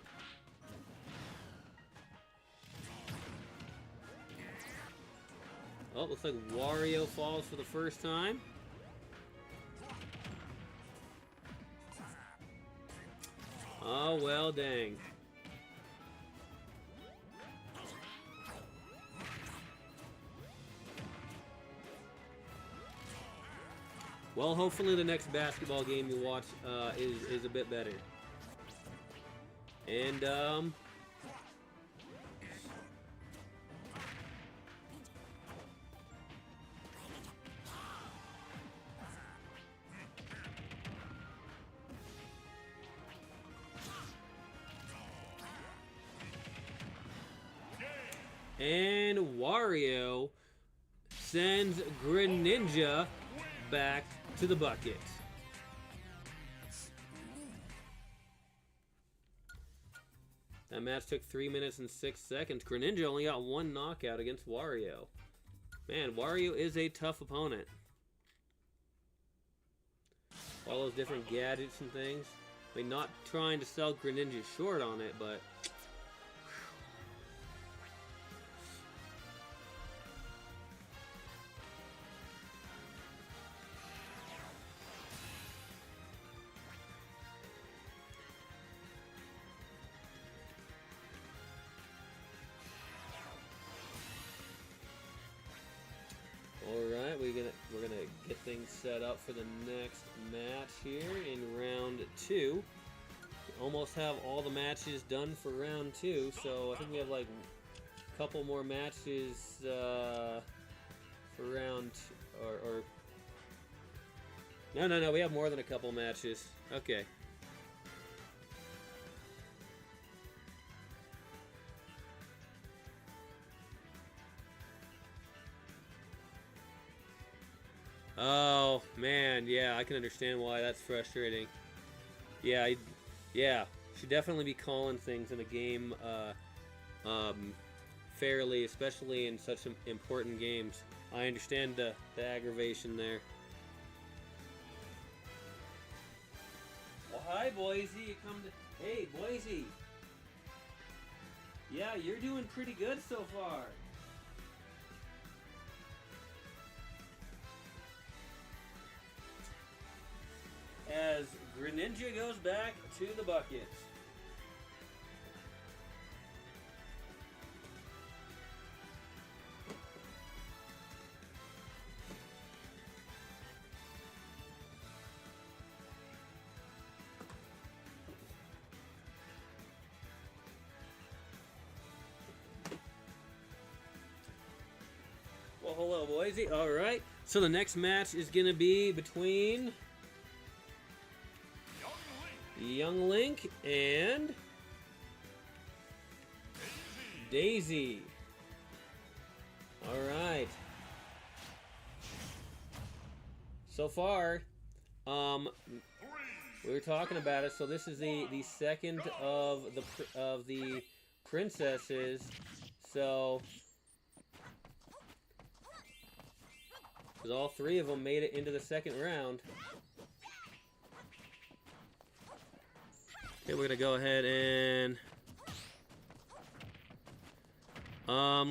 A: Oh, looks like Wario falls for the first time. Oh, well, dang. Well, hopefully the next basketball game you watch is a bit better. And Wario sends Greninja back to the bucket. That match took 3 minutes and 6 seconds. Greninja only got 1 knockout against Wario. Man, Wario is a tough opponent. All those different gadgets and things. I mean, not trying to sell Greninja short on it, but... Alright, we're gonna get things set up for the next match here in round 2. We almost have all the matches done for round 2, so I think we have like a couple more matches for round or no, we have more than a couple matches. Okay. Oh man, yeah, I can understand why that's frustrating. Yeah, should definitely be calling things in a game fairly, especially in such important games. I understand the aggravation there. Well, hi, Boise. You come to... Hey, Boise. Yeah, you're doing pretty good so far. As Greninja goes back to the bucket. Well, hello, Boise. All right. So the next match is going to be between Young Link and Daisy. All right. So far, we were talking about it. So this is the second of the princesses. So, because all 3 of them made it into the second round. Okay, we're gonna go ahead and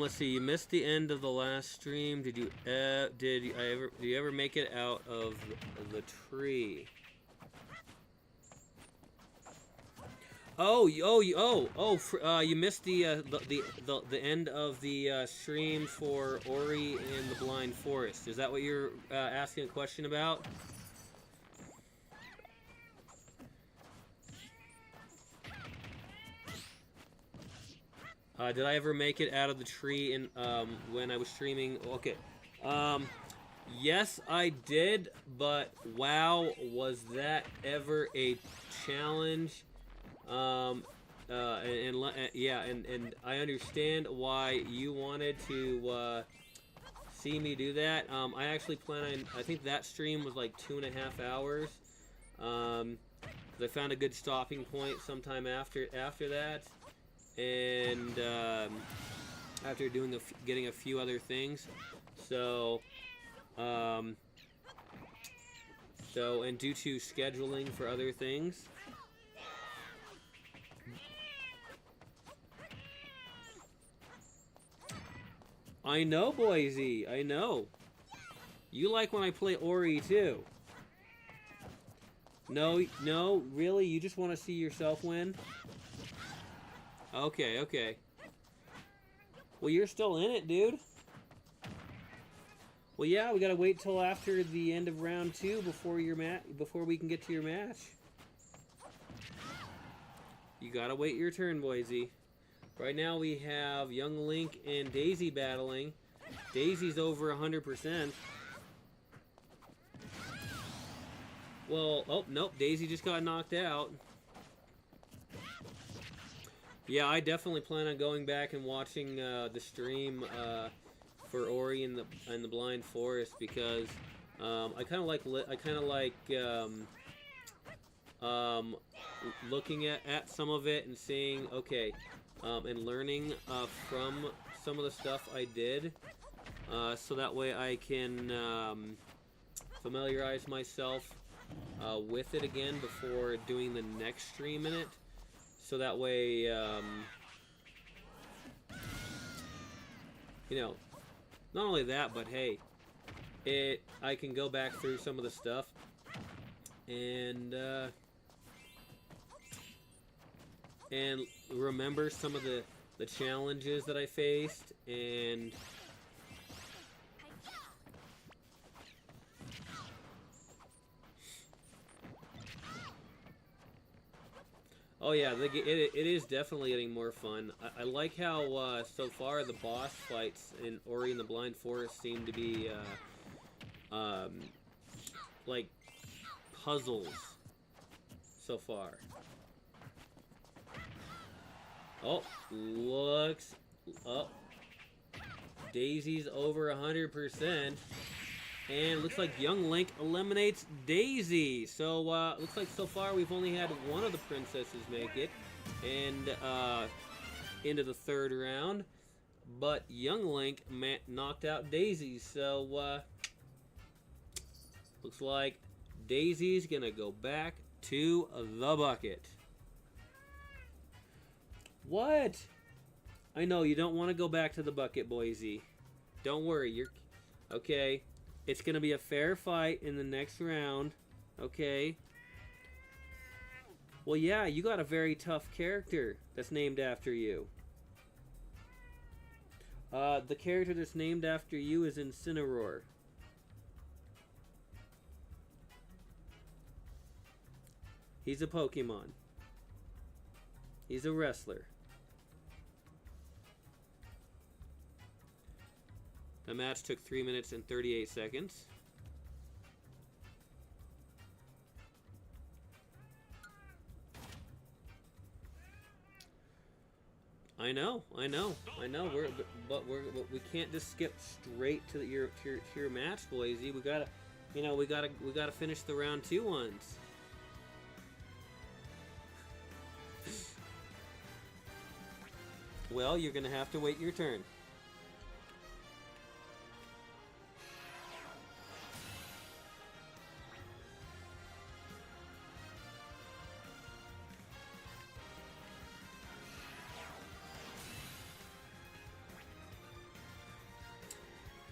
A: let's see. You missed the end of the last stream. Did you ever make it out of the tree? You missed the end of the stream for Ori and the Blind Forest. Is that what you're asking a question about? Did I ever make it out of the tree in when I was streaming? Okay. Yes, I did, but wow, was that ever a challenge? And I understand why you wanted to see me do that. I actually plan on. I think that stream was like 2.5 hours. 'Cause I found a good stopping point sometime after that. And after getting a few other things, so and due to scheduling for other things, I know, Boise, I know. You like when I play Ori too. No, really, you just want to see yourself win? Okay. Well, you're still in it, dude. Well, yeah, we gotta wait till after the end of round 2 before before we can get to your match. You gotta wait your turn, Boise. Right now we have Young Link and Daisy battling. Daisy's over 100%. Well, oh, nope, Daisy just got knocked out. Yeah, I definitely plan on going back and watching the stream for Ori and the Blind Forest because I kind of like looking at some of it and seeing and learning from some of the stuff I did, so that way I can familiarize myself with it again before doing the next stream in it. So that way, you know, not only that, but hey, I can go back through some of the stuff and remember some of the challenges that I faced and oh yeah, it is definitely getting more fun. I like how so far the boss fights in Ori and the Blind Forest seem to be like puzzles so far. Oh, looks up. Daisy's over 100%. And looks like Young Link eliminates Daisy. So, looks like so far we've only had one of the princesses make it. And, into the third round. But Young Link knocked out Daisy. So, looks like Daisy's gonna go back to the bucket. What? I know, you don't want to go back to the bucket, Boise. Don't worry, you're... Okay. It's going to be a fair fight in the next round. Okay. Well, yeah, you got a very tough character that's named after you. The character that's named after you is Incineroar. He's a Pokemon. He's a wrestler. The match took 3 minutes and 38 seconds. I know. But we can't just skip straight to your match, Boise. We gotta finish the round 2 ones. Well, you're gonna have to wait your turn.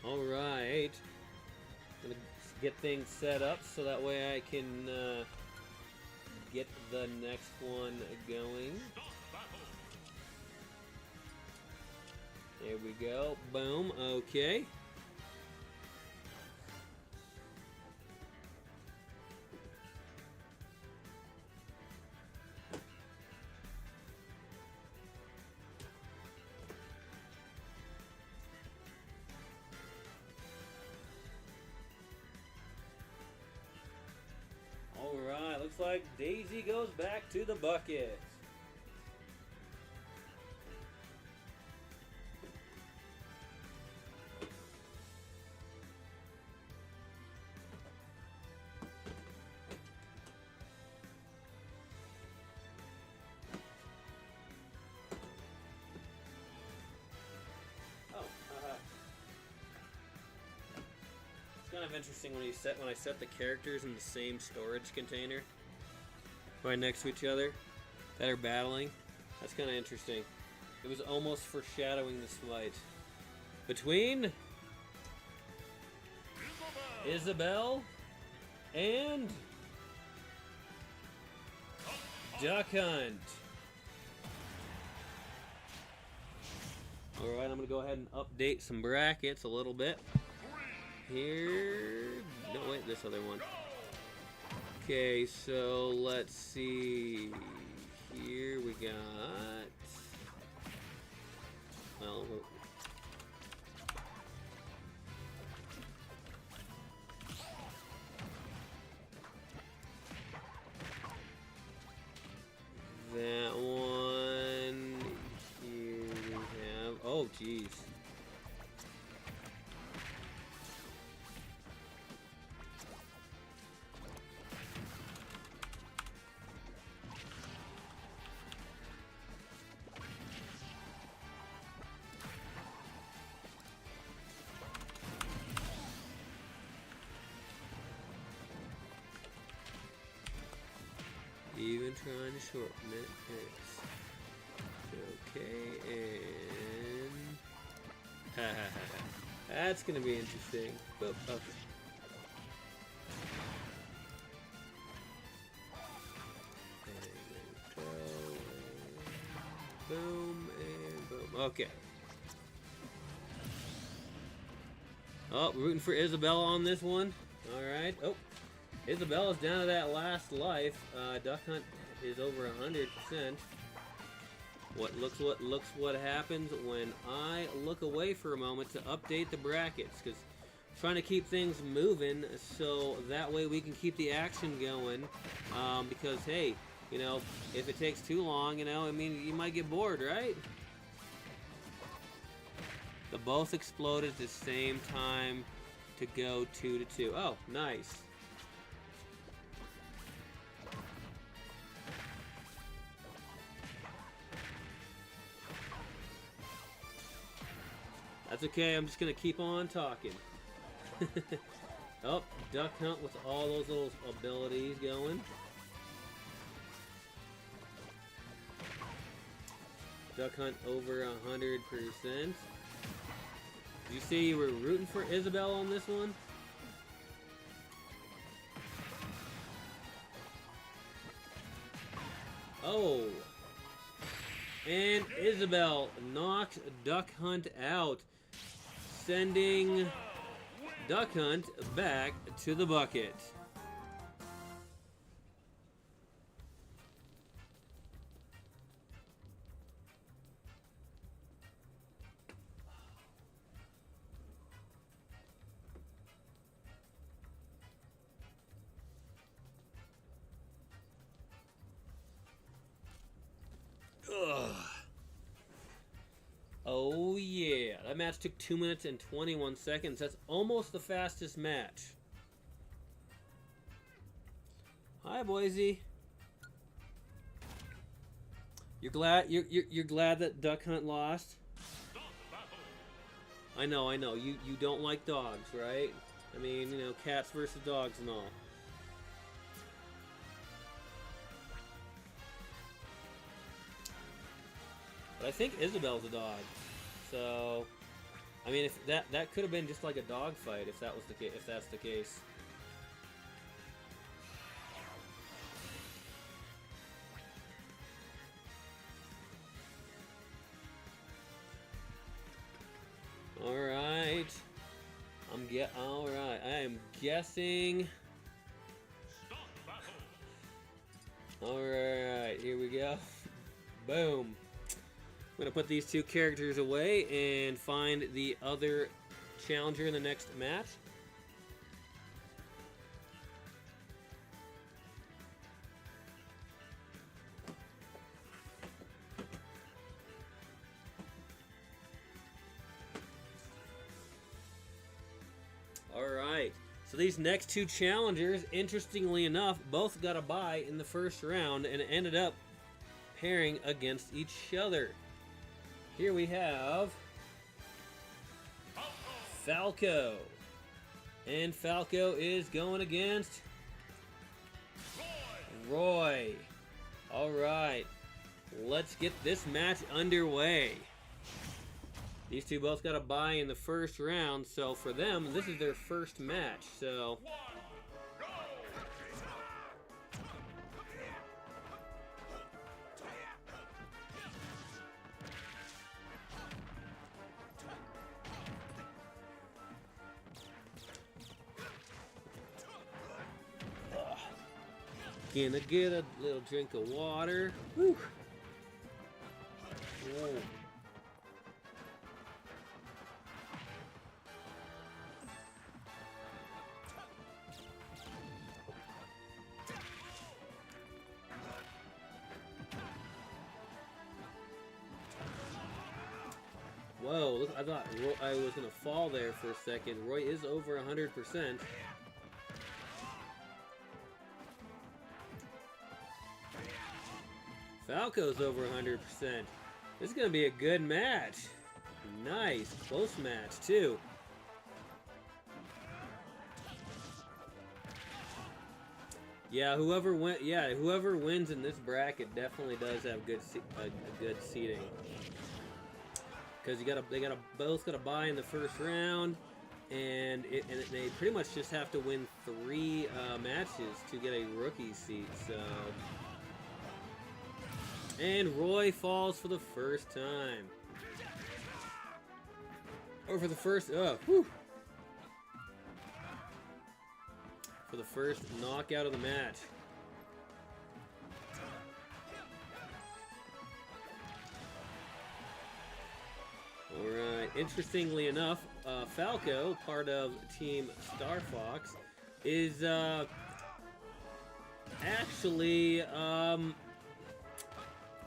A: Alright, gonna get things set up so that way I can get the next one going. There we go, boom, okay. Alright, looks like Daisy goes back to the bucket. Kind of interesting when I set the characters in the same storage container right next to each other that are battling. That's kind of interesting. It was almost foreshadowing this fight between Isabelle and Duck Hunt. Alright, I'm going to go ahead and update some brackets a little bit. here. No, wait, this other one. Okay, so let's see. Here we got. Well, that one. Here we have. Oh, jeez. Even trying to shorten it. Okay, and that's gonna be interesting. Oh, okay. And then go, boom, and boom. Okay. Oh, rooting for Isabella on this one. All right. Oh. Isabella's down to that last life. Duck Hunt is over 100%. What happens when I look away for a moment to update the brackets, because trying to keep things moving so that way we can keep the action going. Because hey, you know, if it takes too long, you know, I mean, you might get bored, right? They both exploded at the same time to go 2-2. Oh, nice. That's okay, I'm just gonna keep on talking. Oh, Duck Hunt with all those little abilities going. Duck Hunt over 100%. Did you say you were rooting for Isabel on this one? Oh. And Isabel knocks Duck Hunt out, sending Duck Hunt back to the bucket. Ugh. Oh yeah, that match took 2 minutes and 21 seconds. That's almost the fastest match. Hi, Boise. You're glad you're glad that Duck Hunt lost? I know. You don't like dogs, right? I mean, you know, cats versus dogs and all. But I think Isabel's a dog, so I mean, if that could have been just like a dog fight if that was the case. If that's the case. All right, all right. I am guessing. All right, here we go. Boom. I'm going to put these two characters away and find the other challenger in the next match. Alright, so these next two challengers, interestingly enough, both got a bye in the first round and ended up pairing against each other. Here we have Falco. And Falco is going against Roy. Alright, let's get this match underway. These two both got a bye in the first round, so for them, this is their first match. So Gonna get a little drink of water. Whew. Whoa. Whoa, look, I thought I was going to fall there for a second. Roy is over 100%. Falco's over 100%. This is going to be a good match. Nice. Close match, too. Yeah, whoever wins in this bracket definitely does have good good seating. Because they both gotta buy in the first round, and they pretty much just have to win 3 matches to get a rookie seat. So, and Roy falls for the first time, or for the first for the first knockout of the match. Alright, interestingly enough, Falco, part of Team Star Fox, is actually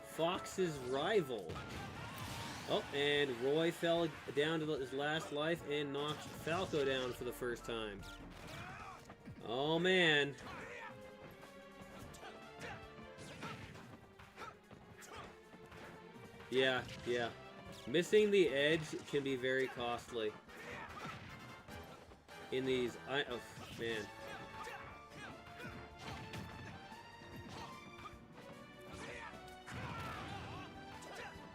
A: Fox's rival. Oh, and Roy fell down to his last life and knocked Falco down for the first time. Oh man. Yeah. Missing the edge can be very costly in these. Oh man.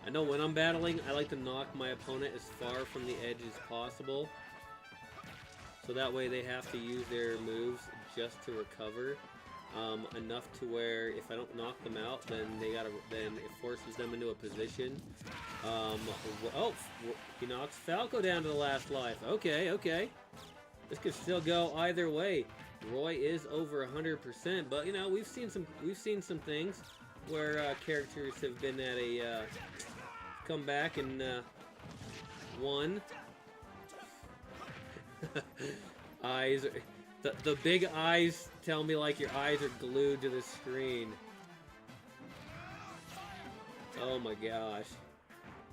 A: I know when I'm battling, I like to knock my opponent as far from the edge as possible, so that way they have to use their moves just to recover. Enough to where if I don't knock them out, then then it forces them into a position. Oh, he knocks Falco down to the last life. Okay. This could still go either way. Roy is over 100%, but you know we've seen some things where characters have been at a come back and won. Eyes. The big eyes tell me like your eyes are glued to the screen. Oh my gosh.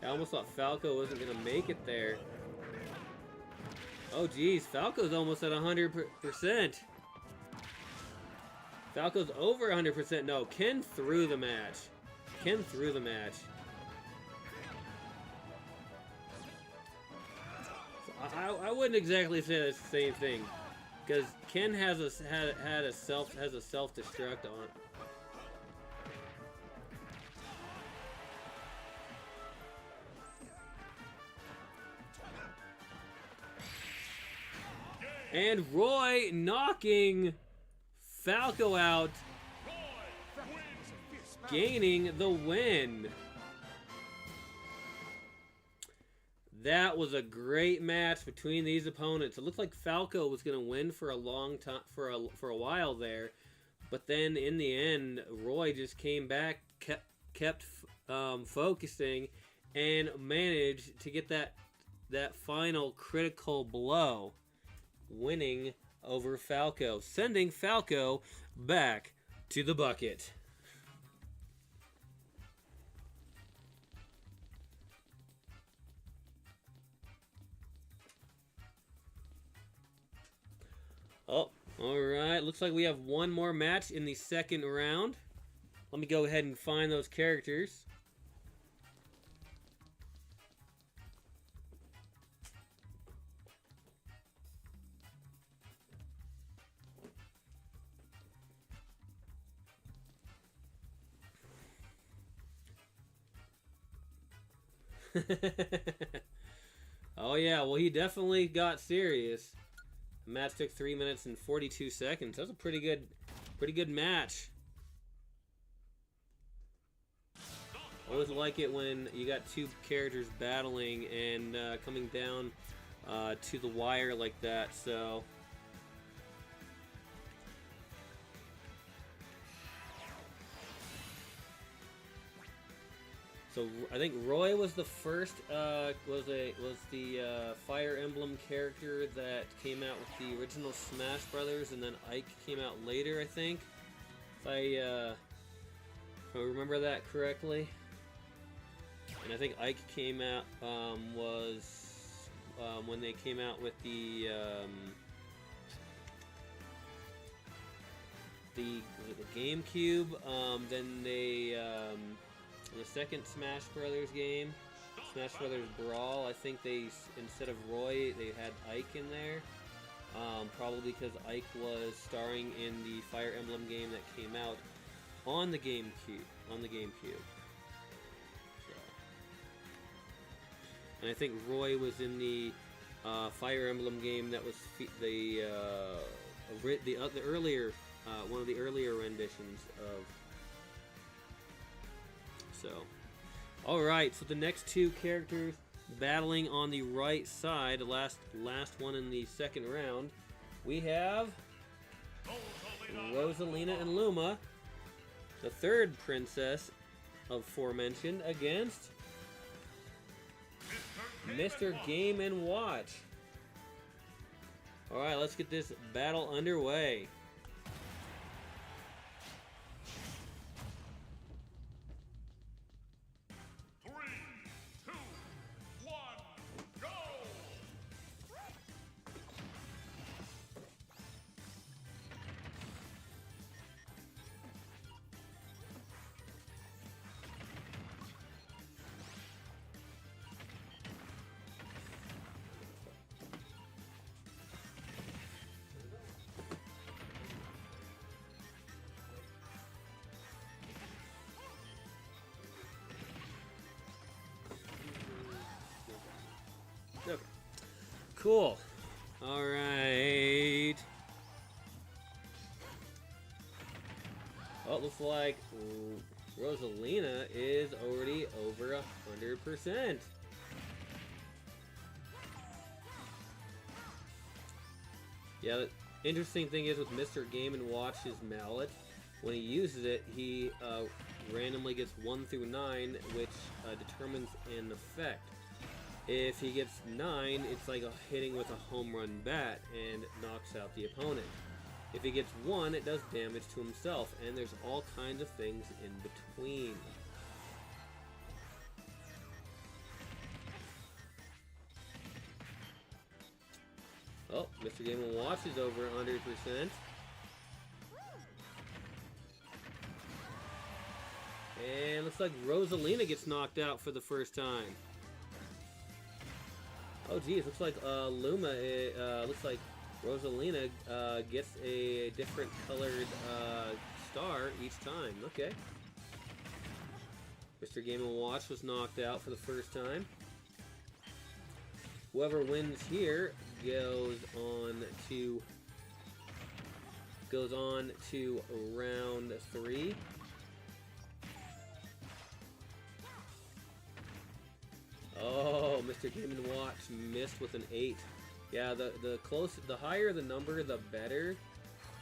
A: I almost thought Falco wasn't going to make it there. Oh geez, Falco's almost at 100%. Falco's over 100%. No, Ken threw the match. So I wouldn't exactly say that's the same thing. Because Ken has a self-destruct on. And Roy knocking Falco out, gaining the win. That was a great match between these opponents. It looked like Falco was going to win for a long time, for a while there, but then in the end, Roy just came back, kept focusing, and managed to get that final critical blow, winning over Falco, sending Falco back to the bucket. Oh, alright. Looks like we have one more match in the second round. Let me go ahead and find those characters. Oh yeah, well he definitely got serious. The match took 3 minutes and 42 seconds. That was a pretty good match. I always like it when you got two characters battling and coming down to the wire like that. So So I think Roy was the first was the Fire Emblem character that came out with the original Smash Brothers, and then Ike came out later, I think. If I remember that correctly. And I think Ike came out was when they came out with the GameCube. Then they the second Smash Brothers game, Smash Brothers Brawl. I think they instead of Roy, they had Ike in there. Probably because Ike was starring in the Fire Emblem game that came out on the GameCube. So, and I think Roy was in the Fire Emblem game that was the earlier one of the earlier renditions of. So, all right. So the next two characters battling on the right side, the last one in the second round, we have Rosalina and Luma, the third princess of aforementioned, against Mr. Game & Watch. Alright, let's get this battle underway. Okay. Cool. All right. Oh, it looks like Rosalina is already over 100%. Yeah, the interesting thing is with Mr. Game & Watch's mallet, when he uses it, he randomly gets 1 through 9, which determines an effect. If he gets 9, it's like hitting with a home run bat and knocks out the opponent. If he gets 1, it does damage to himself, and there's all kinds of things in between. Oh, Mr. Game & Watch is over 100%. And looks like Rosalina gets knocked out for the first time. Oh geez, looks like Luma, looks like Rosalina gets a different colored star each time. Okay. Mr. Game & Watch was knocked out for the first time. Whoever wins here goes on to round 3. Oh, Mr. Game & Watch missed with an 8. Yeah, the higher the number, the better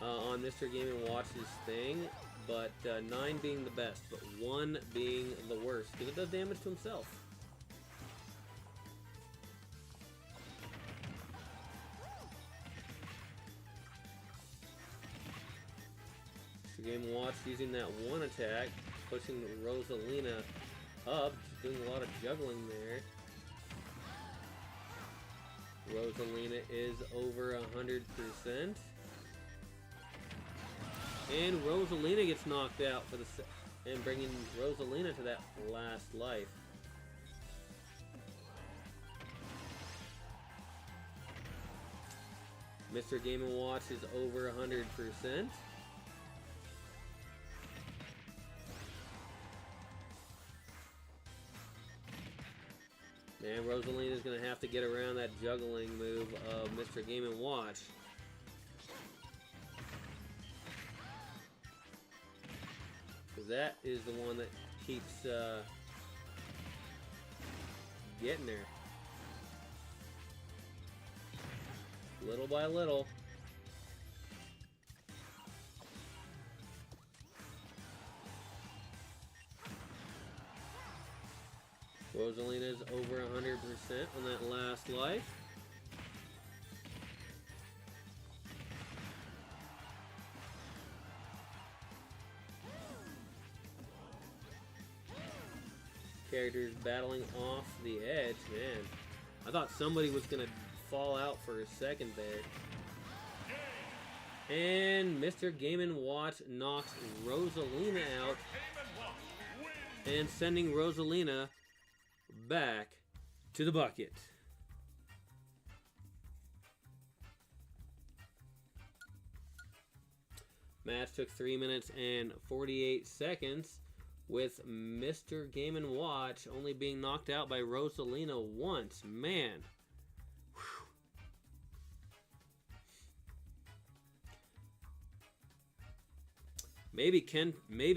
A: on Mr. Game & Watch's thing. But 9 being the best, but 1 being the worst, because it does damage to himself. Mr. Game & Watch using that 1 attack, pushing Rosalina up, doing a lot of juggling there. Rosalina is over 100%. And Rosalina gets knocked out for and bringing Rosalina to that last life. Mr. Game & Watch is over 100%. And Rosalina is going to have to get around that juggling move of Mr. Game & Watch. Because that is the one that keeps getting there. Little by little. Rosalina's over 100% on that last life. Characters battling off the edge, man. I thought somebody was gonna fall out for a second there. And Mr. Game & Watch knocks Rosalina out and sending Rosalina back to the bucket. Match took 3 minutes and 48 seconds, with Mr. Game & Watch only being knocked out by Rosalina once. Man. Whew. Maybe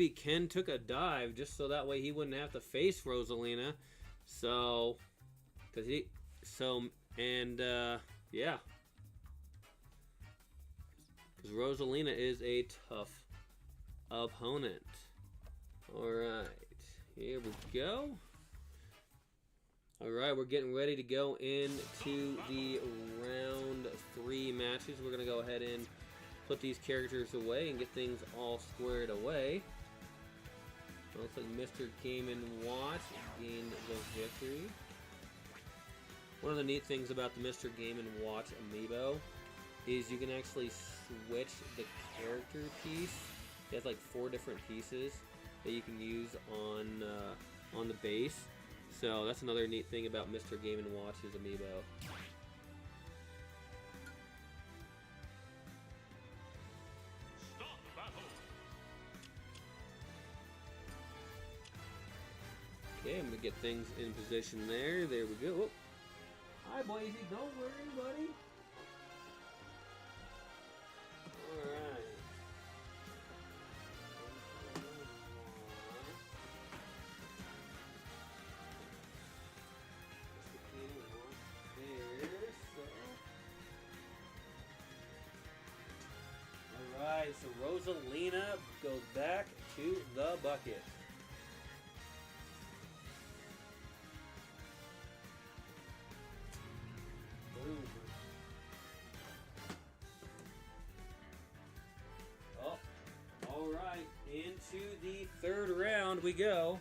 A: Ken took a dive just so that way he wouldn't have to face Rosalina. So, yeah. Because Rosalina is a tough opponent. Alright, here we go. Alright, we're getting ready to go into the round 3 matches. We're going to go ahead and put these characters away and get things all squared away. Looks like Mr. Game & Watch gained the victory. One of the neat things about the Mr. Game & Watch amiibo is you can actually switch the character piece. It has like 4 different pieces that you can use on the base. So that's another neat thing about Mr. Game & Watch's amiibo.
C: Stop the battle.
A: Okay, I'm gonna get things in position there. There we go. Oh. Hi, Boise. Don't worry, buddy. All right. Alright, so Rosalina goes back to the bucket. Boom. Oh, alright, into the 3rd round we go.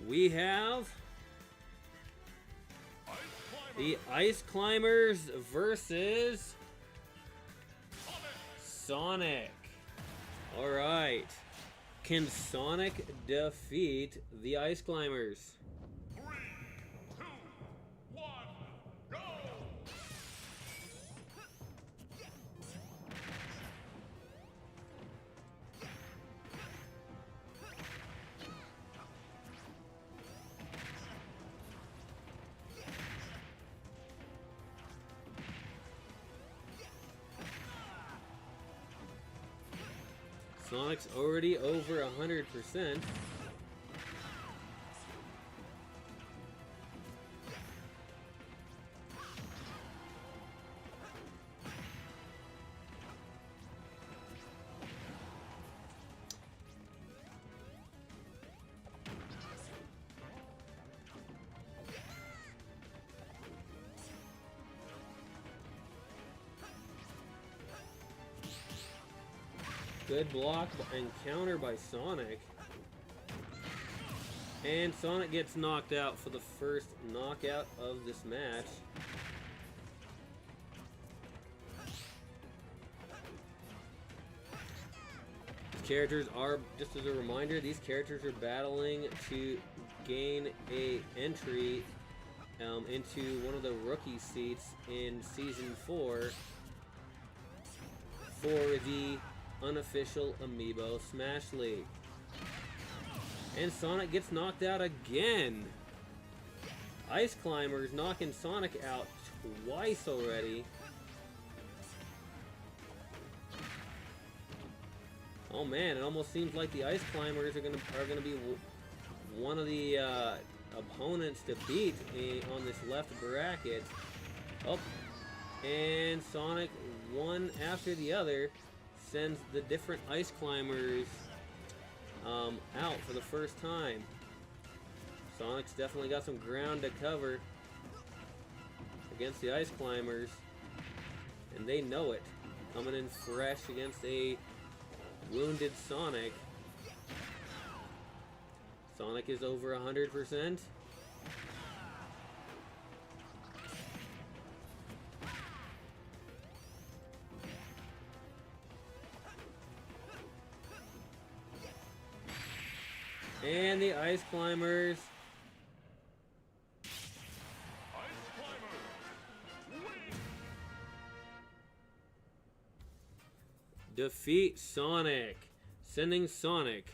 A: We have the Ice Climbers versus Sonic. Alright. Can Sonic defeat the Ice Climbers?
C: 3, 2, 1, go!
A: Sonic's already over 100%. Good block and counter by Sonic. And Sonic gets knocked out for the first knockout of this match. These characters are, just as a reminder, these characters are battling to gain a entry into one of the rookie seats in Season 4 for the Unofficial Amiibo Smash League. And Sonic gets knocked out again. Ice Climbers knocking Sonic out twice already. Oh man, it almost seems like the Ice Climbers are gonna be one of the opponents to beat on this left bracket. Oh, and Sonic, one after the other, sends the different Ice Climbers out for the first time. Sonic's definitely got some ground to cover against the Ice Climbers, and they know it. Coming in fresh against a wounded Sonic. Sonic is over 100%. And the Ice Climbers defeat Sonic, sending Sonic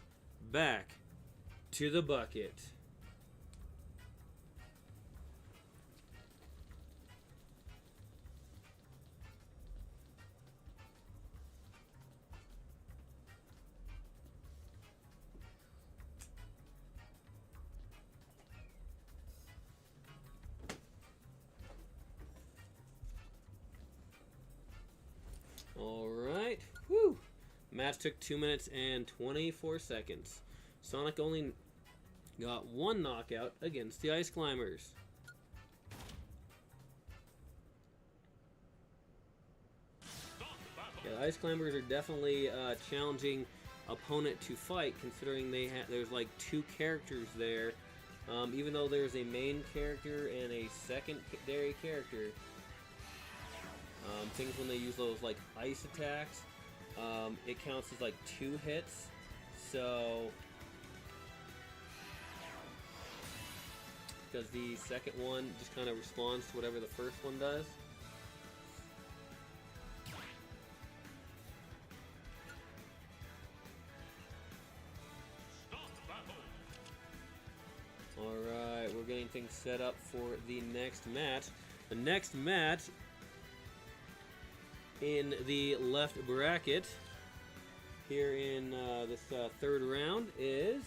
A: back to the bucket. Alright, whew. Match took 2 minutes and 24 seconds. Sonic only got one knockout against the Ice Climbers. Yeah, the Ice Climbers are definitely a challenging opponent to fight, considering there's like 2 characters there. Even though there's a main character and a secondary character. Things when they use those like ice attacks, it counts as like 2 hits. So, because the second one just kind of responds to whatever the first one does. Alright, we're getting things set up for the next match. The next match in the left bracket here in this third round is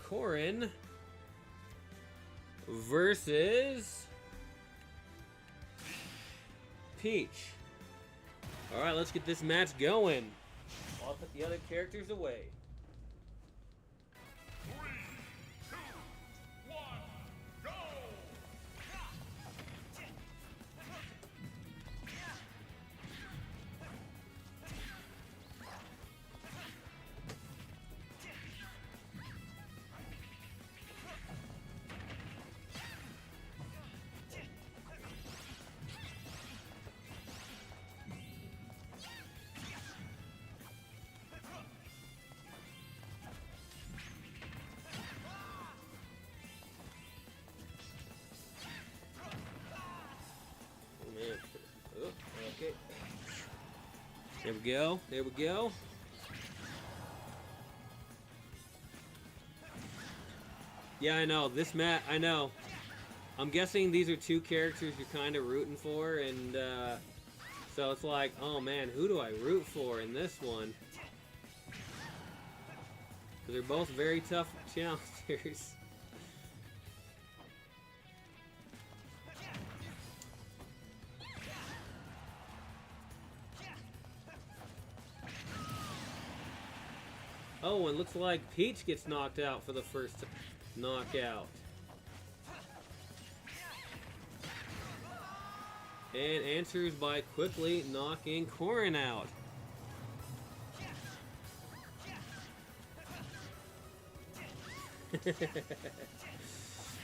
A: Corin versus Peach. Alright, let's get this match going. I'll put the other characters away.
C: 3, 2, 1, go!
A: Okay. There we go. There we go. Yeah, I know. This match, I know. I'm guessing these are 2 characters you're kind of rooting for, and so it's like, oh man, who do I root for in this one? Because they're both very tough challengers. Oh, and looks like Peach gets knocked out for the first knockout. And answers by quickly knocking Corin out.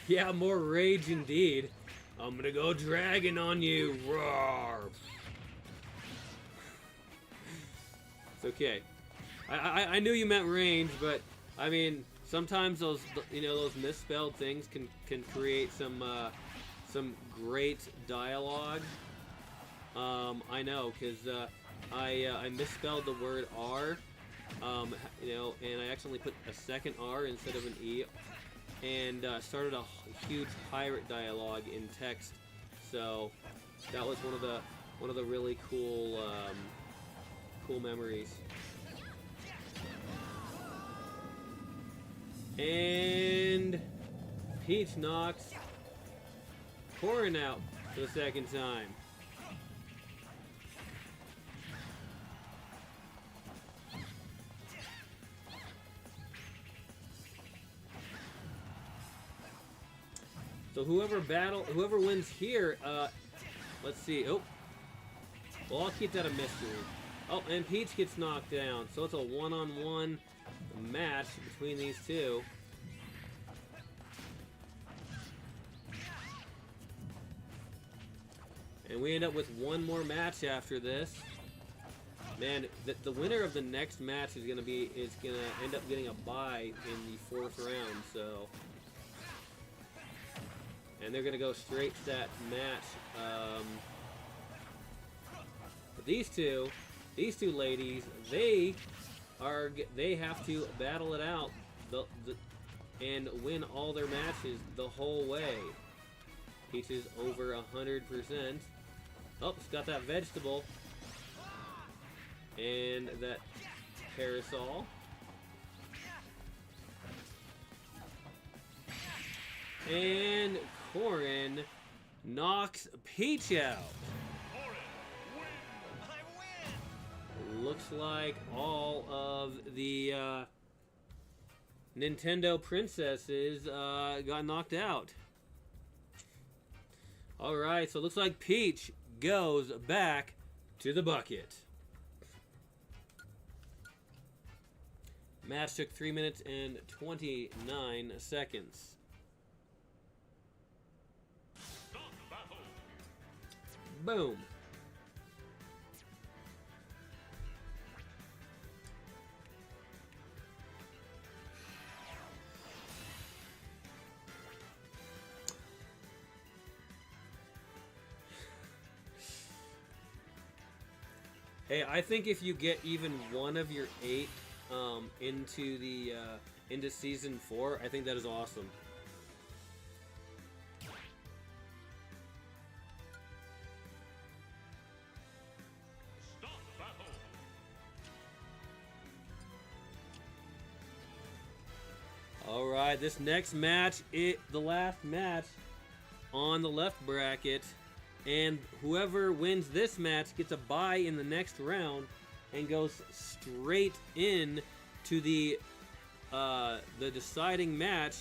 A: Yeah, more rage indeed. I'm gonna go dragon on you. Roar. It's okay. I knew you meant range, but I mean sometimes those those misspelled things can create some great dialogue. I know because I misspelled the word R, and I accidentally put a second R instead of an E, and started a huge pirate dialogue in text. So that was one of the really cool memories. And Peach knocks Corin out for the second time. So whoever wins here, let's see. Oh, well, I'll keep that a mystery. Oh, and Peach gets knocked down, so it's a one-on-one match between these two. And we end up with one more match after this. Man, the winner of the next match is gonna end up getting a bye in the 4th round. So, and they're gonna go straight to that match. But these two ladies, they have to battle it out and win all their matches the whole way. Peach is over 100%. Oh, it's got that vegetable. And that parasol. And Corin knocks Peach out. Looks like all of the Nintendo princesses got knocked out. Alright, so it looks like Peach goes back to the bucket. Match took 3 minutes and 29 seconds. Boom. Hey, I think if you get even one of your 8 into season 4, I think that is awesome. All right, this next match, the last match on the left bracket. And whoever wins this match gets a bye in the next round and goes straight in to the deciding match.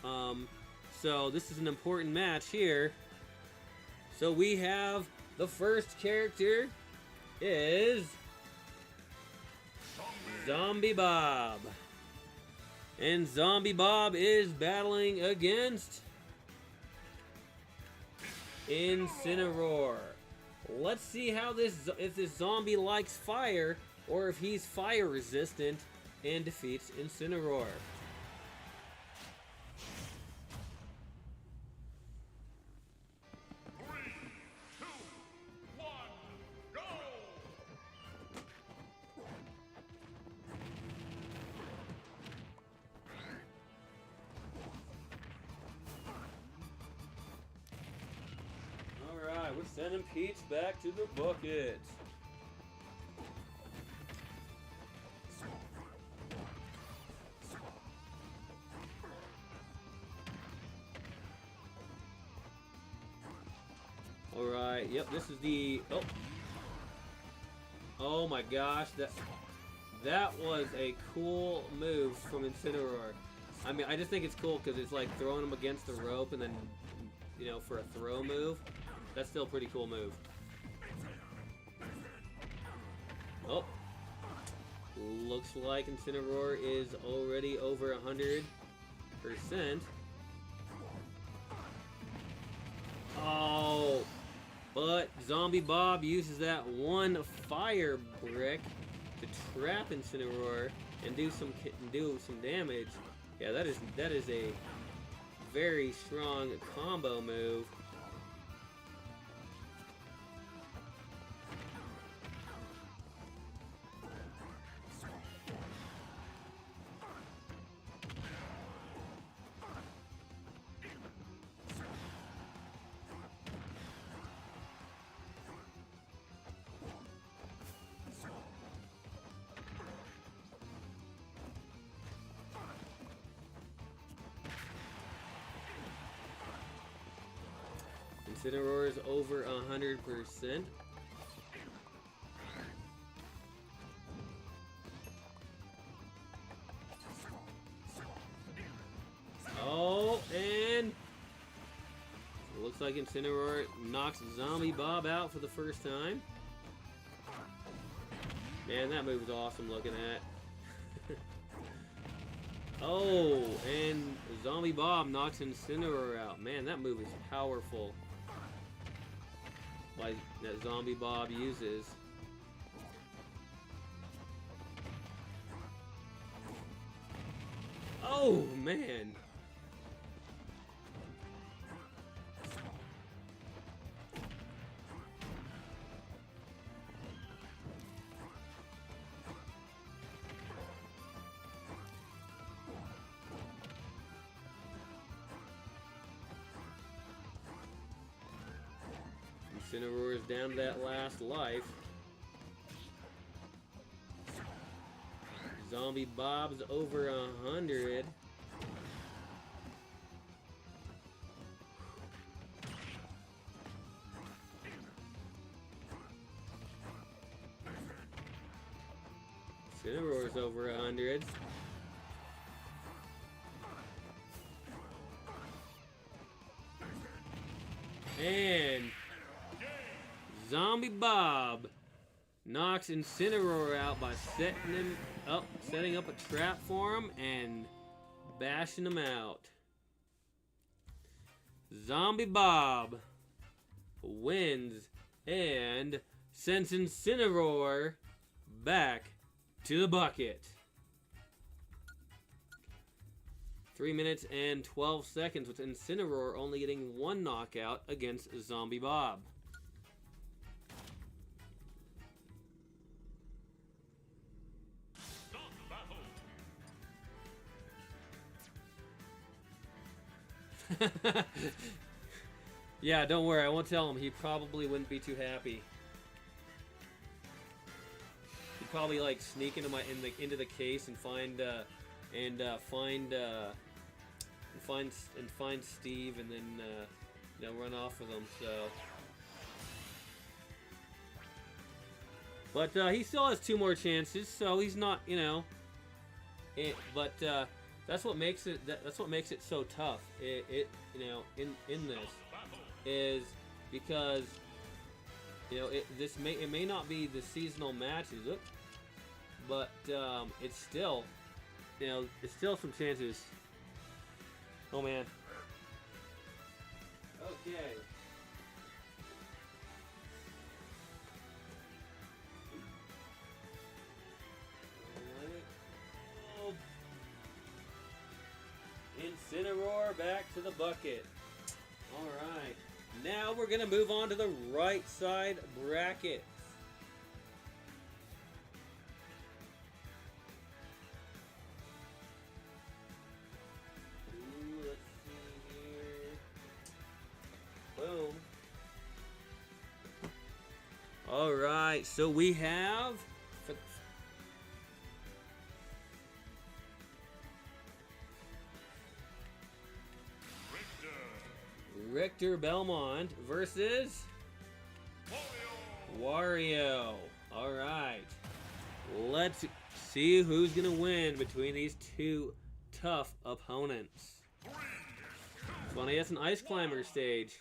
A: So this is an important match here. So we have the first character is Zombie Bob. And Zombie Bob is battling against Incineroar. Let's see how if this zombie likes fire or if he's fire resistant and defeats Incineroar. We're sending Peach back to the bucket. Alright, yep, this is the... Oh my gosh, that was a cool move from Incineroar. I mean, I just think it's cool because it's like throwing him against the rope and then, you know, for a throw move. That's still a pretty cool move. Oh. Looks like Incineroar is already over 100%. Oh. But Zombie Bob uses that one fire brick to trap Incineroar and do some damage. Yeah, that is a very strong combo move. Incineroar is over 100%. Oh, and like Incineroar knocks Zombie Bob out for the first time. Man, that move is awesome looking at. Oh, and Zombie Bob knocks Incineroar out. Man, that move is powerful. Like that Zombie Bob uses. Oh, man. Incineroar is down to that last life. Zombie Bob's over 100. Incineroar's over 100. And Zombie Bob knocks Incineroar out by setting up a trap for him and bashing him out. Zombie Bob wins and sends Incineroar back to the bucket. 3 minutes and 12 seconds with Incineroar only getting one knockout against Zombie Bob. Yeah, don't worry. I won't tell him. He probably wouldn't be too happy. He'd probably like sneak into into the case and find Steve and then run off with him. So, but he still has 2 more chances. So he's not, but. That's what makes it. That's what makes it so tough. In this is because it may not be the seasonal matches, but it's still it's still some chances. Oh man. Okay. Incineroar back to the bucket. Alright. Now we're going to move on to the right side brackets. Let's see here. Boom. Alright, so we have... Richter Belmont versus Wario. Alright. Let's see who's going to win between these 2 tough opponents. Funny, that's an Ice Climber stage.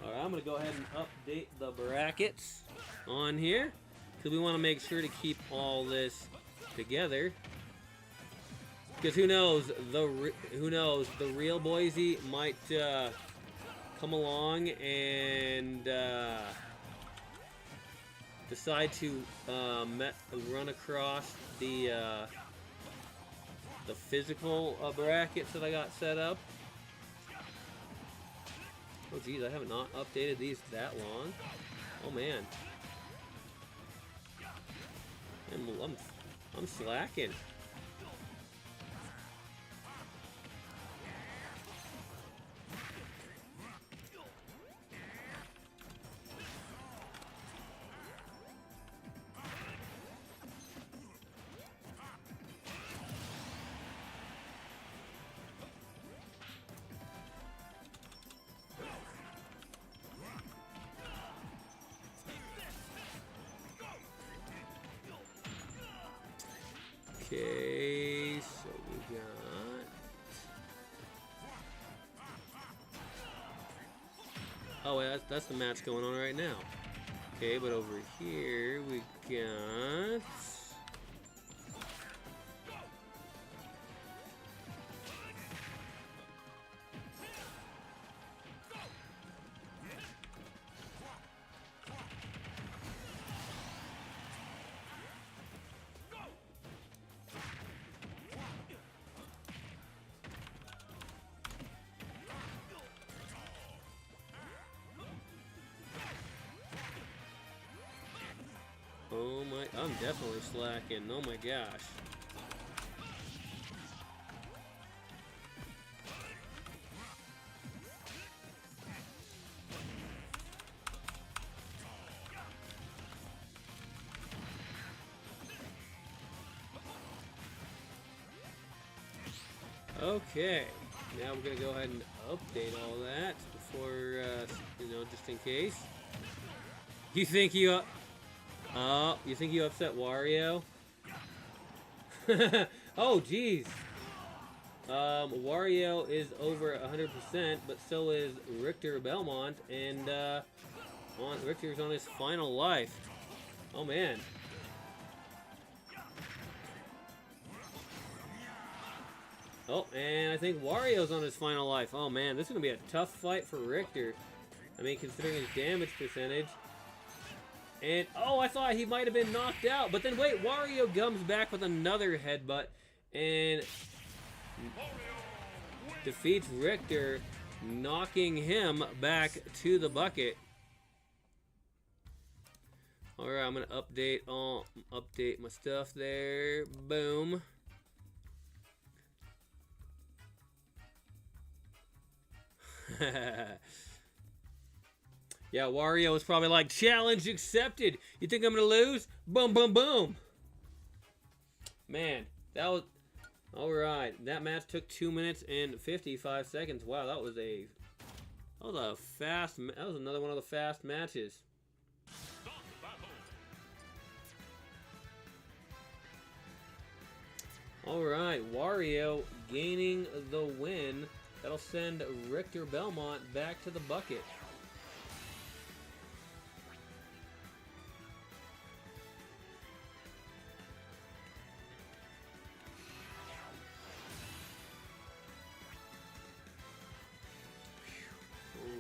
A: Alright, I'm going to go ahead and update the brackets on here, because we want to make sure to keep all this together. Because who knows, the real Boise might come along and decide to run across the physical brackets that I got set up. Oh geez, I have not updated these that long. Oh man, I'm slacking. Okay, so we got Oh, that's the match going on right now. Okay, but over here we got. Oh my, I'm definitely slacking. Oh my gosh. Okay, now we're gonna go ahead and update all that before, you know, just in case. You think you upset Wario? Oh, jeez. Wario is over 100%, but so is Richter Belmont, and Richter's on his final life. Oh man. Oh, and I think Wario's on his final life. Oh man, this is gonna be a tough fight for Richter. I mean, considering his damage percentage. And, oh, I thought he might have been knocked out. But then, wait, Wario comes back with another headbutt and defeats Richter, knocking him back to the bucket. Alright, I'm going to update my stuff there. Boom. Yeah, Wario was probably like, challenge accepted. You think I'm going to lose? Boom, boom, boom. Man, that was... Alright, that match took 2 minutes and 55 seconds. Wow, that was a fast... That was another one of the fast matches. Alright, Wario gaining the win. That'll send Richter Belmont back to the bucket.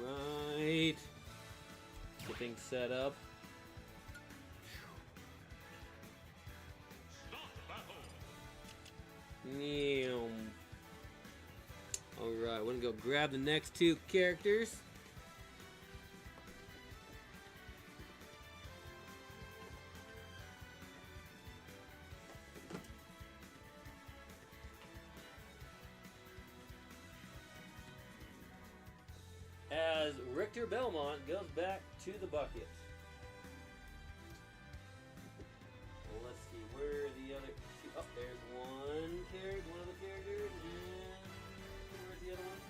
A: Alright. Get things set up. Alright, we're gonna go grab the next two characters. As Richter Belmont goes back to the bucket. Well, let's see, where are the other two? Oh, there's one of the characters, and where's the other one?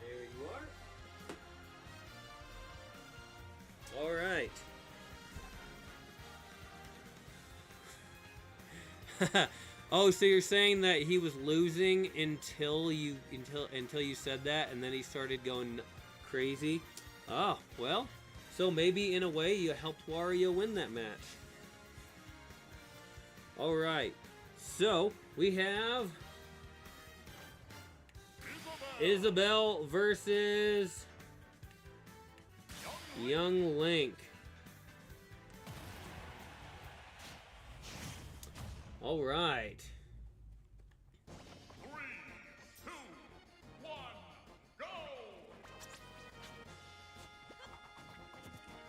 A: There you are. All right. Oh, so you're saying that he was losing until you said that, and then he started going crazy? Oh, well, so maybe in a way you helped Wario win that match. All right, so we have Isabelle versus Young Link. All right.
C: 3, 2, 1, go!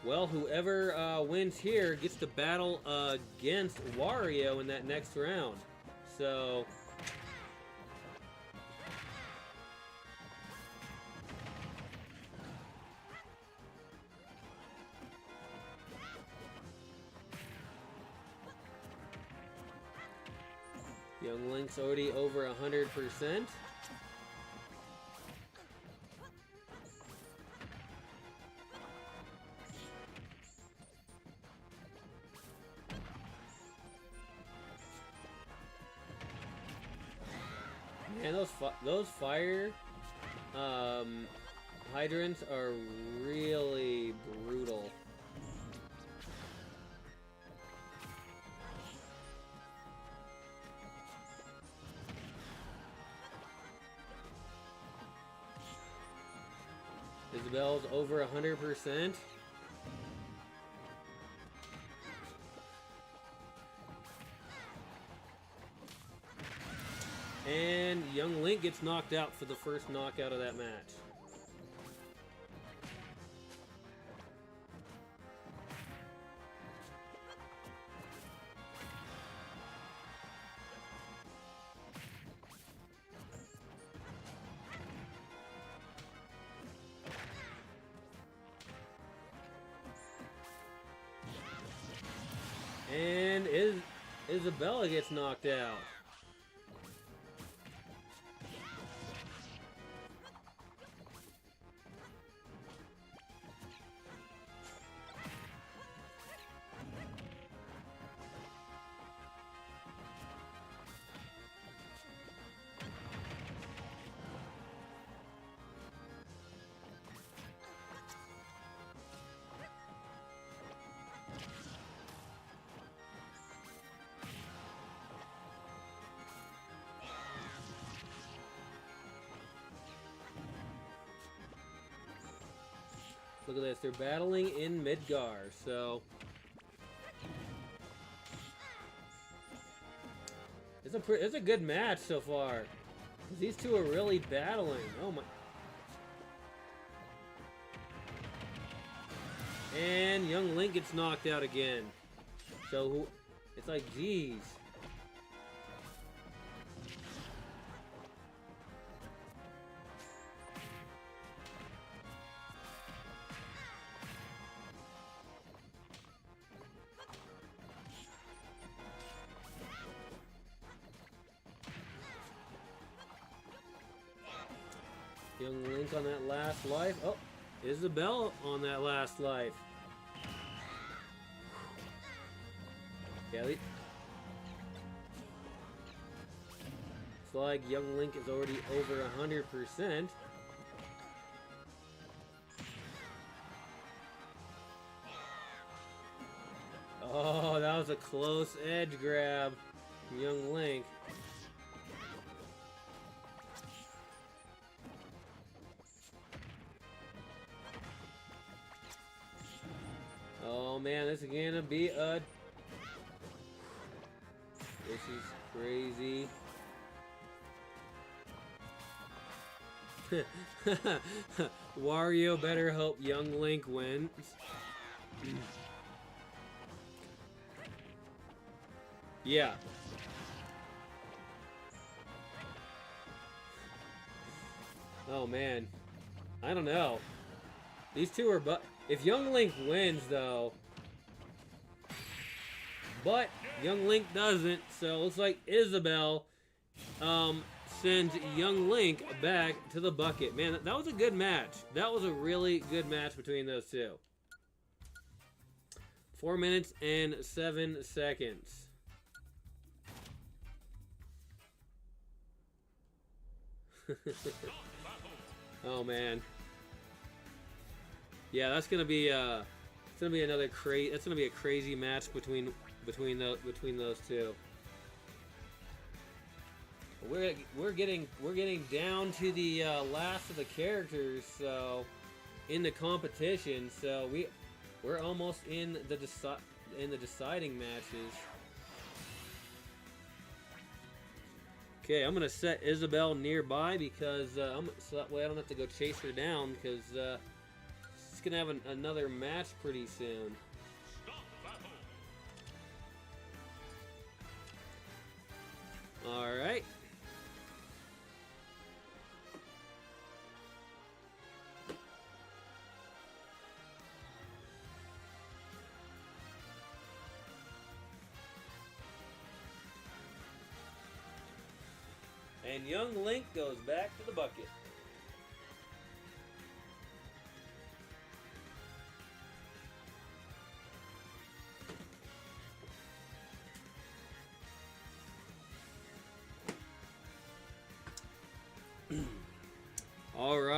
A: Well, whoever wins here gets to battle against Wario in that next round. So... Young Link's already over 100%. Man, those fire hydrants are really brutal. Isabel's over 100%. And young Link gets knocked out for the first knockout of that match. And Isabella gets knocked out. Look at this, they're battling in Midgar, so it's a good match so far. These two are really battling. Oh my. And young Link gets knocked out again. So it's like, geez. Young Link on that last life. Oh, Isabel on that last life. Yeah, it's like young Link is already over 100%. Oh, that was a close edge grab from young Link. Oh man, this is gonna be a... This is crazy. Wario better hope young Link wins. Yeah. Oh man. I don't know. These two are if young Link wins though, but young Link doesn't, so it looks like Isabel sends young Link back to the bucket. Man, that was a good match. That was a really good match between those two. 4 minutes and 7 seconds. Oh man. Yeah, that's gonna be another crazy. That's gonna be a crazy match between those two. We're getting down to the last of the characters, so in the competition. So we're almost in the deciding matches. Okay, I'm gonna set Isabel nearby because so that way I don't have to go chase her down because. She's gonna have another match pretty soon. All right. And young Link goes back to the bucket.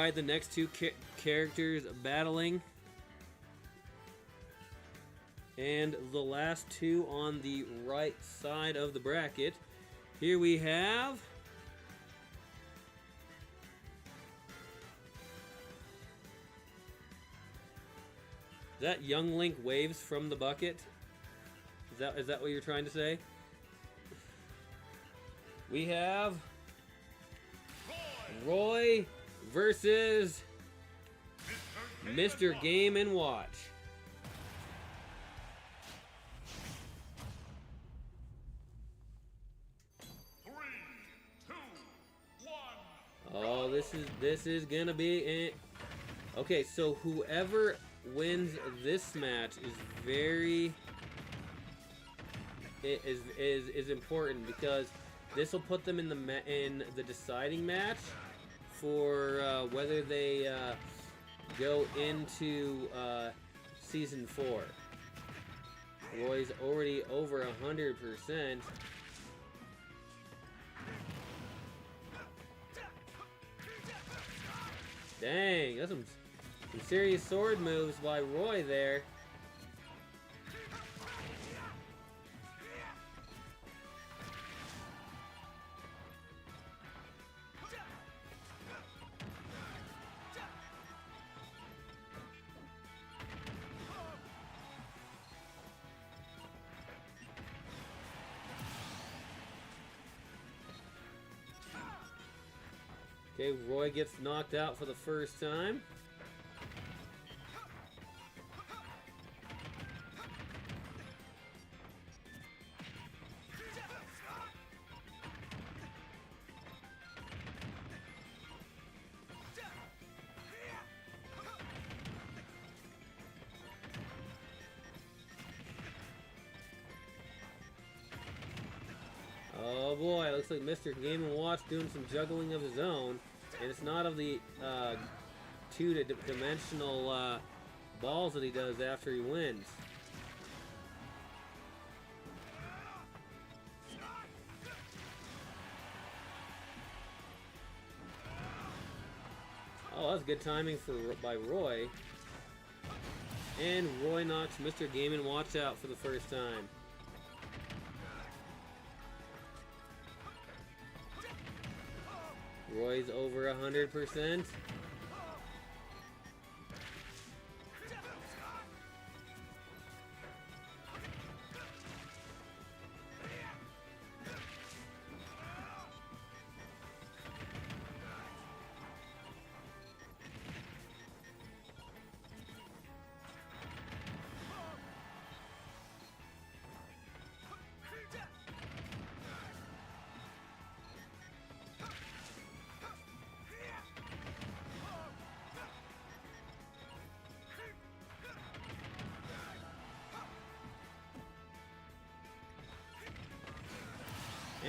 A: right, the next two characters battling. And the last two on the right side of the bracket. Here we have... Is that Young Link waves from the bucket? Is that what you're trying to say? We have Roy versus Mr. Game & Watch. Oh, this is gonna be it. Okay, so whoever wins this match is very is important, because this will put them in the deciding match for whether they go into season 4. Roy's already over 100%. Dang, that's some serious sword moves by Roy there. Okay, Roy gets knocked out for the first time. Oh boy, looks like Mr. Game & Watch doing some juggling of his own. And it's not of the two-dimensional balls that he does after he wins. Oh, that's good timing by Roy. And Roy knocks Mr. Game & Watch out for the first time. Roy's over 100%.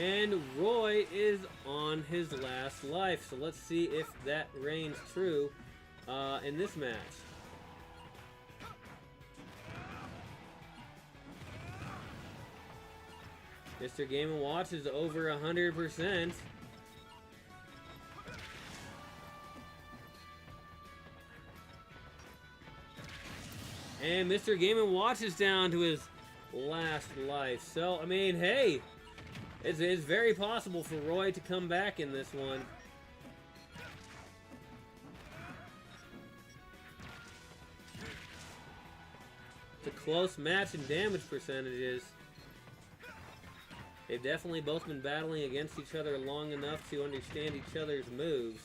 A: And Roy is on his last life, so let's see if that reigns true in this match. Mr. Game & Watch is over 100%. And Mr. Game & Watch is down to his last life. So, I mean, hey, it's very possible for Roy to come back in this one. It's a close match in damage percentages. They've definitely both been battling against each other long enough to understand each other's moves.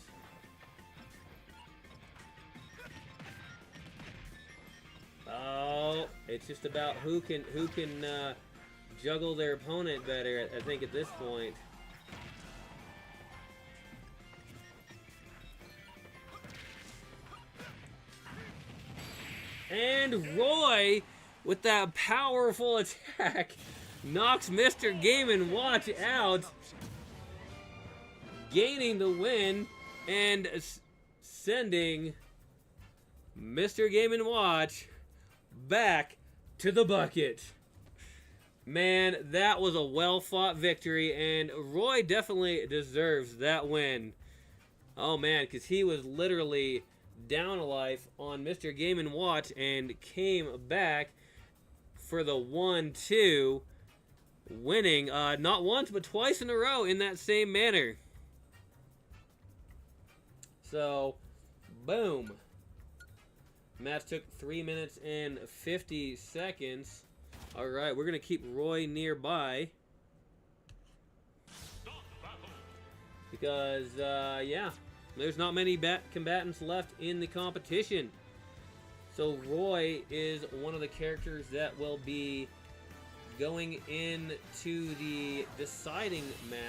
A: Oh, it's just about who can juggle their opponent better, I think, at this point. And Roy, with that powerful attack, knocks Mr. Game & Watch out, gaining the win and sending Mr. Game & Watch back to the bucket. Man, that was a well-fought victory, and Roy definitely deserves that win. Oh man, because he was literally down a life on Mr. Game & Watch and came back for the 1-2, winning not once but twice in a row in that same manner. So, boom. Match took 3 minutes and 50 seconds. Alright, we're going to keep Roy nearby. Because, yeah, there's not many combatants left in the competition. So Roy is one of the characters that will be going into the deciding match.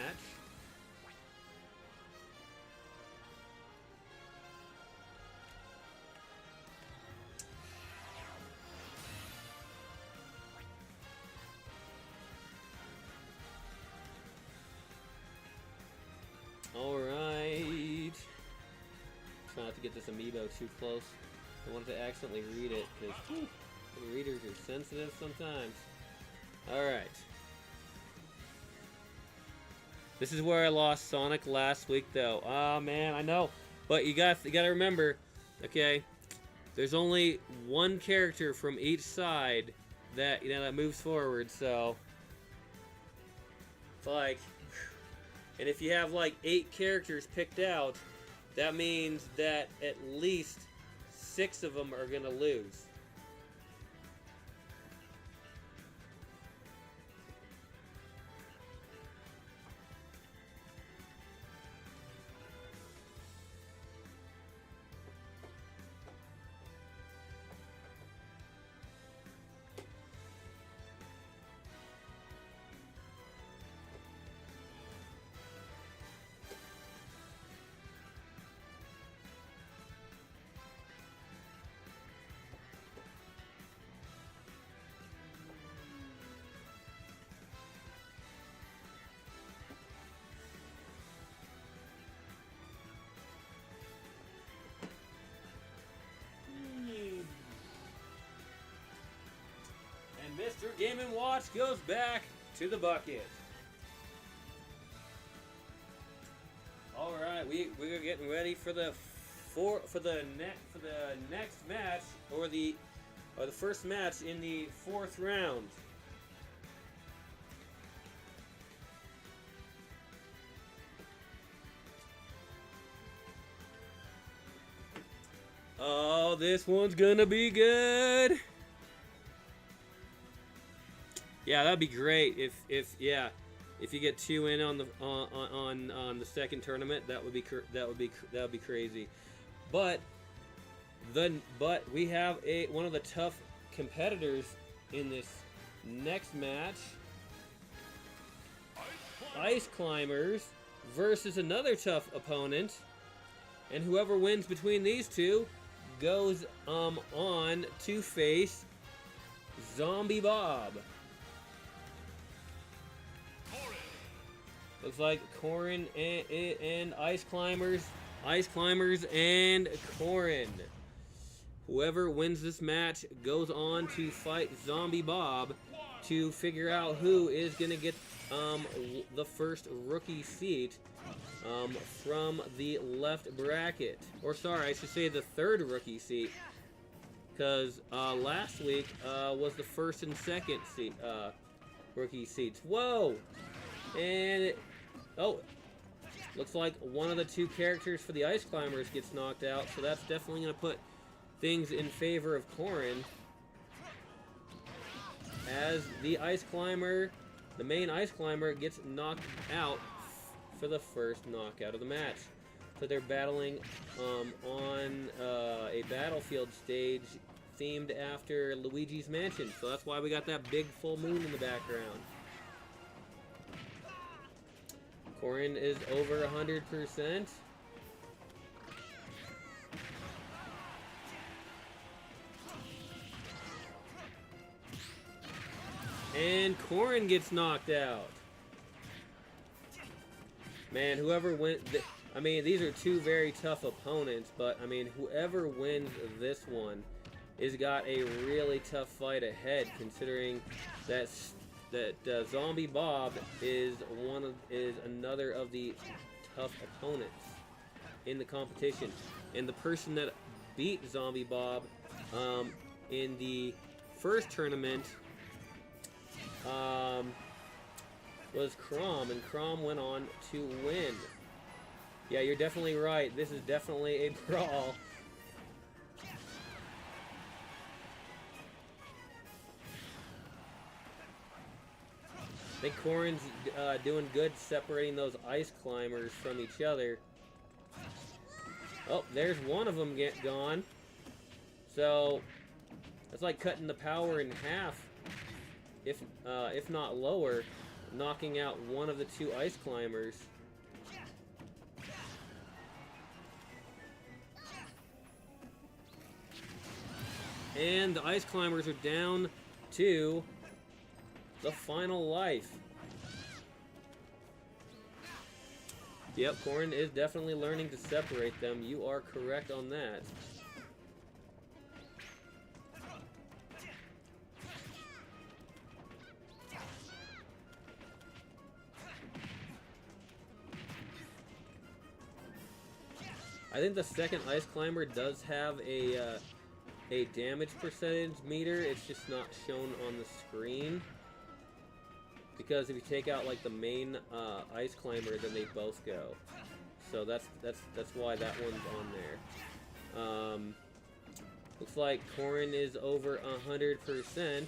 A: Alright. Try not to get this amiibo too close. I wanted to accidentally read it, because readers are sensitive sometimes. Alright. This is where I lost Sonic last week, though. Ah, man, I know. But you gotta remember, okay, there's only one character from each side that, that moves forward, so it's like, and if you have like 8 characters picked out, that means that at least 6 of them are gonna lose. Mr. Game & Watch goes back to the bucket. All right, we're getting ready for the next match, or the first match in the 4th round. Oh, this one's gonna be good. Yeah, that'd be great if you get 2 in on the second tournament. That would be crazy. But we have one of the tough competitors in this next match. Ice Climbers versus another tough opponent, and whoever wins between these two goes on to face Zombie Bob. Looks like Corin and Ice Climbers and Corin. Whoever wins this match goes on to fight Zombie Bob to figure out who is going to get the first rookie seat from the left bracket. Or sorry, I should say the 3rd rookie seat. Because last week was the 1st and 2nd seat, rookie seats. Whoa! And looks like one of the 2 characters for the Ice Climbers gets knocked out, so that's definitely going to put things in favor of Corin, as the main Ice Climber gets knocked out for the first knockout of the match. So they're battling on a battlefield stage themed after Luigi's Mansion, so that's why we got that big full moon in the background. Corin is over 100%. And Corin gets knocked out. Man, whoever wins... I mean, these are 2 very tough opponents, but, I mean, whoever wins this one has got a really tough fight ahead, considering that Zombie Bob is another of the tough opponents. in the competition. And the person that beat Zombie Bob in the first tournament was Crom, and Crom went on to win. Yeah, you're definitely right. This is definitely a brawl. I think Corrin's doing good separating those ice climbers from each other. Oh, there's one of them gone. So that's like cutting the power in half, if not lower, knocking out one of the two ice climbers. And the ice climbers are down to the final life. Yep, Corrin is definitely learning to separate them. You are correct on that. I think the second ice climber does have a damage percentage meter. It's just not shown on the screen. Because if you take out like the main ice climber, then they both go. So that's why that one's on there. Looks like Corrin is over 100%.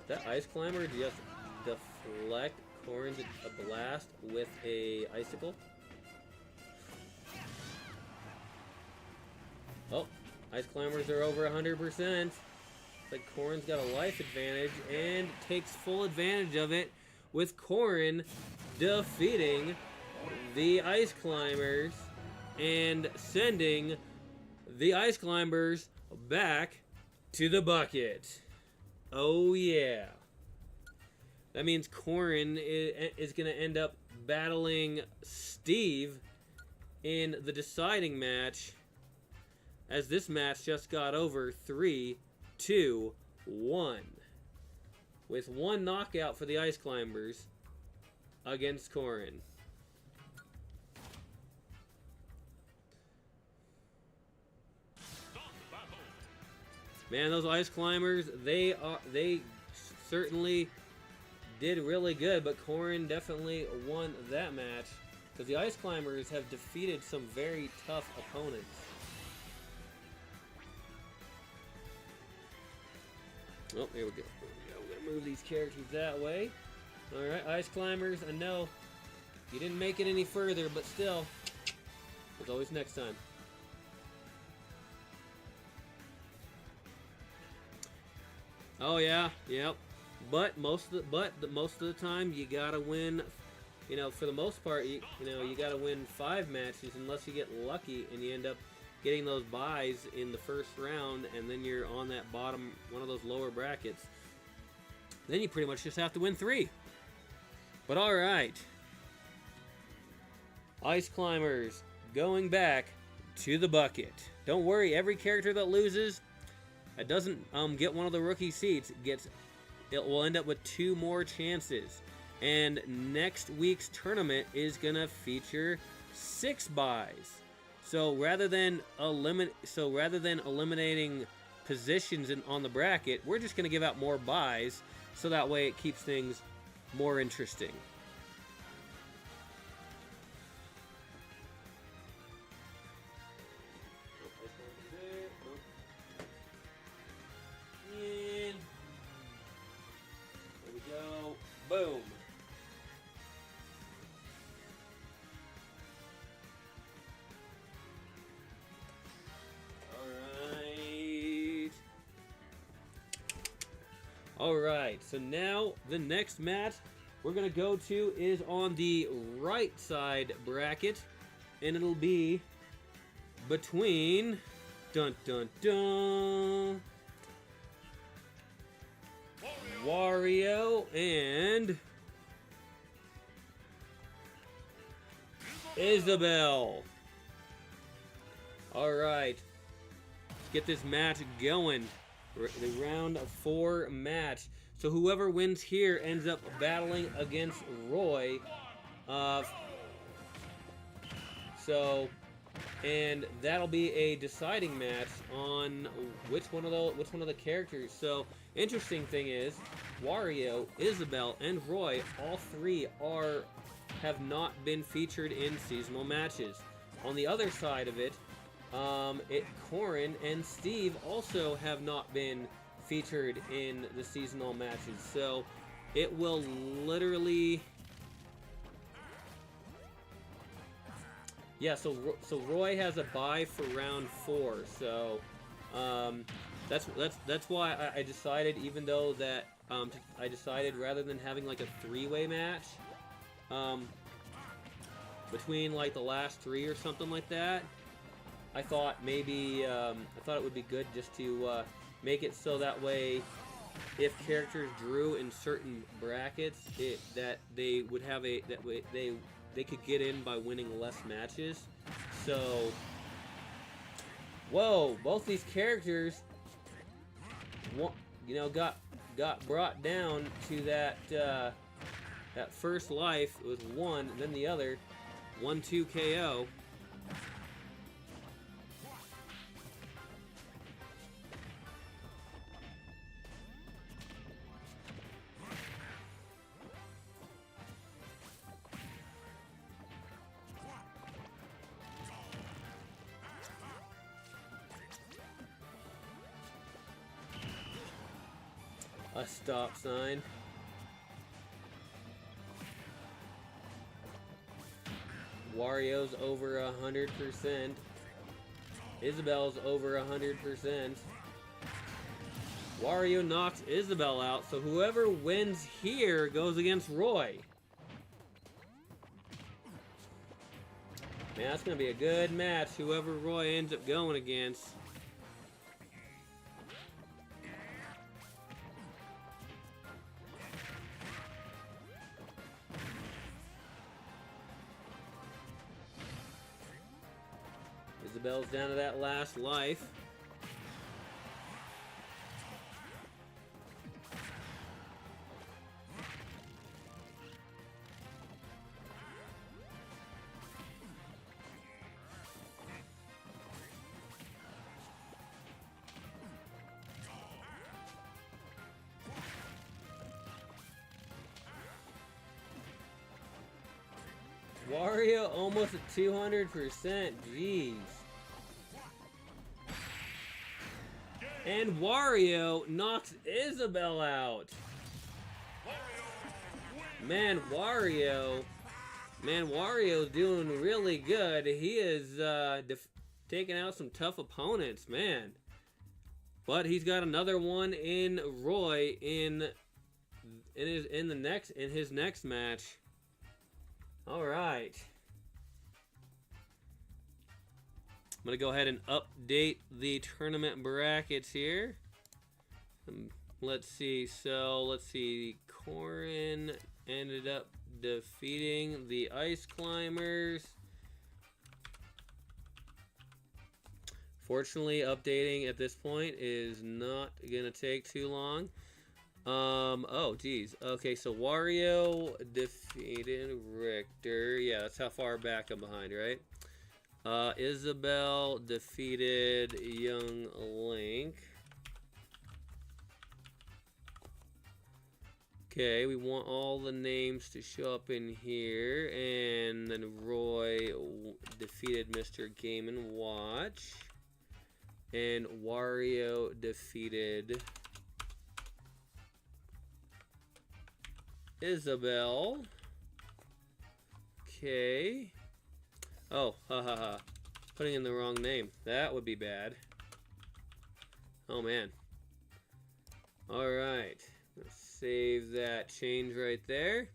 A: That ice climber just deflect Corrin's a blast with a icicle. Oh, ice climbers are over 100%. Like Corrin's got a life advantage and takes full advantage of it, with Corrin defeating the ice climbers and sending the ice climbers back to the bucket. Oh yeah. That means Corrin is going to end up battling Steve in the deciding match, as this match just got over 3-2-1. With one knockout for the ice climbers against Corrin. Man, those ice climbers, they certainly did really good, but Corrin definitely won that match, because the ice climbers have defeated some very tough opponents. Oh, here we go. We're gonna move these characters that way. Alright, ice climbers, I know you didn't make it any further, but still, there's always next time. Oh yeah, yep. But most of the time you gotta win. You know, for the most part, you gotta win 5 matches unless you get lucky and you end up getting those buys in the first round, and then you're on that bottom, one of those lower brackets. Then you pretty much just have to win 3. But all right, ice climbers going back to the bucket. Don't worry, every character that loses, that doesn't get one of the rookie seats, it will end up with 2 more chances. And next week's tournament is gonna feature 6 buys. So rather than eliminating positions on the bracket, we're just gonna give out more buys, so that way it keeps things more interesting. And there we go. Boom. Alright, so now the next match we're going to go to is on the right side bracket, and it'll be between dun dun dun Wario and Isabelle. Alright, let's get this match going. The round 4 match. So whoever wins here ends up battling against Roy. And that'll be a deciding match on which one of the characters. So interesting thing is, Wario, Isabelle, and Roy, all three have not been featured in seasonal matches. On the other side of it, Corin and Steve also have not been featured in the seasonal matches. So it will literally... Yeah, so Roy has a bye for round 4, so that's why I decided, even though that I decided rather than having like a 3-way match between like the last 3 or something like that, I thought maybe I thought it would be good just to make it so that way if characters drew in certain brackets, that they would have they could get in by winning less matches. So, whoa, both these characters, you know, got brought down to that first life. It was one, then the other, 1-2 KO. A stop sign. Wario's over 100%. Isabelle's over 100%. Wario knocks Isabelle out, so whoever wins here goes against Roy. Man, that's gonna be a good match, whoever Roy ends up going against. Isabelle's down to that last life. Wario almost at 200%. Jeez. And Wario knocks Isabelle out. Man, Wario's doing really good. He is taking out some tough opponents, man. But he's got another one in Roy in his next match. All right. I'm going to go ahead and update the tournament brackets here. Let's see. So, let's see. Corin ended up defeating the Ice Climbers. Fortunately, updating at this point is not going to take too long. Oh, geez. Okay, so Wario defeated Richter. Yeah, that's how far back I'm behind, right? Isabelle defeated Young Link. Okay, we want all the names to show up in here. And then Roy defeated Mr. Game & Watch. And Wario defeated Isabelle. Okay. Oh, ha. Putting in the wrong name. That would be bad. Oh, man. Alright. Let's save that change right there.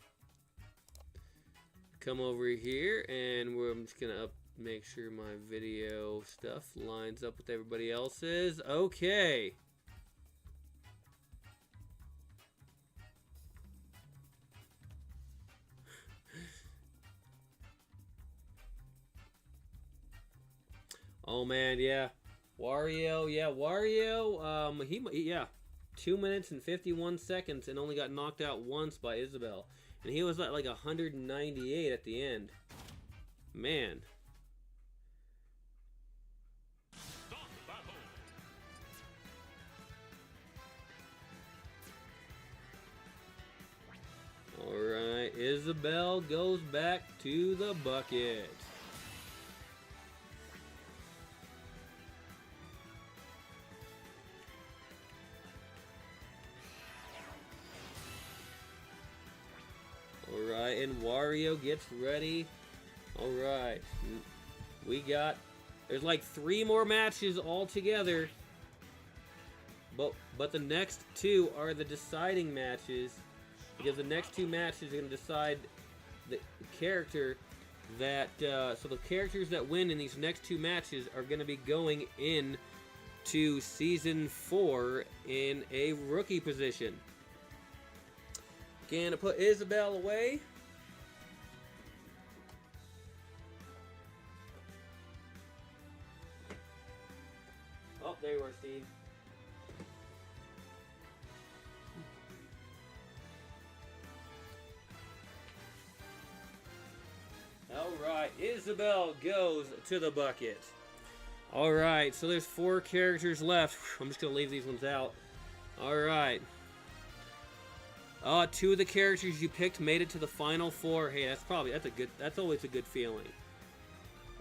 A: Come over here, and I'm just going to make sure my video stuff lines up with everybody else's. Okay. Oh man, yeah. Wario, yeah, Wario, yeah, 2 minutes and 51 seconds and only got knocked out once by Isabelle. And he was at like 198 at the end. Man.
C: Start battle.
A: Alright, Isabelle goes back to the bucket. Alright, and Wario gets ready. Alright. There's like 3 more matches altogether. But the next 2 are the deciding matches. Because the next 2 matches are going to decide the character that... so the characters that win in these next 2 matches are going to be going in to Season 4 in a rookie position. Gonna put Isabelle away. Oh, there you are, Steve. Alright, Isabelle goes to the bucket. Alright, so there's 4 characters left. I'm just gonna leave these ones out. Alright. 2 of the characters you picked made it to the final 4. Hey, that's always a good feeling.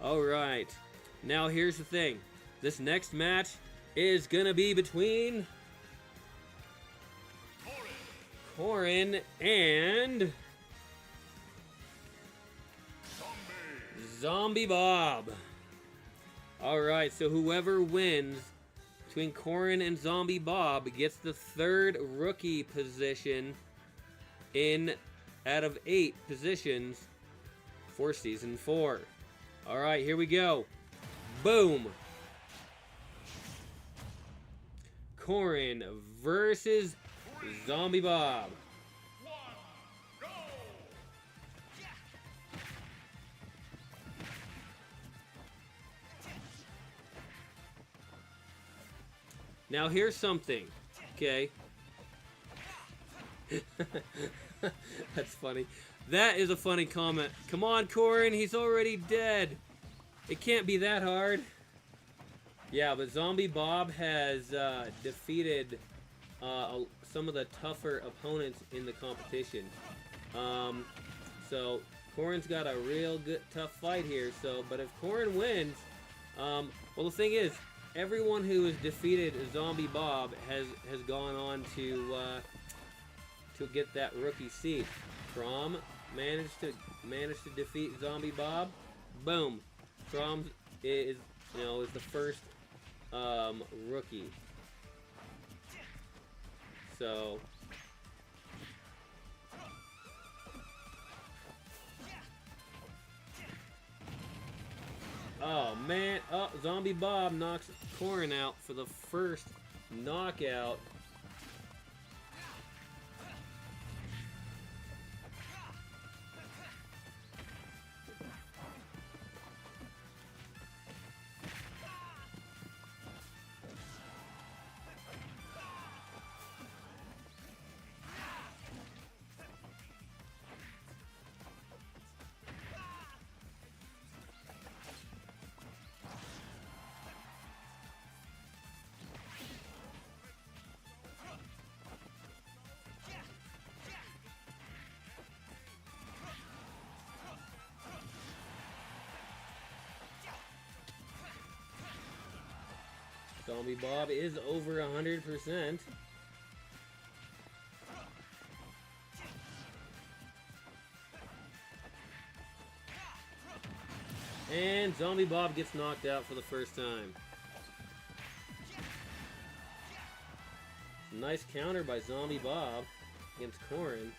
A: Alright. Now here's the thing. This next match is gonna be between Corrin and Zombie Bob. Alright, so whoever wins between Corrin and Zombie Bob gets the 3rd rookie position out of 8 positions for Season 4. Alright, here we go. Boom! Corrin versus Zombie Bob.
C: 1, go!
A: Now here's something, okay? That's funny. That is a funny comment. Come on, Corrin, he's already dead. It can't be that hard. Yeah, but Zombie Bob has defeated some of the tougher opponents in the competition. So Corrin's got a real good, tough fight here. So, but if Corrin wins, well, the thing is, everyone who has defeated Zombie Bob has gone on to get that rookie seat. Crom managed to defeat Zombie Bob. Boom. Crom is the first rookie. So oh man, Zombie Bob knocks Corrin out for the first knockout. Zombie Bob is over 100%. And Zombie Bob gets knocked out for the first time. Nice counter by Zombie Bob against Corrin.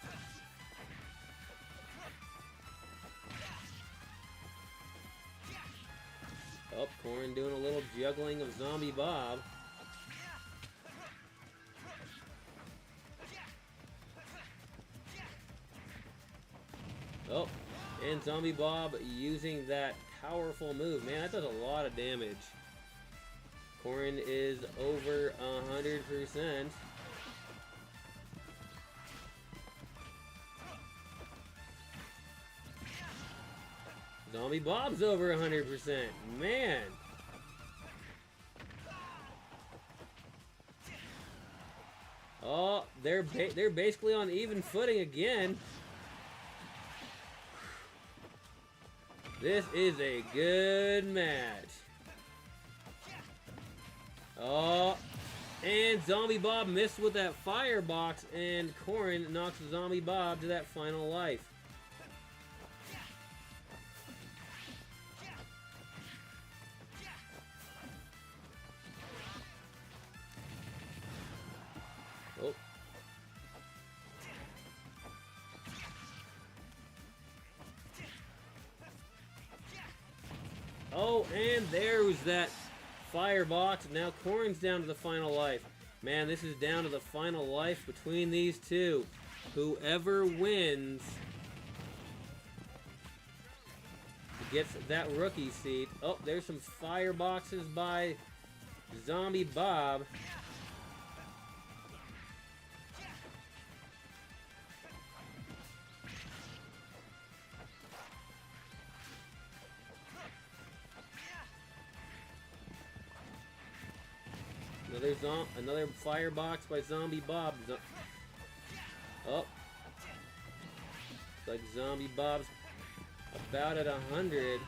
A: Oh, Corrin doing a little juggling of Zombie Bob. Oh, and Zombie Bob using that powerful move. Man, that does a lot of damage. Korin is over 100%. Zombie Bob's over 100%. Man. Oh, they're basically on even footing again. This is a good match. Oh, and Zombie Bob missed with that firebox, and Korin knocks Zombie Bob to that final life. Oh. Oh, and there's that firebox. Now Korin's down to the final life. Man, this is down to the final life between these two. Whoever wins gets that rookie seat. Oh, there's some fireboxes by Zombie Bob. Another firebox by Zombie Bob. Oh. It's like Zombie Bob's about at 100.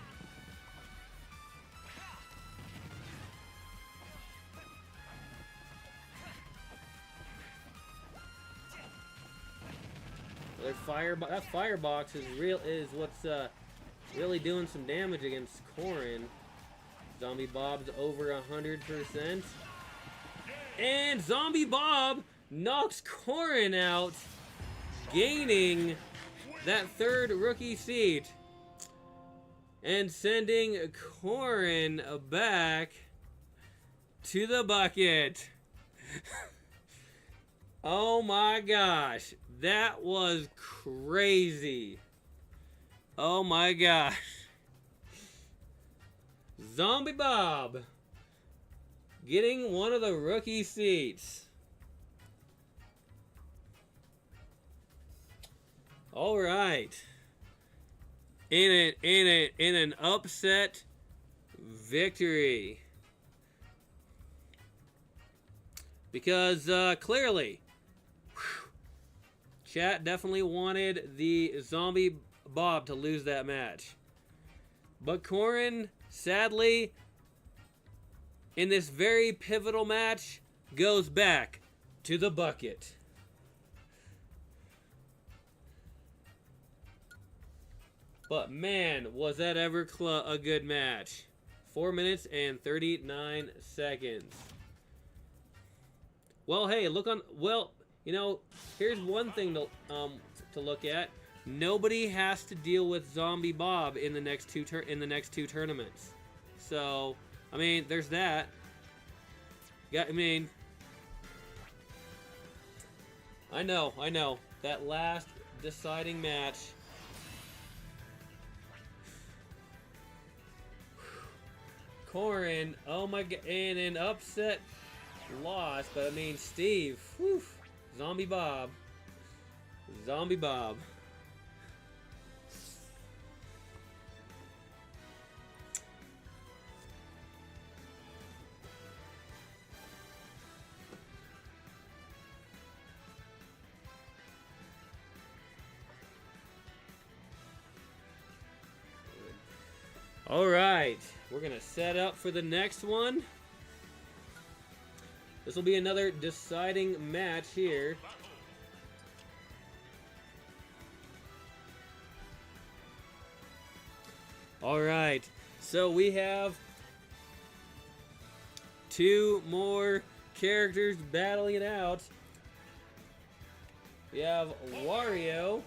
A: That firebox is what's really doing some damage against Korin. Zombie Bob's over 100%. And Zombie Bob knocks Korin out, gaining that third rookie seat and sending Korin back to the bucket. Oh my gosh, that was crazy. Oh my gosh. Zombie Bob getting one of the rookie seats. All right. In an upset victory. Because clearly, chat definitely wanted the Zombie Bob to lose that match. But Korin, sadly, in this very pivotal match, goes back to the bucket. But man, was that ever a good match. 4 minutes and 39 seconds. Well, hey, you know, here's one thing to look at. Nobody has to deal with Zombie Bob in the next two tournaments. So, I mean, there's that. Yeah, I mean, I know. That last deciding match. Korin, oh my god, and an upset loss, but I mean, Steve, whew, Zombie Bob. All right, we're gonna set up for the next one. This will be another deciding match here. All right, so we have two more characters battling it out. We have Wario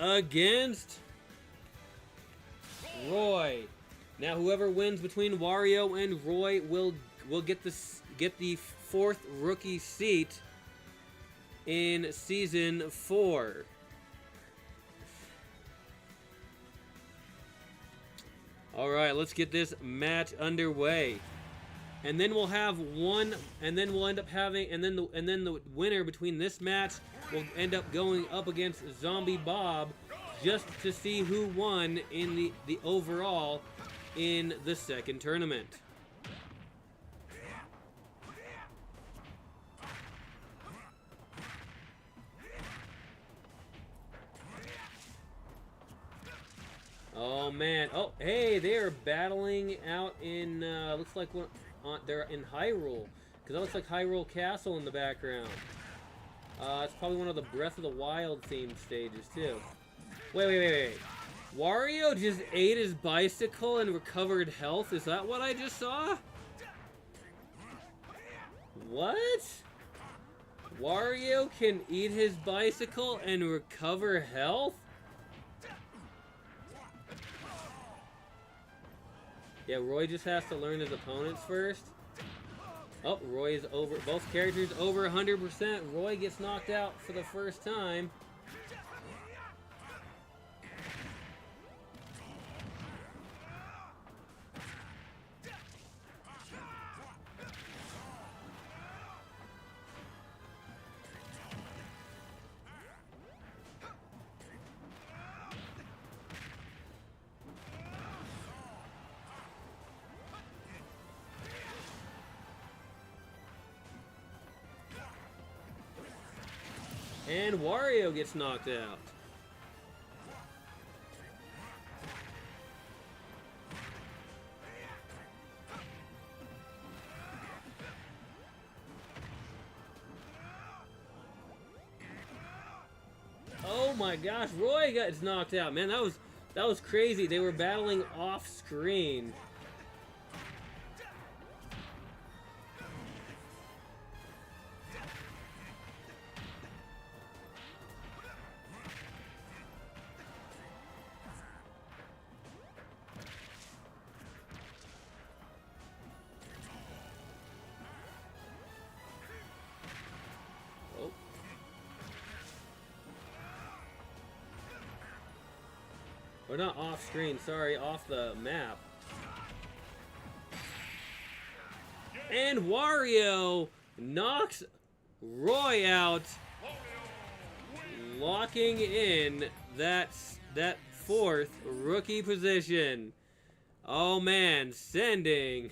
A: against Roy. Now, whoever wins between Wario and Roy will get the fourth rookie seat in season 4. All right, let's get this match underway. and then we'll have one, and then we'll end up having, and then the winner between this match will end up going up against Zombie Bob, just to see who won in the overall in the second tournament. Oh man! Oh hey, they are battling out in looks like they're in Hyrule, because that looks like Hyrule Castle in the background. It's probably one of the Breath of the Wild themed stages too. Wait. Wario just ate his bicycle and recovered health? Is that what I just saw? What? Wario can eat his bicycle and recover health? Yeah, Roy just has to learn his opponents first. Oh, Roy is over. Both characters over 100%. Roy gets knocked out for the first time. And Wario gets knocked out. Oh my gosh, Roy got knocked out. Man, that was crazy. They were battling off screen. Or not off screen, sorry, off the map. And Wario knocks Roy out, locking in that fourth rookie position. Oh man, sending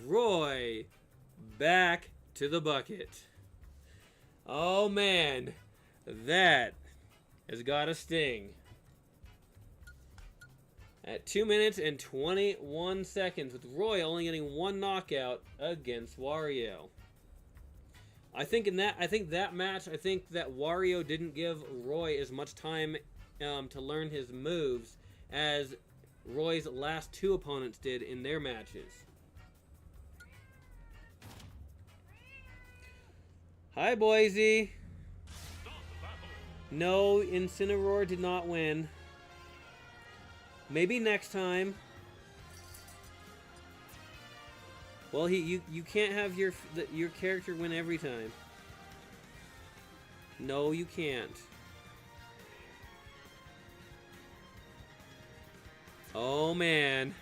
A: Roy back to the bucket. Oh man, that has got a sting. At 2 minutes and 21 seconds, with Roy only getting one knockout against Wario. I think that match, that Wario didn't give Roy as much time to learn his moves as Roy's last two opponents did in their matches. Hi, Boise. No, Incineroar did not win. Maybe next time. Well, you can't have your character win every time. No, you can't. Oh man.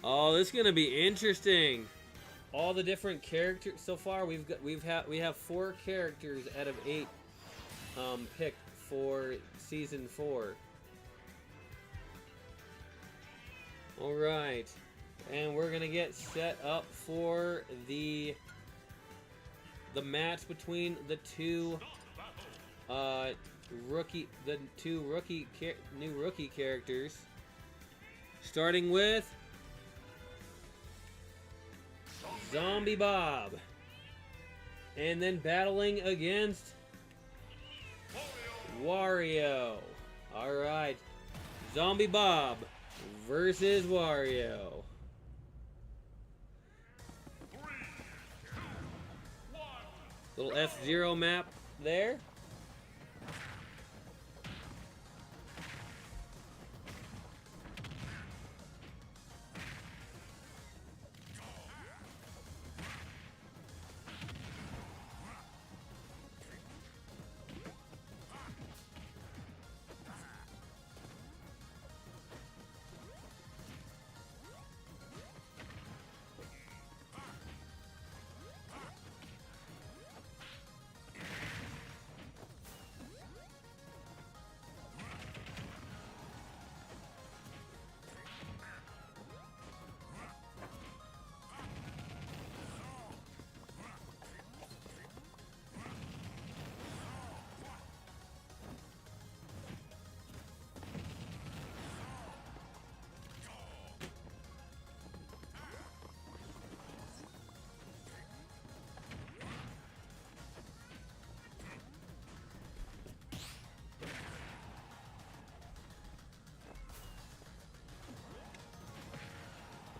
A: Oh, this is gonna be interesting. All the different characters so far. We have 4 characters out of 8 picked for season 4. All right, and we're gonna get set up for the match between the two new rookie characters, starting with Zombie Bob, and then battling against Wario. All right, Zombie Bob versus Wario.
C: 3, 1.
A: Little F-Zero map there.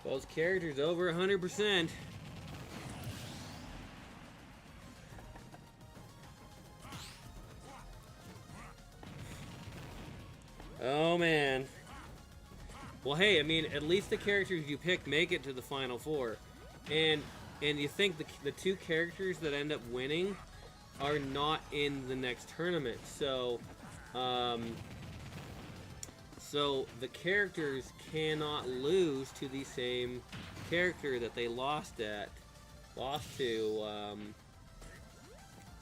A: Those characters over 100%. Oh man. Well, hey, I mean, at least the characters you picked make it to the final four, and you think the two characters that end up winning are not in the next tournament, so so the characters cannot lose to the same character that they lost to.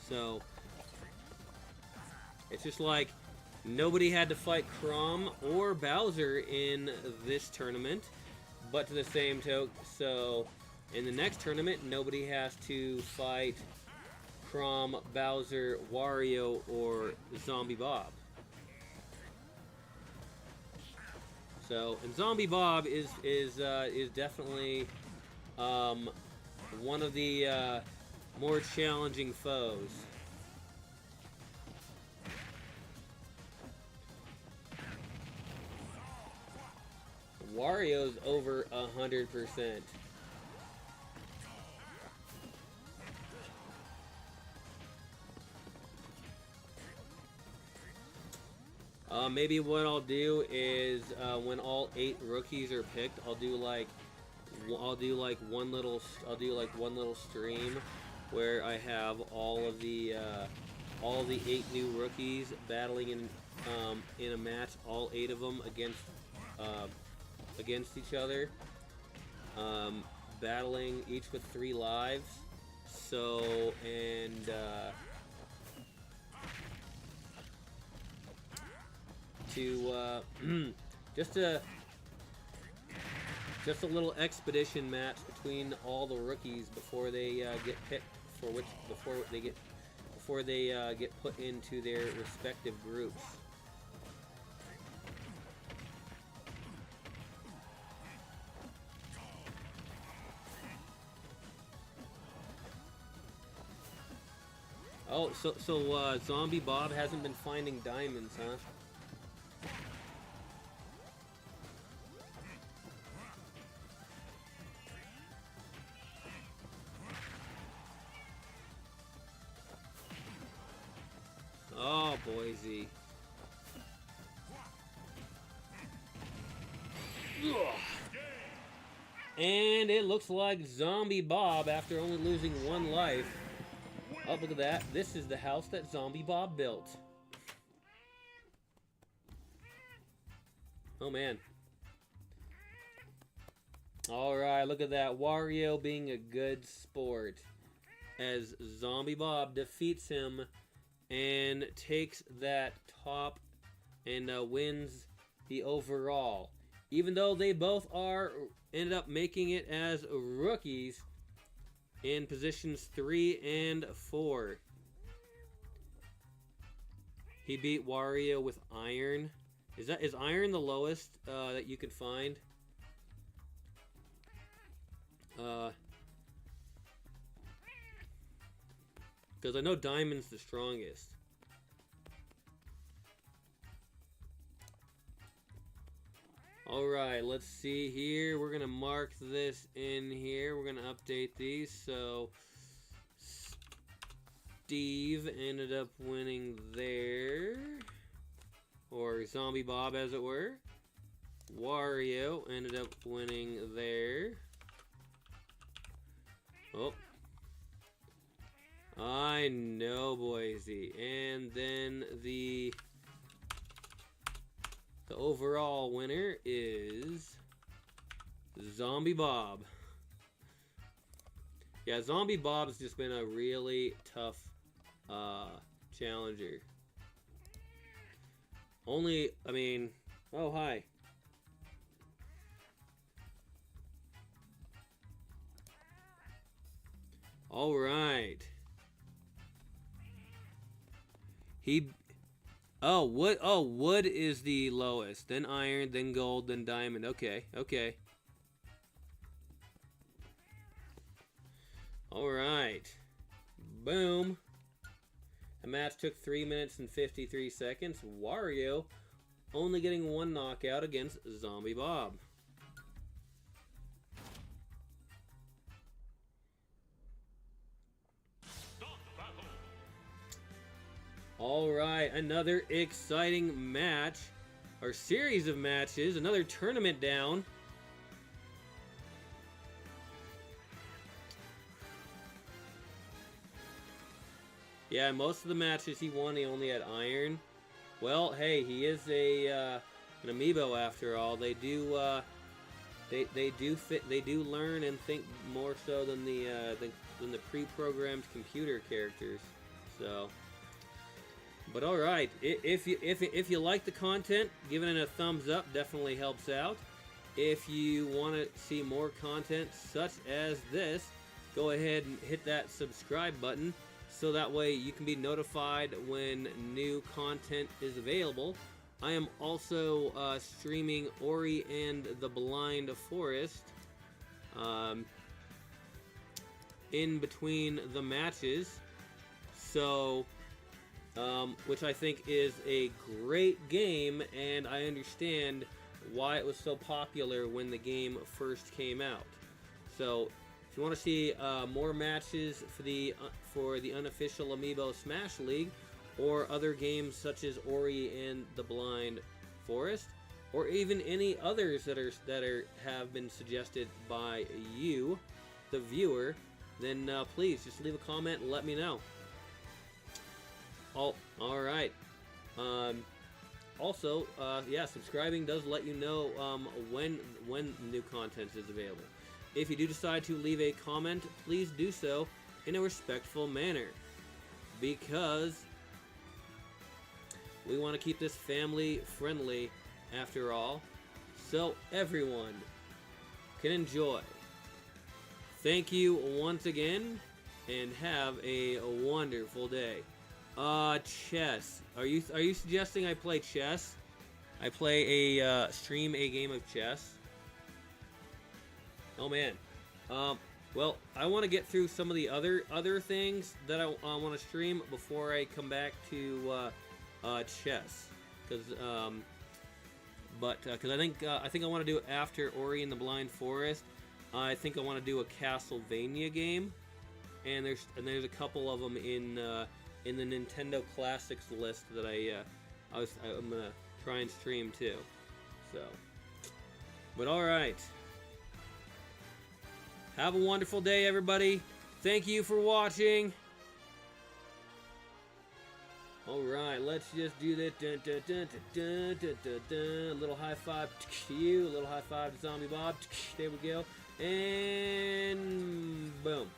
A: So it's just like nobody had to fight Chrom or Bowser in this tournament, but to the same token, so in the next tournament, nobody has to fight Chrom, Bowser, Wario, or Zombie Bob. So, and Zombie Bob is definitely one of the more challenging foes. Wario's over 100%. Maybe what I'll do is when all 8 rookies are picked, I'll do like one little stream where I have all the 8 new rookies battling in a match, all 8 of them against each other, battling each with 3 lives. So, and to just a little expedition match between all the rookies before they get picked before they get put into their respective groups. Oh, so Zombie Bob hasn't been finding diamonds, huh? Oh, Boise. And it looks like Zombie Bob, after only losing 1 life. Oh, look at that. This is the house that Zombie Bob built. Oh, man. Alright, look at that. Wario being a good sport as Zombie Bob defeats him and takes that top and wins the overall. Even though they both ended up making it as rookies in positions 3 and 4. He beat Wario with iron. Is iron the lowest that you could find? Because I know diamond's the strongest. Alright, let's see here. We're going to mark this in here. We're going to update these. So, Steve ended up winning there. Or Zombie Bob, as it were. Wario ended up winning there. Oh. I know, Boise. And then the overall winner is Zombie Bob. Yeah, Zombie Bob's just been a really tough challenger. Oh, hi. All right. Wood is the lowest, then iron, then gold, then diamond. Okay. All right. Boom. The match took 3 minutes and 53 seconds. Wario only getting 1 knockout against Zombie Bob. All right, another exciting match, or series of matches, another tournament down. Yeah, most of the matches he won, he only had iron. Well, hey, he is a an amiibo after all. They do they do learn and think more so than the pre-programmed computer characters. So, but all right, if you like the content, giving it a thumbs up definitely helps out. If you want to see more content such as this, go ahead and hit that subscribe button, so that way you can be notified when new content is available. I am also streaming Ori and the Blind Forest in between the matches, so which I think is a great game, and I understand why it was so popular when the game first came out. So if you want to see more matches for the unofficial Amiibo Smash League, or other games such as Ori and the Blind Forest, or even any others that have been suggested by you, the viewer, then please just leave a comment and let me know. All right. Also, yeah, subscribing does let you know when new content is available. If you do decide to leave a comment, please do so in a respectful manner, because we want to keep this family friendly after all, so everyone can enjoy. Thank you once again, and have a wonderful day. Chess. Are you suggesting I play chess? I play stream a game of chess? Oh man. Well, I want to get through some of the other things that I want to stream before I come back to chess, because I think I want to do it after Ori and the Blind Forest. I think I want to do a Castlevania game, and there's a couple of them in the Nintendo Classics list that I'm gonna try and stream too. So, but all right. Have a wonderful day, everybody. Thank you for watching. Alright, let's just do that. Dun, dun, dun, dun, dun, dun, dun. Little high five to you, little high five to Zombie Bob. There we go. And boom.